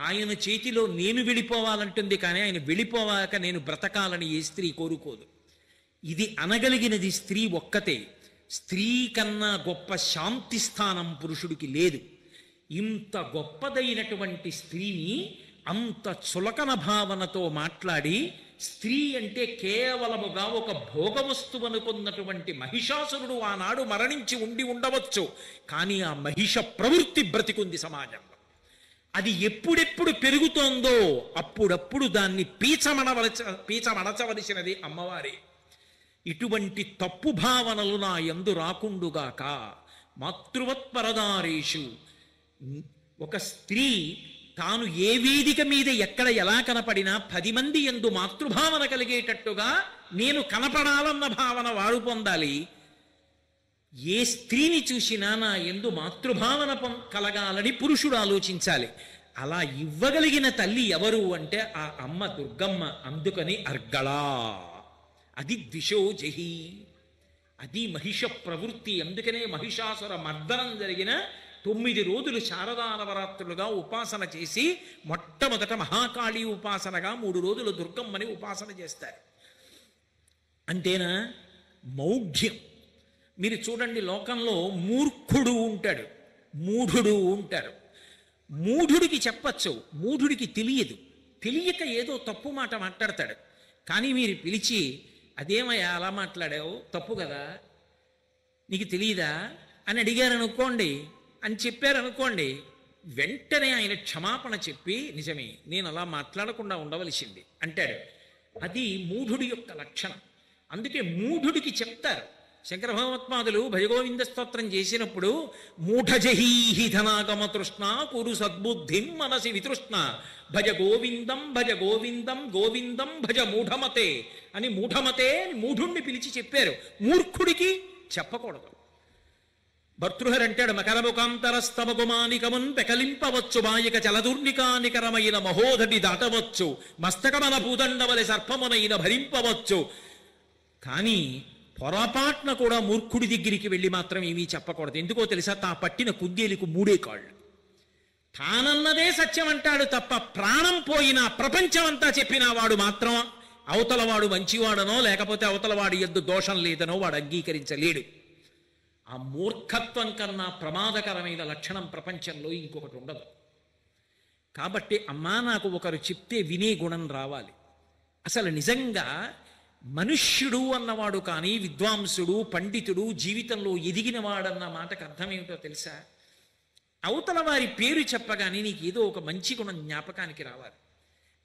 ఆయన చేతిలో నేను వెళ్ళిపోవాలంటుంది, కానీ ఆయన వెళ్ళిపోవాక నేను బ్రతకాలని ఏ స్త్రీ కోరుకోదు. ఇది అనగలిగినది స్త్రీ ఒక్కతే. స్త్రీ కన్నా గొప్ప శాంతి స్థానం పురుషుడికి లేదు. ఇంత గొప్పదైనటువంటి స్త్రీని అంత చులకన భావనతో మాట్లాడి స్త్రీ అంటే కేవలముగా ఒక భోగ వస్తువు అనుకున్నటువంటి మహిషాసురుడు ఆనాడు మరణించి ఉండవచ్చు. కానీ ఆ మహిష ప్రవృత్తి బ్రతికుంది సమాజంలో. అది ఎప్పుడెప్పుడు పెరుగుతోందో అప్పుడప్పుడు దాన్ని పీచమడచవలసినది అమ్మవారే. ఇటువంటి తప్పు భావనలు నా యందు రాకుండుగాక. మాతృవత్పరదారేషు, ఒక స్త్రీ తాను ఏ వేదిక మీద ఎక్కడ ఎలా కనపడినా 10 మంది యందు మాతృభావన కలిగేటట్టుగా నేను కనపడాలన్న భావన వారు పొందాలి. ఏ స్త్రీని చూసినా నా యందు మాతృభావన కలగాలని పురుషుడు ఆలోచించాలి. అలా ఇవ్వగలిగిన తల్లి ఎవరు అంటే ఆ అమ్మ దుర్గమ్మ. అందుకని అర్గళా, అది ద్విషోజహి, అది మహిష ప్రవృత్తి. అందుకనే మహిషాసుర మర్దనం జరిగిన 9 రోజులు శారదా నవరాత్రులుగా ఉపాసన చేసి మొట్టమొదట మహాకాళీ ఉపాసనగా 3 రోజులు దుర్గమ్మని ఉపాసన చేస్తారు. అంతేనా? మౌఢ్యం. మీరు చూడండి, లోకంలో మూర్ఖుడు ఉంటాడు, మూఢుడు ఉంటారు. మూఢుడికి చెప్పచ్చు, మూఢుడికి తెలియదు. తెలియక ఏదో తప్పు మాట మాట్లాడతాడు. కానీ మీరు పిలిచి అదేమయ్యా అలా మాట్లాడావు, తప్పు కదా, నీకు తెలియదా అని అడిగారనుకోండి, అని చెప్పారనుకోండి, వెంటనే ఆయన క్షమాపణ చెప్పి నిజమే నేను అలా మాట్లాడకుండా ఉండవలసింది అంటాడు. అది మూఢుడి యొక్క లక్షణం. అందుకే మూఢుడికి చెప్తారు. శంకర భగవత్పాదులు భజగోవింద స్తోత్రం చేసినప్పుడు మూఢజహీహి ధనాగమ తృష్ణ కురు సద్బుద్ధిం మనసి వితృష్ణ భజ గోవిందం భజ గోవిందం గోవిందం భజ మూఢమతే అని మూఢమతే మూఢుణ్ణి పిలిచి చెప్పారు. మూర్ఖుడికి చెప్పకూడదు. భర్తృహరి అంటాడు, మకరముకాంతరస్తమగుమానికమున్ పెకలింపవచ్చు మాయిక చలదుర్నికానికరమైన మహోధటి దాటవచ్చు మస్తకమన భూదండవలి సర్పమునైన భరింపవచ్చు. కానీ పొరపాటున కూడా మూర్ఖుడి దగ్గరికి వెళ్ళి మాత్రం ఏమీ చెప్పకూడదు. ఎందుకో తెలుసా? తా పట్టిన కుందేలికి 3 కాళ్ళు. తానన్నదే సత్యం అంటాడు తప్ప ప్రాణం పోయినా ప్రపంచం అంతా చెప్పినా వాడు మాత్రం అవతలవాడు మంచివాడనో లేకపోతే అవతలవాడి యందు దోషం లేదనో వాడు అంగీకరించలేడు. ఆ మూర్ఖత్వం కన్నా ప్రమాదకరమైన లక్షణం ప్రపంచంలో ఇంకొకటి ఉండదు. కాబట్టి అమ్మా నాకు ఒకరు చెప్తే వినే గుణం రావాలి. అసలు నిజంగా మనుష్యుడు అన్నవాడు కానీ విద్వాంసుడు పండితుడు జీవితంలో ఎదిగినవాడన్న మాటకు అర్థం ఏమిటో తెలుసా? అవతల వారి పేరు చెప్పగానే నీకు ఏదో ఒక మంచి గుణం జ్ఞాపకానికి రావాలి.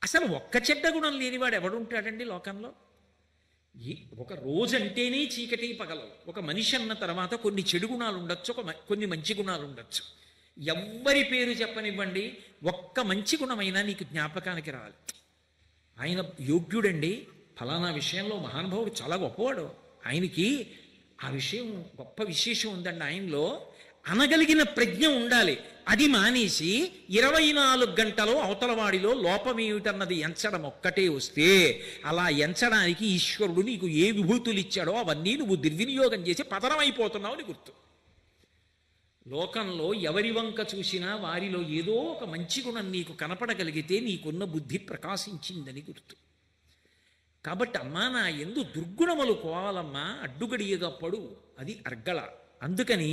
అసలు ఒక్క చెడ్డ గుణం లేనివాడు ఎవడుంటాడండి లోకంలో? ఒక రోజంటేనే చీకటి పగలవు. ఒక మనిషి అన్న తర్వాత కొన్ని చెడు గుణాలు ఉండొచ్చు, కొన్ని మంచి గుణాలు ఉండొచ్చు. ఎవ్వరి పేరు చెప్పనివ్వండి, ఒక్క మంచి గుణమైనా నీకు జ్ఞాపకానికి రావాలి. ఆయన యోగ్యుడండి, ఫలానా విషయంలో మహానుభావుడు చాలా గొప్పవాడు, ఆయనకి ఆ విషయం గొప్ప విశేషం ఉందండి ఆయనలో అనగలిగిన ప్రజ్ఞ ఉండాలి. అది మానేసి 24 గంటలు అవతలవాడిలో లోపమేమిటన్నది ఎంచడం ఒక్కటే వస్తే, అలా ఎంచడానికి ఈశ్వరుడు నీకు ఏ విభూతులు ఇచ్చాడో అవన్నీ నువ్వు దుర్వినియోగం చేసి పతనమైపోతున్నావు అని గుర్తు. లోకంలో ఎవరి వంక చూసినా వారిలో ఏదో ఒక మంచి గుణం నీకు కనపడగలిగితే నీకున్న బుద్ధి ప్రకాశించిందని గుర్తు. కాబట్టి అమ్మా నా యందు దుర్గుణములు పోవాలమ్మా, అడ్డుగడియగా పడు, అది అర్గళ. అందుకని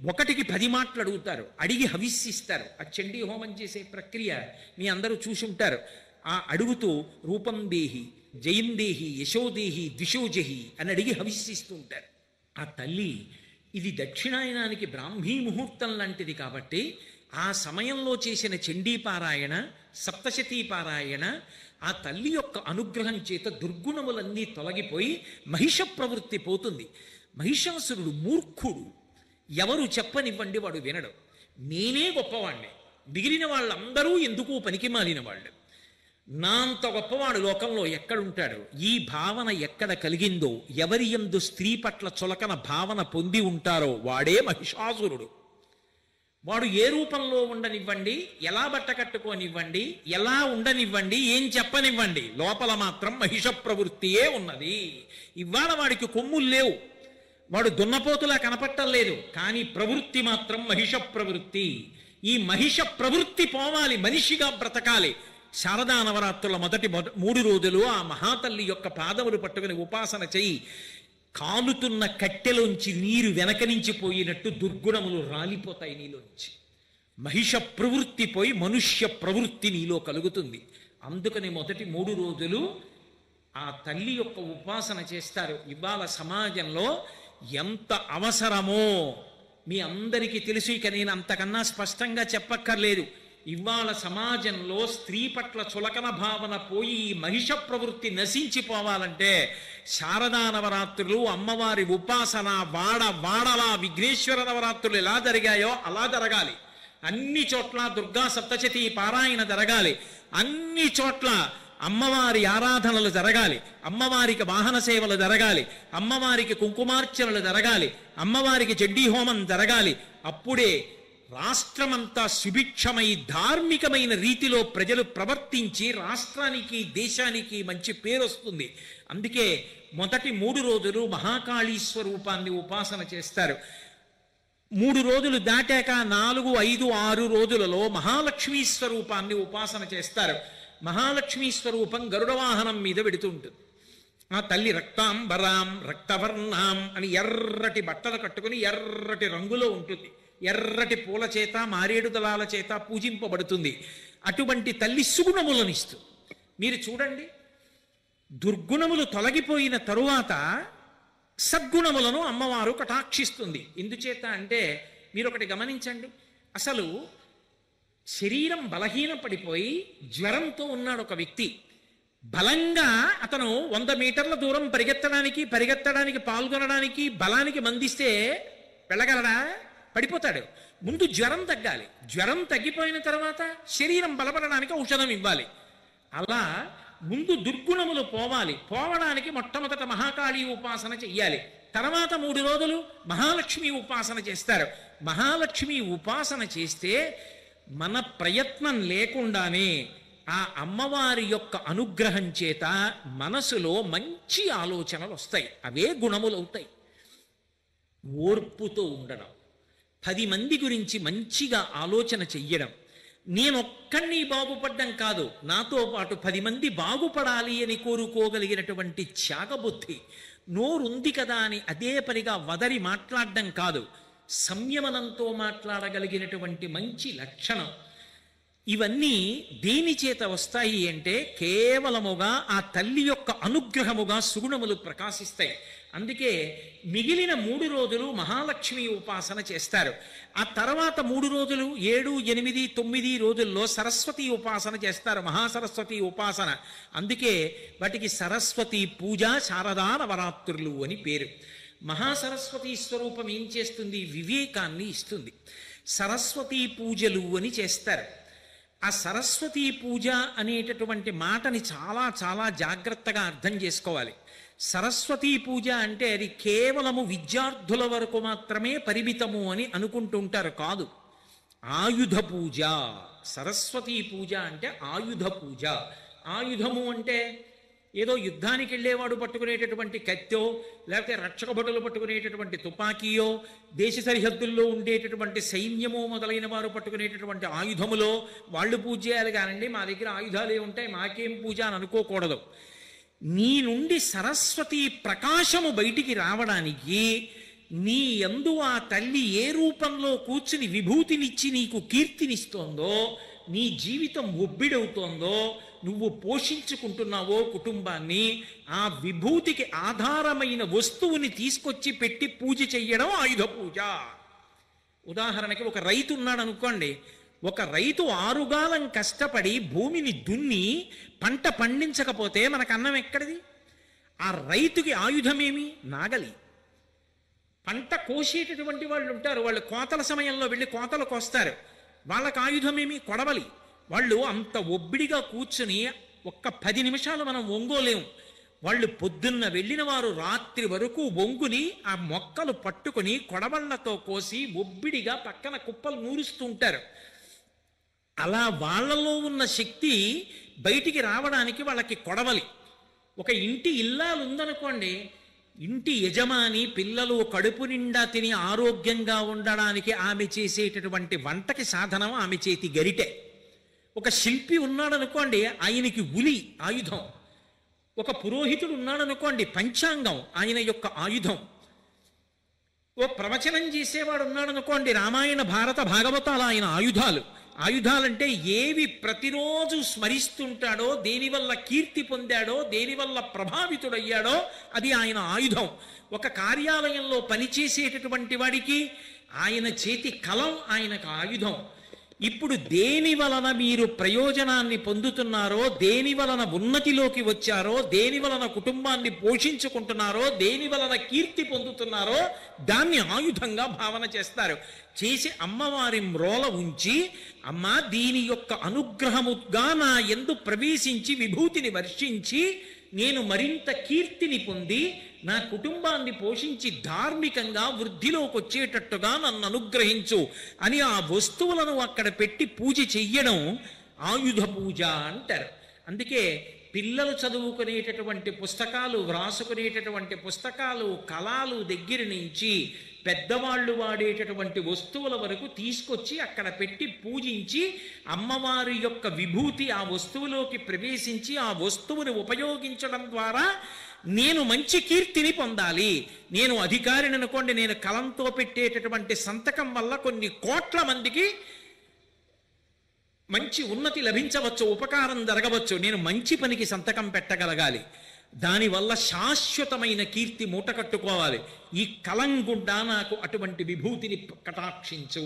1కి 10 మాటలు అడుగుతారు, అడిగి హవిస్సిస్తారు. ఆ చండీ హోమం చేసే ప్రక్రియ మీ అందరూ చూసి ఉంటారు. ఆ అడుగుతూ రూపం దేహి, జయం దేహి, యశోదేహి, ద్విషోజహి అని అడిగి హవిస్సిస్తూ ఉంటారు. ఆ తల్లి ఇది దక్షిణాయనానికి బ్రాహ్మీ ముహూర్తం లాంటిది కాబట్టి ఆ సమయంలో చేసిన చండీపారాయణ, సప్తశతీపారాయణ, ఆ తల్లి యొక్క అనుగ్రహం చేత దుర్గుణములన్నీ తొలగిపోయి మహిష ప్రవృత్తి పోతుంది. మహిషాసురుడు మూర్ఖుడు, ఎవరు చెప్పనివ్వండి వాడు వినడు. నేనే గొప్పవాణ్ణి, మిగిలిన వాళ్ళందరూ ఎందుకు పనికి మాలిన వాళ్ళు, నా అంత గొప్పవాడు లోకంలో ఎక్కడుంటాడు? ఈ భావన ఎక్కడ కలిగిందో, ఎవరి యందు స్త్రీ పట్ల చులకన భావన పొంది ఉంటారో వాడే మహిషాసురుడు. వాడు ఏ రూపంలో ఉండనివ్వండి, ఎలా బట్ట కట్టుకోనివ్వండి, ఎలా ఉండనివ్వండి, ఏం చెప్పనివ్వండి, లోపల మాత్రం మహిష ప్రవృత్తియే ఉన్నది. ఇవాళ వాడికి కొమ్ములు లేవు, వాడు దున్నపోతులా కనపట్టం లేదు, కానీ ప్రవృత్తి మాత్రం మహిష ప్రవృత్తి. ఈ మహిష ప్రవృత్తి పోవాలి, మనిషిగా బ్రతకాలి. శారదా నవరాత్రుల మొదటి 3 రోజులు ఆ మహాతల్లి యొక్క పాదములు పట్టుకుని ఉపాసన చెయ్యి. కాలుతున్న కట్టెలోంచి నీరు వెనక నుంచి పోయినట్టు దుర్గుణములు రాలిపోతాయి నీలోంచి. మహిష ప్రవృత్తి పోయి మనుష్య ప్రవృత్తి నీలో కలుగుతుంది. అందుకని మొదటి 3 రోజులు ఆ తల్లి యొక్క ఉపాసన చేస్తారు. ఇవాళ సమాజంలో ఎంత అవసరమో మీ అందరికీ తెలుసు, ఇక నేను అంతకన్నా స్పష్టంగా చెప్పక్కర్లేదు. ఇవాళ సమాజంలో స్త్రీ పట్ల చులకన భావన పోయి ఈ మహిష ప్రవృత్తి నశించిపోవాలంటే శారదా నవరాత్రులు, అమ్మవారి ఉపాసన, వాడలా విఘ్నేశ్వర నవరాత్రులు ఎలా జరిగాయో అలా జరగాలి. అన్ని చోట్ల దుర్గా సప్తశతి పారాయణ జరగాలి. అన్ని చోట్ల అమ్మవారి ఆరాధనలు జరగాలి. అమ్మవారికి వాహన సేవలు జరగాలి. అమ్మవారికి కుంకుమార్చనలు జరగాలి. అమ్మవారికి చండీ హోమం జరగాలి. అప్పుడే రాష్ట్రమంతా సుభిక్షమై ధార్మికమైన రీతిలో ప్రజలు ప్రవర్తించి రాష్ట్రానికి, దేశానికి మంచి పేరు వస్తుంది. అందుకే మొదటి 3 రోజులు మహాకాళీ స్వరూపాన్ని ఉపాసన చేస్తారు. 3 రోజులు దాటాక 4, 5, 6 రోజులలో మహాలక్ష్మీ స్వరూపాన్ని ఉపాసన చేస్తారు. మహాలక్ష్మీ స్వరూపం గరుడ వాహనం మీద వెడుతుంటుంది. ఆ తల్లి రక్తాంబరాం రక్తవర్ణాం అని ఎర్రటి బట్టలు కట్టుకుని ఎర్రటి రంగులో ఉంటుంది. ఎర్రటి పూల చేత, మారేడు దళాల చేత పూజింపబడుతుంది. అటువంటి తల్లి సుగుణములనిస్తూ మీరు చూడండి, దుర్గుణములు తొలగిపోయిన తరువాత సద్గుణములను అమ్మవారు కటాక్షిస్తుంది. ఎందుచేత అంటే మీరు ఒకటి గమనించండి, అసలు శరీరం బలహీనం పడిపోయి జ్వరంతో ఉన్నాడు ఒక వ్యక్తి. బలంగా అతను 100 మీటర్ల దూరం పరిగెత్తడానికి పాల్గొనడానికి బలానికి మందిస్తే వెళ్ళగలడా? పడిపోతాడు. ముందు జ్వరం తగ్గాలి. జ్వరం తగ్గిపోయిన తర్వాత శరీరం బలపడడానికి ఔషధం ఇవ్వాలి. అలా ముందు దుర్గుణములు పోవడానికి మొట్టమొదట మహాకాళీ ఉపాసన చెయ్యాలి. తర్వాత 3 రోజులు మహాలక్ష్మి ఉపాసన చేస్తారు. మహాలక్ష్మి ఉపాసన చేస్తే మన ప్రయత్నం లేకుండానే ఆ అమ్మవారి యొక్క అనుగ్రహం చేత మనసులో మంచి ఆలోచనలు వస్తాయి. అవే గుణములు అవుతాయి. ఓర్పుతో ఉండడం, 10 మంది గురించి మంచిగా ఆలోచన చెయ్యడం, నేనొక్కడిని బాగుపడ్డం కాదు, నాతో పాటు 10 మంది బాగుపడాలి అని కోరుకోగలిగినటువంటి త్యాగబుద్ధి, నోరుంది కదా అని అదే పనిగా వదరి మాట్లాడడం కాదు, సంయమనంతో మాట్లాడగలిగినటువంటి మంచి లక్షణం. ఇవన్నీ దేని చేత వస్తాయి అంటే కేవలముగా ఆ తల్లి యొక్క అనుగ్రహముగా సుగుణములు ప్రకాశిస్తాయి. అందుకే మిగిలిన 3 రోజులు మహాలక్ష్మి ఉపాసన చేస్తారు. ఆ తర్వాత 3 రోజులు 7, 8, 9 రోజుల్లో సరస్వతి ఉపాసన చేస్తారు. మహాసరస్వతి ఉపాసన. అందుకే వాటికి సరస్వతి పూజ, శారదా నవరాత్రులు అని పేరు. మహాసరస్వతి స్వరూపం ఏం చేస్తుంది? వివేకాన్ని ఇస్తుంది. సరస్వతీ పూజలు అని చేస్తారు. ఆ సరస్వతీ పూజ అనేటటువంటి మాటని చాలా చాలా జాగ్రత్తగా అర్థం చేసుకోవాలి. సరస్వతీ పూజ అంటే అది కేవలము విద్యార్థుల వరకు మాత్రమే పరిమితము అని అనుకుంటుంటారు. కాదు, ఆయుధ పూజ. సరస్వతీ పూజ అంటే ఆయుధ పూజ. ఆయుధము అంటే ఏదో యుద్ధానికి వెళ్ళేవాడు పట్టుకునేటటువంటి కత్తో, లేకపోతే రక్షక భటులు పట్టుకునేటటువంటి తుపాకీయో, దేశ సరిహద్దుల్లో ఉండేటటువంటి సైన్యమో మొదలైన వారు పట్టుకునేటటువంటి ఆయుధములో వాళ్ళు పూజ చేయాలి. కానండి మా దగ్గర ఆయుధాలే ఉంటాయి, మాకేం పూజ అని అనుకోకూడదు. నీ నుండి సరస్వతి ప్రకాశము బయటికి రావడానికి నీ యందు ఆ తల్లి ఏ రూపంలో కూర్చుని విభూతినిచ్చి నీకు కీర్తినిస్తోందో, నీ జీవితం ఒబ్బిడవుతోందో, నువ్వు పోషించుకుంటున్నావో కుటుంబాన్ని, ఆ విభూతికి ఆధారమైన వస్తువుని తీసుకొచ్చి పెట్టి పూజ చెయ్యడం ఆయుధ పూజ. ఉదాహరణకి ఒక రైతు ఉన్నాడు అనుకోండి. ఒక రైతు 6 కాలం కష్టపడి భూమిని దున్ని పంట పండించకపోతే మనకు అన్నం ఎక్కడిది? ఆ రైతుకి ఆయుధమేమి? నాగలి. పంట కోసేటటువంటి వాళ్ళు ఉంటారు, వాళ్ళు కోతల సమయంలో వెళ్ళి కోతలు కోస్తారు. వాళ్ళకి ఆయుధమేమి? కొడవలి. వాళ్ళు అంత ఒబ్బిడిగా కూర్చుని ఒక్క 10 నిమిషాలు మనం ఒంగోలేము. వాళ్ళు పొద్దున్న వెళ్ళిన వారు రాత్రి వరకు ఒంగుని ఆ మొక్కలు పట్టుకుని కొడవళ్లతో కోసి ఒబ్బిడిగా పక్కన కుప్పలు నూరుస్తూ ఉంటారు. అలా వాళ్ళలో ఉన్న శక్తి బయటికి రావడానికి వాళ్ళకి కొడవలి. ఒక ఇంటి ఇల్లాలు ఉందనుకోండి, ఇంటి యజమాని పిల్లలు కడుపు నిండా తిని ఆరోగ్యంగా ఉండడానికి ఆమె చేసేటటువంటి వంటకి సాధనం ఆమె చేతి గరిటె. ఒక శిల్పి ఉన్నాడనుకోండి, ఆయనకి ఉలి ఆయుధం. ఒక పురోహితుడు ఉన్నాడనుకోండి, పంచాంగం ఆయన యొక్క ఆయుధం. ఓ ప్రవచనం చేసేవాడు ఉన్నాడనుకోండి, రామాయణ భారత భాగవతాలు ఆయన ఆయుధాలు. ఆయుధాలంటే ఏవి ప్రతిరోజు స్మరిస్తుంటాడో, దేనివల్ల కీర్తి పొందాడో, దేనివల్ల ప్రభావితుడయ్యాడో అది ఆయన ఆయుధం. ఒక కార్యాలయంలో పనిచేసేటటువంటి వాడికి ఆయన చేతి కలం ఆయనకు ఆయుధం. ఇప్పుడు దేని వలన మీరు ప్రయోజనాన్ని పొందుతున్నారో, దేని వలన ఉన్నతిలోకి వచ్చారో, దేని వలన కుటుంబాన్ని పోషించుకుంటున్నారో, దేని వలన కీర్తి పొందుతున్నారో దాన్ని ఆయుధంగా భావన చేస్తారు. చేసి అమ్మవారి మ్రోల ఉంచి, అమ్మ దీని యొక్క అనుగ్రహముగా నా యందు ప్రవేశించి విభూతిని వర్షించి నేను మరింత కీర్తిని పొంది నా కుటుంబాన్ని పోషించి ధార్మికంగా వృద్ధిలోకి వచ్చేటట్టుగా నన్ను అనుగ్రహించు అని ఆ వస్తువులను అక్కడ పెట్టి పూజ చెయ్యడం ఆయుధ పూజ అంటారు. అందుకే పిల్లలు చదువుకునేటటువంటి పుస్తకాలు, వ్రాసుకునేటటువంటి పుస్తకాలు, కళాలు దగ్గర నుంచి పెద్దవాళ్ళు వాడేటటువంటి వస్తువుల వరకు తీసుకొచ్చి అక్కడ పెట్టి పూజించి అమ్మవారి యొక్క విభూతి ఆ వస్తువులోకి ప్రవేశించి ఆ వస్తువుని ఉపయోగించడం ద్వారా నేను మంచి కీర్తిని పొందాలి. నేను అధికారిని అనుకోండి, నేను కలంతో పెట్టేటటువంటి సంతకం వల్ల కొన్ని కోట్ల మందికి మంచి ఉన్నతి లభించవచ్చు, ఉపకారం జరగవచ్చు. నేను మంచి పనికి సంతకం పెట్టగలగాలి, దానివల్ల శాశ్వతమైన కీర్తి మూట కట్టుకోవాలి. ఈ కలం గుండా నాకు అటువంటి విభూతిని కటాక్షించు.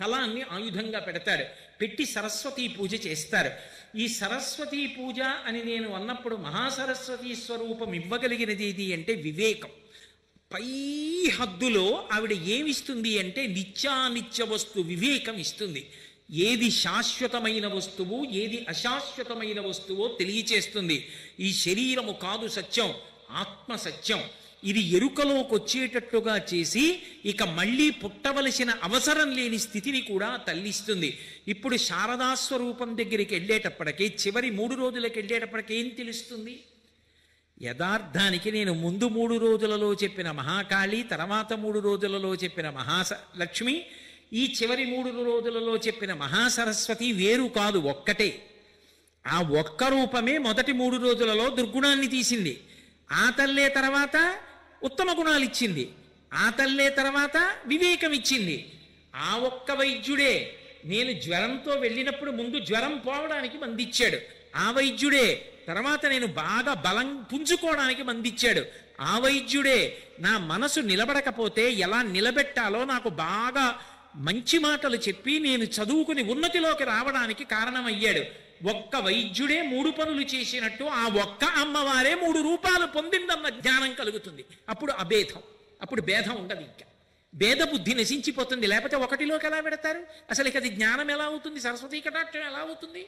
కళాన్ని ఆయుధంగా పెడతాడు. పెట్టి సరస్వతీ పూజ చేస్తారు. ఈ సరస్వతీ పూజ అని నేను అన్నప్పుడు మహాసరస్వతీ స్వరూపం ఇవ్వగలిగినది ఏది అంటే వివేకం. పై హద్దులో ఆవిడ ఏమిస్తుంది అంటే నిత్యానిత్య వస్తు వివేకం ఇస్తుంది. ఏది శాశ్వతమైన వస్తువు, ఏది అశాశ్వతమైన వస్తువో తెలియచేస్తుంది. ఈ శరీరము కాదు సత్యం, ఆత్మ సత్యం. ఇది ఎరుకలోకి వచ్చేటట్టుగా చేసి ఇక మళ్ళీ పుట్టవలసిన అవసరం లేని స్థితిని కూడా తల్లిస్తుంది. ఇప్పుడు శారదాస్వరూపం దగ్గరికి వెళ్ళేటప్పటికీ, చివరి 3 రోజులకు వెళ్ళేటప్పటికి ఏం తెలుస్తుంది? యథార్థానికి నేను ముందు 3 రోజులలో చెప్పిన మహాకాళి, తర్వాత 3 రోజులలో చెప్పిన మహాలక్ష్మి, ఈ చివరి 3 రోజులలో చెప్పిన మహాసరస్వతి వేరు కాదు, ఒక్కటే. ఆ ఒక్క రూపమే మొదటి 3 రోజులలో దుర్గుణాన్ని తీసింది. ఆ తల్లే తర్వాత ఉత్తమ గుణాలు ఇచ్చింది. ఆ తల్లే తర్వాత వివేకం ఇచ్చింది. ఆ ఒక్క వైద్యుడే నేను జ్వరంతో వెళ్ళినప్పుడు ముందు జ్వరం పోవడానికి మందిచ్చాడు. ఆ వైద్యుడే తర్వాత నేను బాగా బలం పుంజుకోవడానికి మందిచ్చాడు. ఆ వైద్యుడే నా మనసు నిలబడకపోతే ఎలా నిలబెట్టాలో నాకు బాగా మంచి మాటలు చెప్పి నేను చదువుకుని ఉన్నతిలోకి రావడానికి కారణమయ్యాడు. ఒక్క వైద్యుడే 3 పనులు చేసినట్టు ఆ ఒక్క అమ్మవారే 3 రూపాలు పొందిందన్న జ్ఞానం కలుగుతుంది. అప్పుడు అభేదం, అప్పుడు భేదం ఉండదు. ఇంకా భేద బుద్ధి నశించిపోతుంది. లేకపోతే ఒకటిలోకి ఎలా పెడతారు? అసలు ఇక అది జ్ఞానం ఎలా అవుతుంది? సరస్వతీ కటాక్షం ఎలా అవుతుంది?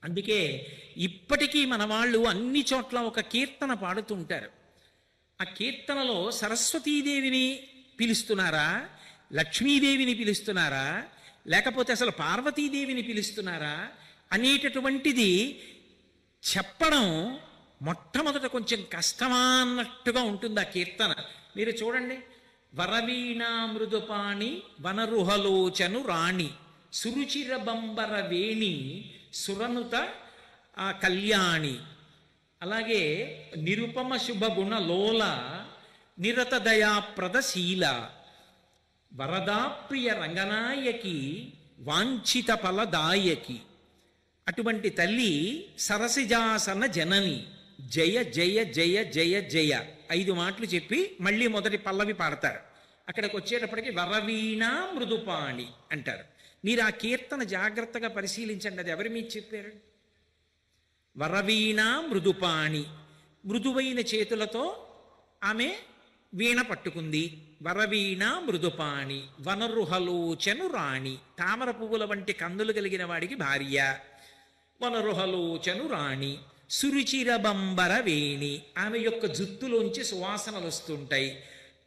అందుకే ఇప్పటికీ మన వాళ్ళు అన్ని చోట్ల ఒక కీర్తన పాడుతుంటారు. ఆ కీర్తనలో సరస్వతీదేవిని పిలుస్తున్నారా, లక్ష్మీదేవిని పిలుస్తున్నారా, లేకపోతే అసలు పార్వతీదేవిని పిలుస్తున్నారా అనేటటువంటిది చెప్పడం మొట్టమొదట కొంచెం కష్టమా అన్నట్టుగా ఉంటుంది ఆ కీర్తన. మీరు చూడండి, వరవీణా మృదుపాణి వనరుహలోచను రాణి సురుచిర బంబర వేణి సురనుత కళ్యాణి, అలాగే నిరుపమ శుభగుణ లోల నిరత దయాప్రద శీల వరదాప్రియ రంగనాయకి వాంఛిత ఫలదాయకి. అటువంటి తల్లి సరసిజాసన జనని జయ జయ జయ జయ జయ 5 మాటలు చెప్పి మళ్ళీ మొదటి పల్లవి పాడతారు. అక్కడికి వచ్చేటప్పటికి వరవీణా మృదుపాణి అంటారు. మీరు ఆ కీర్తన జాగ్రత్తగా పరిశీలించండి, అది ఎవరి మీద చెప్పారు? వరవీణా మృదుపాణి, మృదువైన చేతులతో ఆమె వీణ పట్టుకుంది. వరవీణ మృదుపాణి వనరుహలోచను రాణి, తామర పువ్వుల వంటి కందులు కలిగిన వాడికి భార్య. వనరుహలోచను రాణి సురుచిర బంబర వేణి, ఆమె యొక్క జుత్తులోంచి సువాసనలు వస్తుంటాయి.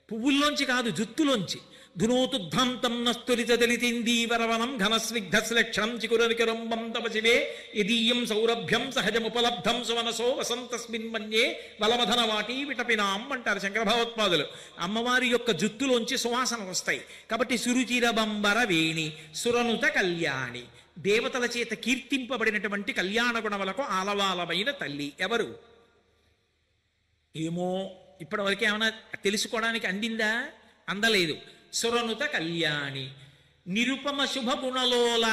పువ్వుల్లోంచి కాదు, జుత్తులోంచి. ధునోతుద్భంతం నస్తురితలితిందీవరవనం ఘనస్నిగ్ధశ్లక్షణం చికురనికరంబం తవ శివే యదీయం సౌరభ్యం సహజముపలబ్ధం సువనసో వసంతస్మిన్ మన్యే వలమధన వాటి విటపినాం అంటారు శంకర భగవత్పాదులు. అమ్మవారి యొక్క జుత్తులోంచి సువాసనలు వస్తాయి. కాబట్టి సురుచిర బంబర వేణి సురనుత కళ్యాణి, దేవతల చేత కీర్తింపబడినటువంటి కళ్యాణ గుణములకు ఆలవాలమైన తల్లి. ఎవరు? ఏమో ఇప్పటివరకు ఏమైనా తెలుసుకోవడానికి అందిందా? అందలేదు. సురనుత కళ్యాణి, నిరుపమ శుభగుణలోల,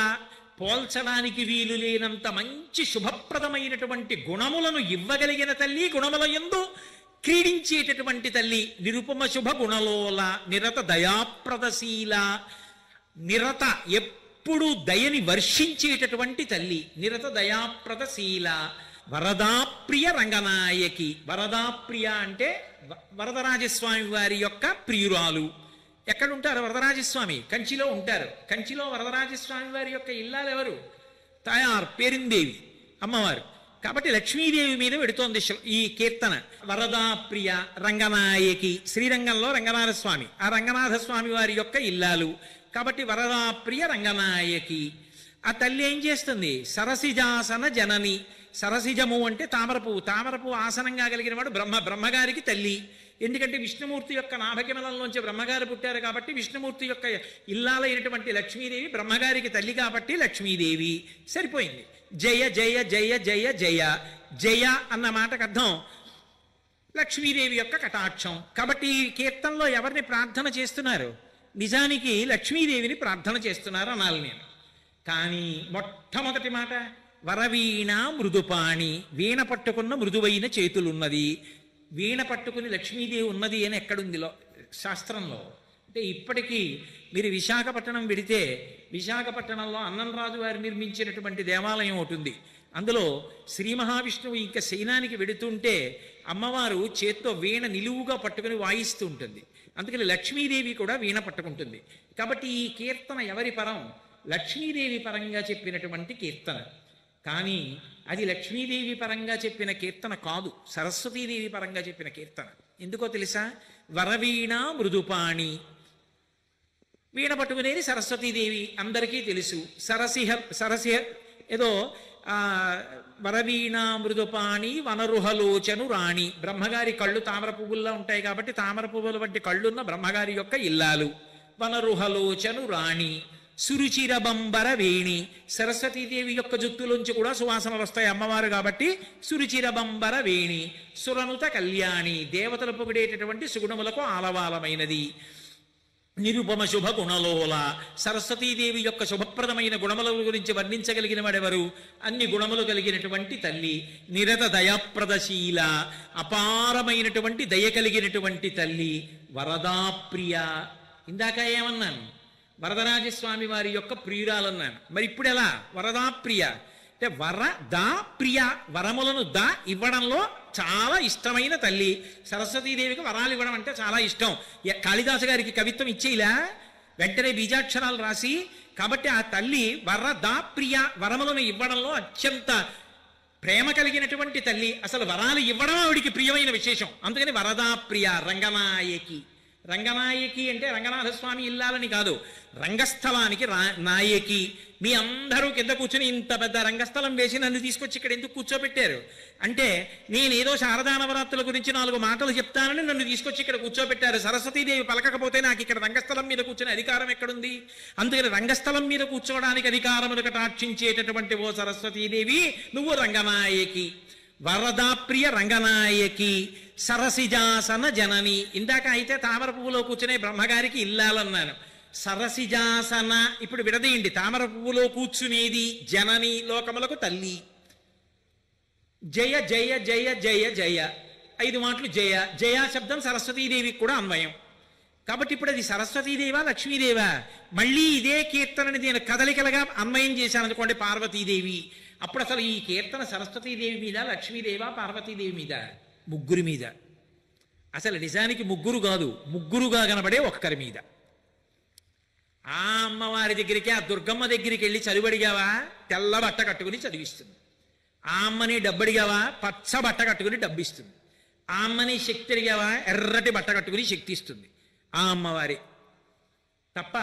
పోల్చడానికి వీలు లేనంత మంచి శుభప్రదమైనటువంటి గుణములను ఇవ్వగలిగిన తల్లి, గుణముల యందు క్రీడించేటటువంటి తల్లి. నిరుపమ శుభగుణలోల, నిరత దయాప్రదశీల, నిరత ఎప్పుడు దయని వర్షించేటటువంటి తల్లి, నిరత దయాప్రదశీల. వరదాప్రియ రంగనాయకి. వరదాప్రియ అంటే వరదరాజస్వామి వారి యొక్క ప్రియురాలు. ఎక్కడుంటారు వరదరాజస్వామి? కంచిలో ఉంటారు. కంచిలో వరదరాజస్వామి వారి యొక్క ఇల్లాలు ఎవరు? తాయార్ పేరిందేవి అమ్మవారు. కాబట్టి లక్ష్మీదేవి మీద పెడుతోంది ఈ కీర్తన. వరదాప్రియ రంగనాయకి, శ్రీరంగంలో రంగనాథ స్వామి, ఆ రంగనాథ స్వామి వారి యొక్క ఇల్లాలు. కాబట్టి వరదాప్రియ రంగనాయకి. ఆ తల్లి ఏం చేస్తుంది? సరసిజాసన జనని. సరసిజము అంటే తామర పువ్వు. తామర పువ్వు ఆసనంగా కలిగిన వాడు బ్రహ్మగారికి తల్లి. ఎందుకంటే విష్ణుమూర్తి యొక్క నాభకిమలంలోంచి బ్రహ్మగారు పుట్టారు కాబట్టి విష్ణుమూర్తి యొక్క ఇల్లాలైనటువంటి లక్ష్మీదేవి బ్రహ్మగారికి తల్లి కాబట్టి లక్ష్మీదేవి. సరిపోయింది. జయ జయ జయ జయ జయ. జయ అన్న మాటకు అర్థం లక్ష్మీదేవి యొక్క కటాక్షం. కాబట్టి ఈ కీర్తనలో ఎవరిని ప్రార్థన చేస్తున్నారు? నిజానికి లక్ష్మీదేవిని ప్రార్థన చేస్తున్నారు అనాలి నేను. కానీ మొట్టమొదటి మాట వరవీణ మృదుపాణి, వీణ పట్టుకున్న మృదువైన చేతులున్నది. వీణ పట్టుకుని లక్ష్మీదేవి ఉన్నది అని ఎక్కడుంది శాస్త్రంలో? అంటే ఇప్పటికీ మీరు విశాఖపట్నం వెడితే విశాఖపట్నంలో అన్నంరాజు వారు నిర్మించినటువంటి దేవాలయం ఒకటి ఉంది. అందులో శ్రీ మహావిష్ణువు ఇంకా శయనానికి వెడుతుంటే అమ్మవారు చేత్తో వీణ నిలువుగా పట్టుకుని వాయిస్తూ ఉంటుంది. అందుకని లక్ష్మీదేవి కూడా వీణ పట్టుకుంటుంది. కాబట్టి ఈ కీర్తన ఎవరి పరం? లక్ష్మీదేవి పరంగా చెప్పినటువంటి కీర్తన. కానీ అది లక్ష్మీదేవి పరంగా చెప్పిన కీర్తన కాదు, సరస్వతీదేవి పరంగా చెప్పిన కీర్తన. ఎందుకో తెలుసా? వరవీణ మృదుపాణి. వీణ పట్టుకునేది సరస్వతీదేవి, అందరికీ తెలుసు. సరసిహ ఏదో వరవీణ మృదుపాణి వనరుహలోచను రాణి. బ్రహ్మగారి కళ్ళు తామర పువ్వుల్లో ఉంటాయి కాబట్టి తామర పువ్వుల వంటి కళ్ళున్న బ్రహ్మగారి యొక్క ఇల్లాలు. వనరుహలోచను రాణి. సురుచిరబంబర వేణి. సరస్వతీదేవి యొక్క జుత్తులోంచి కూడా సువాసనలు వస్తాయి అమ్మవారు కాబట్టి సురుచిరబంబర వేణి. సురనుత కళ్యాణి. దేవతలు పొగిడేటటువంటి సుగుణములకు ఆలవాలమైనది. నిరుపమ శుభ గుణలోల. సరస్వతీదేవి యొక్క శుభప్రదమైన గుణముల గురించి వర్ణించగలిగిన వాడెవరు? అన్ని గుణములు కలిగినటువంటి తల్లి. నిరత దయాప్రదశీల, అపారమైనటువంటి దయ కలిగినటువంటి తల్లి. వరదాప్రియ. ఇందాక ఏమన్నాను? వరదరాజస్వామి వారి యొక్క ప్రియురాలన్నాను. మరి ఇప్పుడు ఎలా? వరదాప్రియ అంటే వరదా ప్రియ, వరములను దా ఇవ్వడంలో చాలా ఇష్టమైన తల్లి. సరస్వతీదేవికి వరాలు ఇవ్వడం అంటే చాలా ఇష్టం. కాళిదాసు గారికి కవిత్వం ఇచ్చేలా వెంటనే బీజాక్షరాలు రాసి, కాబట్టి ఆ తల్లి వరదా ప్రియ, వరములను ఇవ్వడంలో అత్యంత ప్రేమ కలిగినటువంటి తల్లి. అసలు వరాలు ఇవ్వడం ఆవిడికి ప్రియమైన విశేషం. అందుకని వరదా ప్రియ. రంగనాయకి. రంగనాయకి అంటే రంగనాథస్వామి ఇల్లాలని కాదు, రంగస్థలానికి నాయకి. మీ అందరూ కింద కూర్చుని ఇంత పెద్ద రంగస్థలం వేసి నన్ను తీసుకొచ్చి ఇక్కడ ఎందుకు కూర్చోబెట్టారు అంటే, నేనేదో శారదా నవరాత్రుల గురించి 4 మాటలు చెప్తానని నన్ను తీసుకొచ్చి ఇక్కడ కూర్చోబెట్టారు. సరస్వతీదేవి పలకకపోతే నాకు ఇక్కడ రంగస్థలం మీద కూర్చునే అధికారం ఎక్కడుంది? అందుకని రంగస్థలం మీద కూర్చోవడానికి అధికారమును కటాక్షించేటటువంటి ఓ సరస్వతీదేవి నువ్వు రంగనాయకి. వరదాప్రియ రంగనాయకి. సరసిజాసన జనని. ఇందాక అయితే తామర పువ్వులో కూర్చునే బ్రహ్మగారికి ఇల్లాలన్నాను. సరసిజాసన ఇప్పుడు విడదీయండి. తామర పువ్వులో కూర్చునేది జనని, లోకములకు తల్లి. జయ జయ జయ జయ జయ. 5 మాటలు జయ. జయ శబ్దం సరస్వతీదేవికి కూడా అన్వయం. కాబట్టి ఇప్పుడు అది సరస్వతీదేవా లక్ష్మీదేవా? మళ్ళీ ఇదే కీర్తనని నేను కదలికలుగా అన్వయం చేశాను అనుకోండి, పార్వతీదేవి. అప్పుడు అసలు ఈ కీర్తన సరస్వతీదేవి మీద, లక్ష్మీదేవా, పార్వతీదేవి మీద? ముగ్గురి మీద. అసలు నిజానికి ముగ్గురు కాదు, ముగ్గురుగా కనబడే ఒక్కరి మీద. ఆ అమ్మవారి దగ్గరికి, ఆ దుర్గమ్మ దగ్గరికి వెళ్ళి చదువడిగావా? తెల్ల బట్ట కట్టుకుని చదివిస్తుంది. ఆ అమ్మని డబ్బడిగావా? పచ్చ బట్ట కట్టుకుని డబ్బిస్తుంది. ఆ అమ్మని శక్తి అడిగావా? ఎర్రటి బట్ట కట్టుకుని శక్తి ఇస్తుంది. ఆ అమ్మవారి తప్ప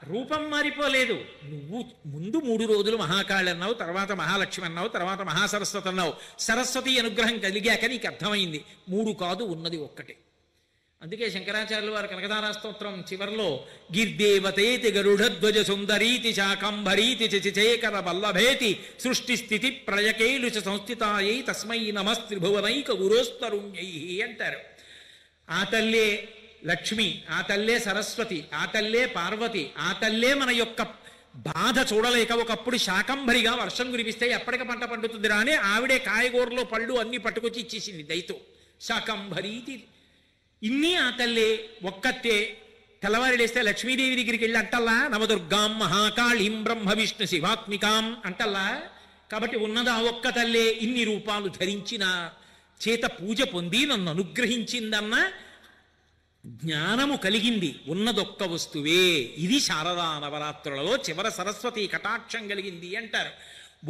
రూపం మారిపోలేదు. నువ్వు ముందు 3 రోజులు మహాకాళి అన్నావు, తర్వాత మహాలక్ష్మి అన్నావు, తర్వాత మహాసరస్వతి అన్నావు. సరస్వతి అనుగ్రహం కలిగాక నీకు అర్థమైంది 3 కాదు, ఉన్నది ఒక్కటే. అందుకే శంకరాచార్యులు వారు కనకదార స్తోత్రం చివరిలో గిర్దేవతేతి గరుడధ్వజ సుందరీతి శాకంభరీతి చచేకర వల్లభేతి సృష్టి స్థితి ప్రళయకేలుచ సంస్థితాయై తస్మై నమస్త్రిభువనైక గురోస్తరుణ్యై అంటారు. ఆ తల్లే లక్ష్మి, ఆ తల్లే సరస్వతి, ఆ తల్లే పార్వతి, ఆ తల్లే మన యొక్క బాధ చూడలేక ఒకప్పుడు శాకంభరిగా వర్షం కురిపిస్తే ఎప్పటికి పంట పండుతుంది రాని ఆవిడే కాయగూరలో పళ్ళు అన్ని పట్టుకొచ్చి ఇచ్చేసింది దయతో. శాకంభరీతి ఇన్ని ఆ తల్లే ఒక్కతే. తెల్లవారి లేస్తే లక్ష్మీదేవి దగ్గరికి వెళ్ళి అంటల్లా నవదుర్గాం మహాకాళీం బ్రహ్మ విష్ణు శివాత్మికాం అంటల్లా. కాబట్టి ఉన్నదా ఒక్క తల్లే ఇన్ని రూపాలు ధరించిన చేత పూజ పొంది నన్ను అనుగ్రహించిందన్న జ్ఞానము కలిగింది. ఉన్నదొక్క వస్తువే. ఇది శారదా నవరాత్రులలో చివర సరస్వతి కటాక్షం కలిగింది అంటారు.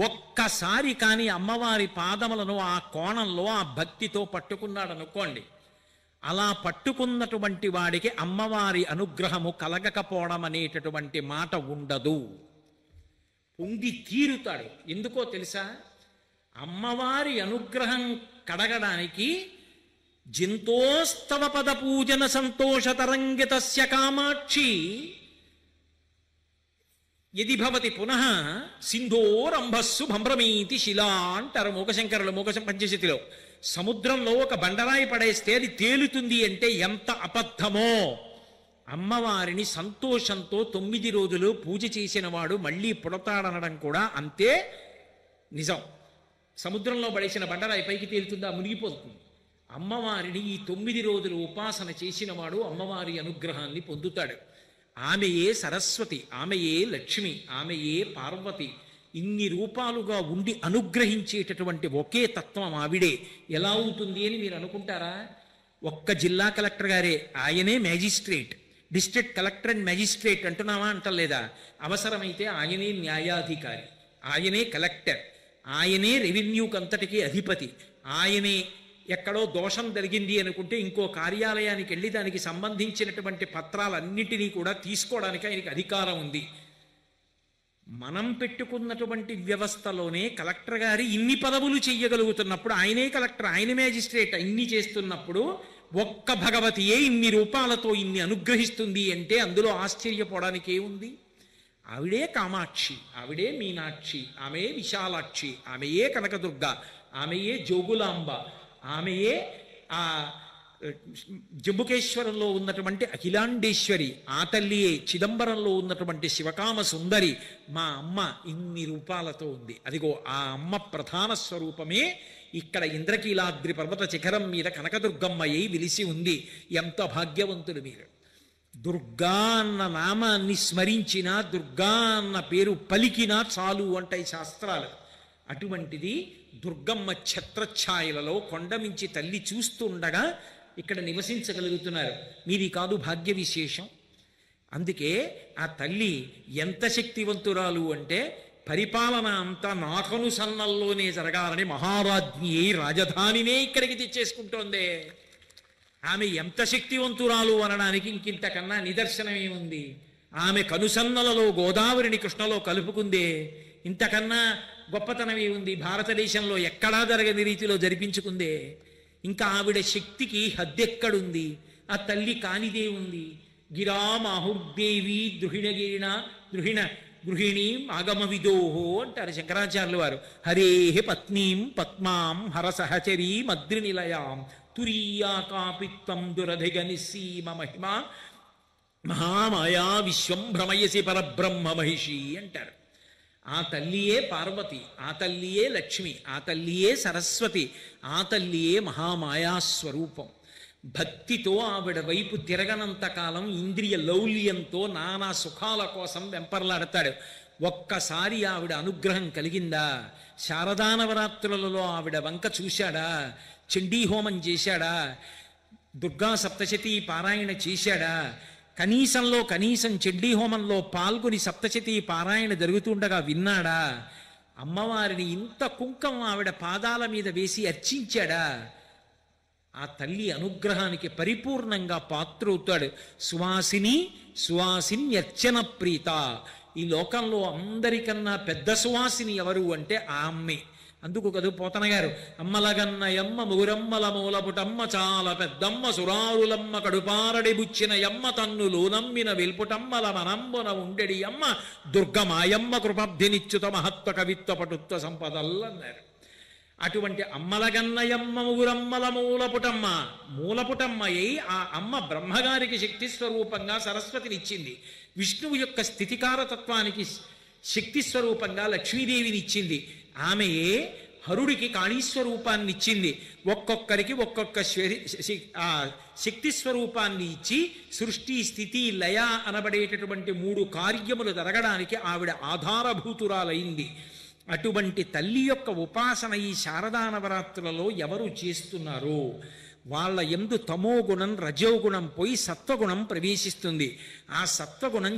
ఒక్కసారి కానీ అమ్మవారి పాదములను ఆ కోణంలో ఆ భక్తితో పట్టుకున్నాడు అనుకోండి, అలా పట్టుకున్నటువంటి వాడికి అమ్మవారి అనుగ్రహము కలగకపోవడం అనేటటువంటి మాట ఉండదు. పొంగి తీరుతాడు. ఎందుకో తెలుసా? అమ్మవారి అనుగ్రహం కడగడానికి జింతోస్తవ పద పూజన సంతోష తరంగితస్య కామాక్షి యది భవతి పునః సింధోరంభస్సు భ్రమీతి శిలా అంటారు మూకశంకరులు పంచశతిలో. సముద్రంలో ఒక బండరాయి పడేస్తే అది తేలుతుంది అంటే ఎంత అబద్ధమో. అమ్మవారిని సంతోషంతో 9 రోజులు పూజ చేసిన వాడు మళ్ళీ పుడతాడనడం కూడా అంతే నిజం. సముద్రంలో పడేసిన బండరాయి పైకి తేలుతుందా? మునిగిపోతుంది. అమ్మవారిని ఈ 9 రోజులు ఉపాసన చేసిన వాడు అమ్మవారి అనుగ్రహాన్ని పొందుతాడు. ఆమెయే సరస్వతి, ఆమెయే లక్ష్మి, ఆమెయే పార్వతి. ఇన్ని రూపాలుగా ఉండి అనుగ్రహించేటటువంటి ఒకే తత్వం ఆవిడే. ఎలా అవుతుంది అని మీరు అనుకుంటారా? ఒక్క జిల్లా కలెక్టర్ గారే, ఆయనే magistrate, district collector and magistrate అంటున్నావా? అంటలేదా? అవసరమైతే ఆయనే న్యాయాధికారి, ఆయనే కలెక్టర్, ఆయనే రెవెన్యూకి అంతటికీ అధిపతి, ఆయనే ఎక్కడో దోషం జరిగింది అనుకుంటే ఇంకో కార్యాలయానికి వెళ్ళి దానికి సంబంధించినటువంటి పత్రాలన్నిటినీ కూడా తీసుకోవడానికి ఆయనకి అధికారం ఉంది. మనం పెట్టుకున్నటువంటి వ్యవస్థలోనే కలెక్టర్ గారి ఇన్ని పదవులు చెయ్యగలుగుతున్నప్పుడు, ఆయనే కలెక్టర్, ఆయన మ్యాజిస్ట్రేట్, ఇన్ని చేస్తున్నప్పుడు ఒక్క భగవతియే ఇన్ని రూపాలతో ఇన్ని అనుగ్రహిస్తుంది అంటే అందులో ఆశ్చర్యపోవడానికి ఏముంది? ఆవిడే కామాక్షి, ఆవిడే మీనాక్షి, ఆమెయే విశాలాక్షి, ఆమెయే కనకదుర్గ, ఆమెయే జోగులాంబ, ఆమెయే ఆ జంబుకేశ్వరంలో ఉన్నటువంటి అఖిలాండేశ్వరి, ఆ తల్లియే చిదంబరంలో ఉన్నటువంటి శివకామ సుందరి. మా అమ్మ ఇన్ని రూపాలతో ఉంది. అదిగో ఆ అమ్మ ప్రధాన స్వరూపమే ఇక్కడ ఇంద్రకీలాద్రి పర్వత శిఖరం మీద కనకదుర్గమ్మయ్యి విలిసి ఉంది. ఎంత భాగ్యవంతులు మీరు! దుర్గా అన్న నామాన్ని స్మరించినా, దుర్గా అన్న పేరు పలికినా చాలు అంటాయి శాస్త్రాలు. అటువంటిది దుర్గమ్మ ఛత్రఛాయలలో కొండమించి తల్లి చూస్తుండగా ఇక్కడ నివసించగలుగుతున్నారు. మీది కాదు భాగ్య విశేషం. అందుకే ఆ తల్లి ఎంత శక్తివంతురాలు అంటే, పరిపాలన అంతా నాకను సన్నల్లోనే జరగాలని మహారాజ్ఞి రాజధానినే ఇక్కడికి తెచ్చేసుకుంటోందే. ఆమె ఎంత శక్తివంతురాలు అనడానికి ఇంకింతకన్నా నిదర్శనమేముంది? ఆమె కనుసన్నలలో గోదావరిని కృష్ణలో కలుపుకుందే. ఇంతకన్నా గొప్పతనమే ఉంది? భారతదేశంలో ఎక్కడా జరగని రీతిలో జరిపించుకుందే. ఇంకా ఆవిడ శక్తికి హద్దెక్కడుంది? ఆ తల్లి కానిదే ఉంది? గిరామాహుర్దేవి గృహిణీం ఆగమ విదోహో అంటారు శంకరాచార్యులు వారు. హరేహ పత్నీం పద్మాం హరసహచరీ మద్రినిలయాం తురీయాకాపిత్వం దురధిగ నిస్సీమ మహిమ మహామాయా విశ్వం భ్రమయసి పరబ్రహ్మ మహిషి అంటారు. ఆ తల్లియే పార్వతి, ఆ తల్లియే లక్ష్మి, ఆ తల్లియే సరస్వతి, ఆ తల్లియే మహామాయాస్వరూపం. భక్తితో ఆవిడ వైపు తిరగనంత కాలం ఇంద్రియ లౌల్యంతో నానా సుఖాల కోసం వెంపర్లాడతాడు. ఒక్కసారి ఆవిడ అనుగ్రహం కలిగిందా? శారదా నవరాత్రులలో ఆవిడ వంక చూశాడా? చండీహోమం చేశాడా? దుర్గా సప్తశతి పారాయణ చేశాడా? కనీసంలో కనీసం చండీహోమంలో పాల్గొని సప్తశతి పారాయణ జరుగుతుండగా విన్నాడా? అమ్మవారిని ఇంత కుంకం ఆవిడ పాదాల మీద వేసి అర్చించాడా? ఆ తల్లి అనుగ్రహానికి పరిపూర్ణంగా పాత్రవుతాడు. సువాసిన్యర్చన ప్రీత. ఈ లోకంలో అందరికన్నా పెద్ద సువాసిని ఎవరు అంటే ఆ అమ్మే. అందుకు కదూ పోతన గారు, అమ్మలగన్నయమ్మ ముగురమ్మల మూలపుటమ్మ చాలా పెద్దమ్మ సురారులమ్మ కడుపారడి బుచ్చిన యమ్మ తన్నులు నమ్మిన వెల్పుటమ్మల మనంబున ఉండెడి అమ్మ దుర్గమాయమ్మ కృపబ్ధినిచ్యుత మహత్వ కవిత్వ పటుత్వ సంపదల్లన్నారు. అటువంటి అమ్మలగన్నయమ్మ ముగురమ్మల మూలపుటమ్మ, మూలపుటమ్మయ్యి ఆ అమ్మ బ్రహ్మగారికి శక్తి స్వరూపంగా సరస్వతినిచ్చింది. విష్ణువు యొక్క స్థితికారతత్వానికి శక్తి స్వరూపంగా లక్ష్మీదేవిని ఇచ్చింది. ఆమెయే హరుడికి కాళీస్వరూపాన్ని ఇచ్చింది. ఒక్కొక్కరికి ఒక్కొక్క శక్తి స్వరూపాన్ని ఇచ్చి సృష్టి స్థితి లయ అనబడేటటువంటి 3 కార్యములు జరగడానికి ఆవిడ ఆధారభూతురాలైంది. అటువంటి తల్లి యొక్క ఉపాసన ఈ శారదా నవరాత్రులలో ఎవరు చేస్తున్నారో వాళ్ళ యందు తమోగుణం రజోగుణం పోయి సత్వగుణం ప్రవేశిస్తుంది. ఆ సత్వగుణం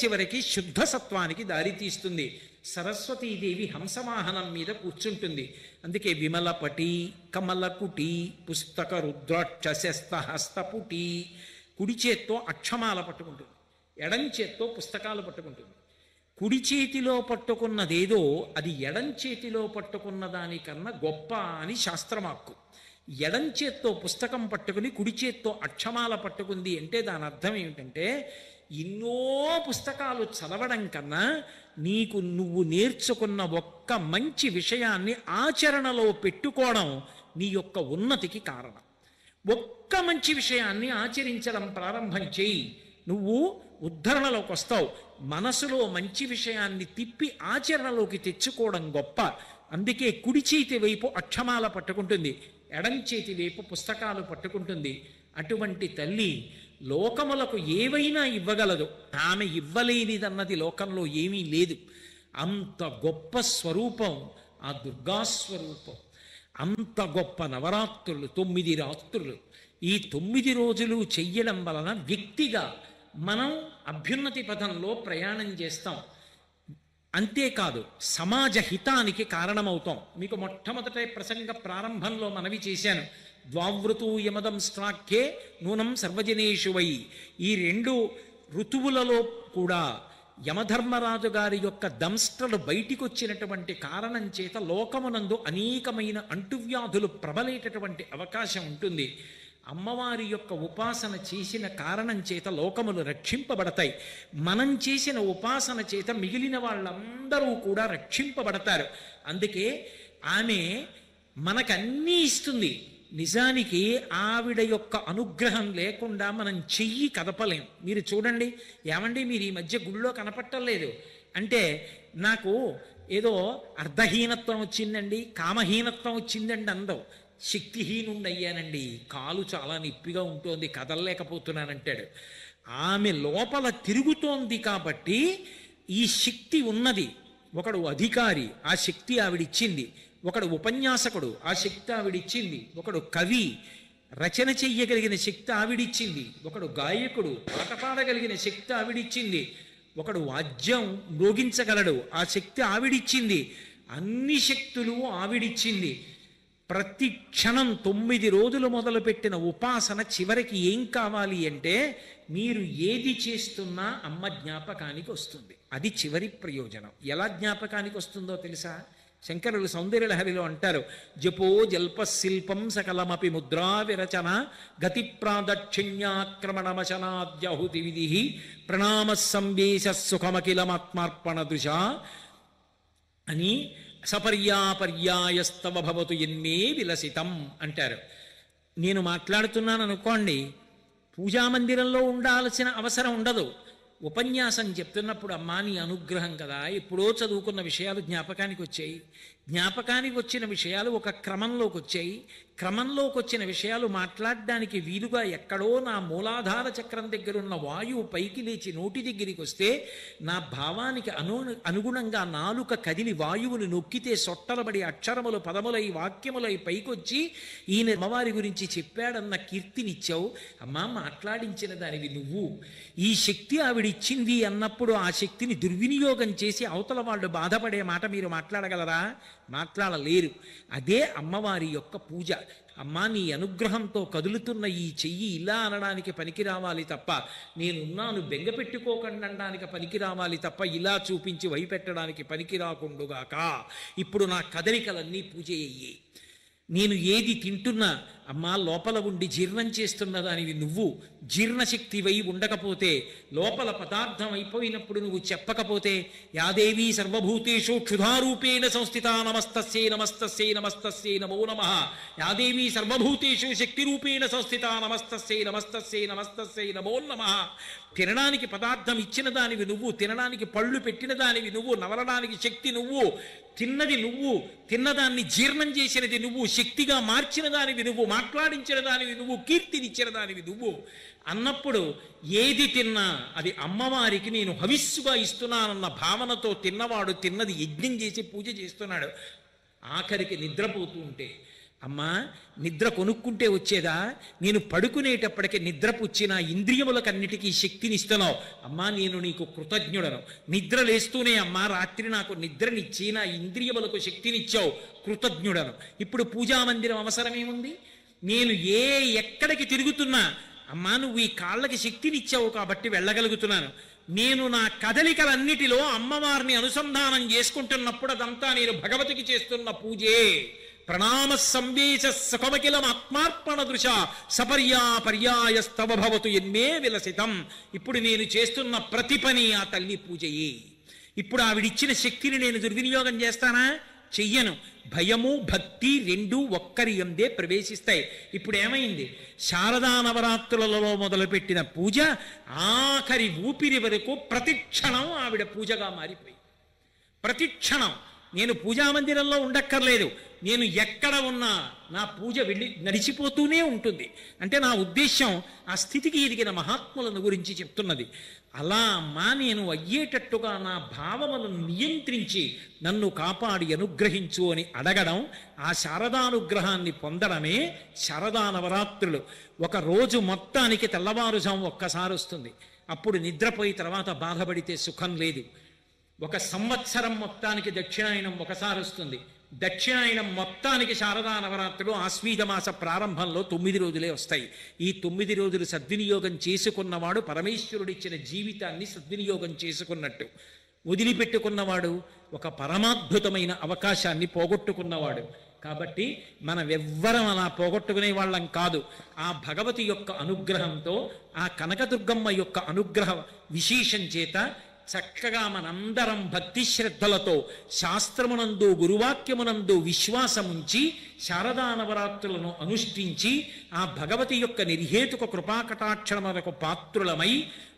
చివరికి శుద్ధ సత్వానికి దారితీస్తుంది. సరస్వతీదేవి హంసవాహనం మీద కూర్చుంటుంది. అందుకే విమలపటి కమలకుటి పుస్తక రుద్రాక్ష శస్త హస్తపుటి, కుడి చేత్తో అక్షమాల పట్టుకుంటుంది, ఎడం చేత్తో పుస్తకాలు పట్టుకుంటుంది. కుడి చేతిలో పట్టుకున్నదేదో అది ఎడం చేతిలో పట్టుకున్న దానికన్నా గొప్ప అని శాస్త్రమాక్కు. ఎడం చేత్తో పుస్తకం పట్టుకుని కుడి చేత్తో అక్షమాల పట్టుకుంది అంటే దాని అర్థం ఏమిటంటే, ఎన్నో పుస్తకాలు చదవడం కన్నా నువ్వు నేర్చుకున్న ఒక్క మంచి విషయాన్ని ఆచరణలో పెట్టుకోవడం నీ యొక్క ఉన్నతికి కారణం. ఒక్క మంచి విషయాన్ని ఆచరించడం ప్రారంభం చేయి, నువ్వు ఉద్ధరణలోకి వస్తావు. మనసులో మంచి విషయాన్ని తిప్పి ఆచరణలోకి తెచ్చుకోవడం గొప్ప. అందుకే కుడి చేతి వైపు అక్షమాల పట్టుకుంటుంది, ఎడం చేతి వైపు పుస్తకాలు పట్టుకుంటుంది. అటువంటి తల్లి లోకములకు ఏవైనా ఇవ్వగలదు. ఆమె ఇవ్వలేనిదన్నది లోకంలో ఏమీ లేదు. అంత గొప్ప స్వరూపం ఆ దుర్గాస్వరూపం. అంత గొప్ప నవరాత్రులు, 9 రాత్రులు. ఈ 9 రోజులు చెయ్యడం వలన వ్యక్తిగా మనం అభ్యున్నతి పథంలో ప్రయాణం చేస్తాం. అంతేకాదు సమాజ హితానికి కారణమవుతాం. మీకు మొట్టమొదట ప్రసంగ ప్రారంభంలో మనవి చేశాను, ద్వావృతూ యమదం శ్రాఖ్యే నూనం సర్వజనేషు వై. ఈ 2 ఋతువులలో కూడా యమధర్మరాజు గారి యొక్క దంష్ట్రలు బయటికి వచ్చినటువంటి కారణం చేత లోకమునందు అనేకమైన అంటువ్యాధులు ప్రబలేటటువంటి అవకాశం ఉంటుంది. అమ్మవారి యొక్క ఉపాసన చేసిన కారణం చేత లోకములు రక్షింపబడతాయి. మనం చేసిన ఉపాసన చేత మిగిలిన వాళ్ళందరూ కూడా రక్షింపబడతారు. అందుకే ఆమె మనకన్నీ ఇస్తుంది. నిజానికి ఆవిడ యొక్క అనుగ్రహం లేకుండా మనం చెయ్యి కదపలేం. మీరు చూడండి, ఏమండి మీరు ఈ మధ్య గుళ్ళో కనపట్టలేదు అంటే నాకు ఏదో అర్ధహీనత్వం వచ్చిందండి, కామహీనత్వం వచ్చిందండి అందవు. శక్తిహీనుండయ్యానండి, కాలు చాలా నొప్పిగా ఉంటుంది, కదలలేకపోతున్నానంటాడు. ఆమె లోపల తిరుగుతోంది కాబట్టి ఈ శక్తి ఉన్నది. ఒకడు అధికారి, ఆ శక్తి ఆవిడిచ్చింది. ఒకడు ఉపన్యాసకుడు, ఆ శక్తి ఆవిడిచ్చింది. ఒకడు కవి, రచన చెయ్యగలిగిన శక్తి ఆవిడిచ్చింది. ఒకడు గాయకుడు, పాట పాడగలిగిన శక్తి ఆవిడిచ్చింది. ఒకడు వాద్యం మ్రోగించగలడు, ఆ శక్తి ఆవిడిచ్చింది. అన్ని శక్తులు ఆవిడిచ్చింది. ప్రతి క్షణం 9 రోజులు మొదలుపెట్టిన ఉపాసన చివరికి ఏం కావాలి అంటే మీరు ఏది చేస్తున్నా అమ్మ జ్ఞాపకానికి వస్తుంది. అది చివరి ప్రయోజనం. ఎలా జ్ఞాపకానికి వస్తుందో తెలుసా? శంకరులు సౌందర్యలహరిలో అంటారు, జపో జల్ప శిల్పం సకలమపి ముద్రా విరచన గతి ప్రాదక్షిణ్యాక్రమణమశనాద్యహుతి విధి ప్రణామ సంవేశ సుఖమఖిలమాత్మార్పణ దృశ అని సపర్యాపర్యాయస్తవ భవతు ఎన్మే విలసితం అంటారు. నేను మాట్లాడుతున్నాను అనుకోండి, పూజామందిరంలో ఉండాల్సిన అవసరం ఉండదు. ఉపన్యాసం చెప్తున్నప్పుడు అమ్మా నీ అనుగ్రహం కదా, ఎప్పుడో చదువుకున్న విషయాలు జ్ఞాపకానికి వచ్చాయి. జ్ఞాపకానికి వచ్చిన విషయాలు ఒక క్రమంలోకి వచ్చాయి. క్రమంలోకి వచ్చిన విషయాలు మాట్లాడడానికి వీలుగా ఎక్కడో నా మూలాధార చక్రం దగ్గర ఉన్న వాయువు పైకి లేచి నోటి దగ్గరికి వస్తే నా భావానికి అనుగుణంగా నాలుక కదిలి వాయువుని నొక్కితే సొట్టలబడి అక్షరములు పదములై వాక్యములై పైకొచ్చి ఈయన అమ్మవారి గురించి చెప్పాడన్న కీర్తినిచ్చావు. అమ్మా మాట్లాడించిన దానివి నువ్వు. ఈ శక్తి ఆవిడిచ్చింది అన్నప్పుడు ఆ శక్తిని దుర్వినియోగం చేసి అవతల వాళ్ళు బాధపడే మాట మీరు మాట్లాడగలరా? మాట్లాడలేరు. అదే అమ్మవారి యొక్క పూజ. అమ్మా నీ అనుగ్రహంతో కదులుతున్న ఈ చెయ్యి ఇలా అనడానికి పనికి రావాలి తప్ప, నేనున్నాను బెంగ పెట్టుకోకండి అనడానికి పనికి రావాలి తప్ప, ఇలా చూపించి వైపెట్టడానికి పనికి రాకుండుగాక. ఇప్పుడు నా కదలికలన్నీ పూజ అయ్యి, నేను ఏది తింటున్నా అమ్మా లోపల ఉండి జీర్ణం చేస్తున్న దానివి నువ్వు, జీర్ణశక్తివై ఉండకపోతే, లోపల పదార్థం అయిపోయినప్పుడు నువ్వు చెప్పకపోతే, యాదేవీ సర్వభూతేషు క్షుధారూపేణ సంస్థిత నమస్తస్యై నమస్తస్యై నమస్తస్యై నమో నమః, యాదేవీ సర్వభూతేషు శక్తిరూపేణ సంస్థిత నమస్తస్యై నమస్తస్యై నమస్తస్యై నమో నమః. తినడానికి పదార్థం ఇచ్చిన దానివి నువ్వు, తినడానికి పళ్ళు పెట్టిన దానివి నువ్వు, నవలడానికి శక్తి నువ్వు, తిన్నది నువ్వు, తిన్నదాన్ని జీర్ణం చేసినది నువ్వు, శక్తిగా మార్చిన దానివి నువ్వు, మాట్లాడించిన దానివి నువ్వు, కీర్తినిచ్చిన దానివి నువ్వు అన్నప్పుడు ఏది తిన్నా అది అమ్మవారికి నేను హవిస్సుగా ఇస్తున్నానన్న భావనతో తిన్నవాడు తిన్నది యజ్ఞం చేసి పూజ చేస్తున్నాడు. ఆఖరికి నిద్రపోతూ ఉంటే, అమ్మా నిద్ర కొనుక్కుంటే వచ్చేదా, నేను పడుకునేటప్పటికి నిద్రపుచ్చిన ఇంద్రియములకన్నిటికీ శక్తినిస్తున్నావు అమ్మా, నేను నీకు కృతజ్ఞుడను. నిద్ర లేస్తూనే అమ్మా రాత్రి నాకు నిద్రనిచ్చి నా ఇంద్రియములకు శక్తినిచ్చావు, కృతజ్ఞుడను. ఇప్పుడు పూజామందిరం అవసరమేముంది? నేను ఎక్కడికి తిరుగుతున్నా అమ్మా నువ్వు ఈ కాళ్ళకి శక్తినిచ్చావు కాబట్టి వెళ్ళగలుగుతున్నాను. నేను నా కదలికలన్నిటిలో అమ్మవారిని అనుసంధానం చేసుకుంటున్నప్పుడు అదంతా నేను భగవతికి చేస్తున్న పూజే. ప్రణామ సంవేశ సుఖమఖిలం ఆత్మార్పణ దృశ సపర్యాపర్యాయస్తవ భవతు ఎన్మే విలసితం. ఇప్పుడు నేను చేస్తున్న ప్రతి పని ఆ తల్లి పూజయే. ఇప్పుడు ఆవిడిచ్చిన శక్తిని నేను దుర్వినియోగం చేస్తానా? చెయ్యను. భయము భక్తి రెండూ ఒక్కరి యందే ప్రవేశిస్తాయి. ఇప్పుడు ఏమైంది? శారదా నవరాత్రులలో మొదలుపెట్టిన పూజ ఆఖరి ఊపిరి వరకు ప్రతిక్షణం ఆవిడ పూజగా మారిపోయి, ప్రతిక్షణం నేను పూజామందిరంలో ఉండక్కర్లేదు, నేను ఎక్కడ ఉన్నా నా పూజ వెళ్ళి నడిచిపోతూనే ఉంటుంది. అంటే నా ఉద్దేశం ఆ స్థితికి ఎదిగిన మహాత్ములను గురించి చెప్తున్నది. అలా అమ్మా నేను అయ్యేటట్టుగా నా భావములను నియంత్రించి నన్ను కాపాడి అనుగ్రహించు అని అడగడం, ఆ శారదానుగ్రహాన్ని పొందడమే శారదా నవరాత్రులు. ఒక రోజు మొత్తానికి తెల్లవారుజాము ఒక్కసారి వస్తుంది, అప్పుడు నిద్రపోయి తర్వాత బాధపడితే సుఖం లేదు. ఒక సంవత్సరం మొత్తానికి దక్షిణాయనం ఒకసారి వస్తుంది, దక్షిణాయనం మొత్తానికి శారదా నవరాత్రులు ఆశ్వీజమాస ప్రారంభంలో 9 రోజులే వస్తాయి. ఈ 9 రోజులు సద్వినియోగం చేసుకున్నవాడు పరమేశ్వరుడిచ్చిన జీవితాన్ని సద్వినియోగం చేసుకున్నట్టు. వదిలిపెట్టుకున్నవాడు ఒక పరమాద్భుతమైన అవకాశాన్ని పోగొట్టుకున్నవాడు. కాబట్టి మనమెవ్వరం అలా పోగొట్టుకునే వాళ్ళం కాదు. ఆ భగవతి యొక్క అనుగ్రహంతో, ఆ కనకదుర్గమ్మ యొక్క అనుగ్రహ విశేషం చేత చక్కగా మనందరం భక్తి శ్రద్ధలతో శాస్త్రమునందు గురువాక్యమునందు విశ్వాసముంచి శారదా నవరాత్రులను అనుష్ఠించి ఆ భగవతి యొక్క నిర్హేతుక కృపాకటాక్షణములకు పాత్రులమై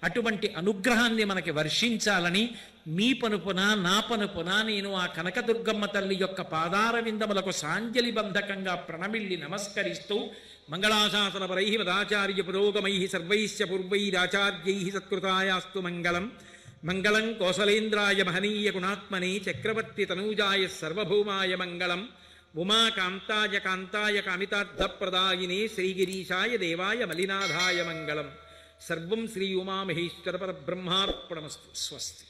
అటువంటి అనుగ్రహాన్ని మనకి వర్షించాలని మీ పనుపున నా పనుపున నేను ఆ కనకదుర్గమ్మ తల్లి యొక్క పాదార విందములకు సాంజలి బంధకంగా ప్రణమిల్లి నమస్కరిస్తూ మంగళాశాసనపరై మదాచార్య పురోగమై సర్వైశ్చ పూర్వైరాచార్యై సత్కృతాయాస్తు మంగళం. మంగళం కోసలేంద్రాయ మహనీయ గుణాత్మనే చక్రవర్తి తనూజాయ సర్వభౌమాయ మంగళం. ఉమాకాంతాయ కాంతాయ కామితార్థప్రదాయినే శ్రీగిరీశాయ దేవాయ మలినాథాయ మంగళం. సర్వం శ్రీ ఉమామహేశ్వర పరబ్రహ్మార్పణమస్తు. స్వస్తి.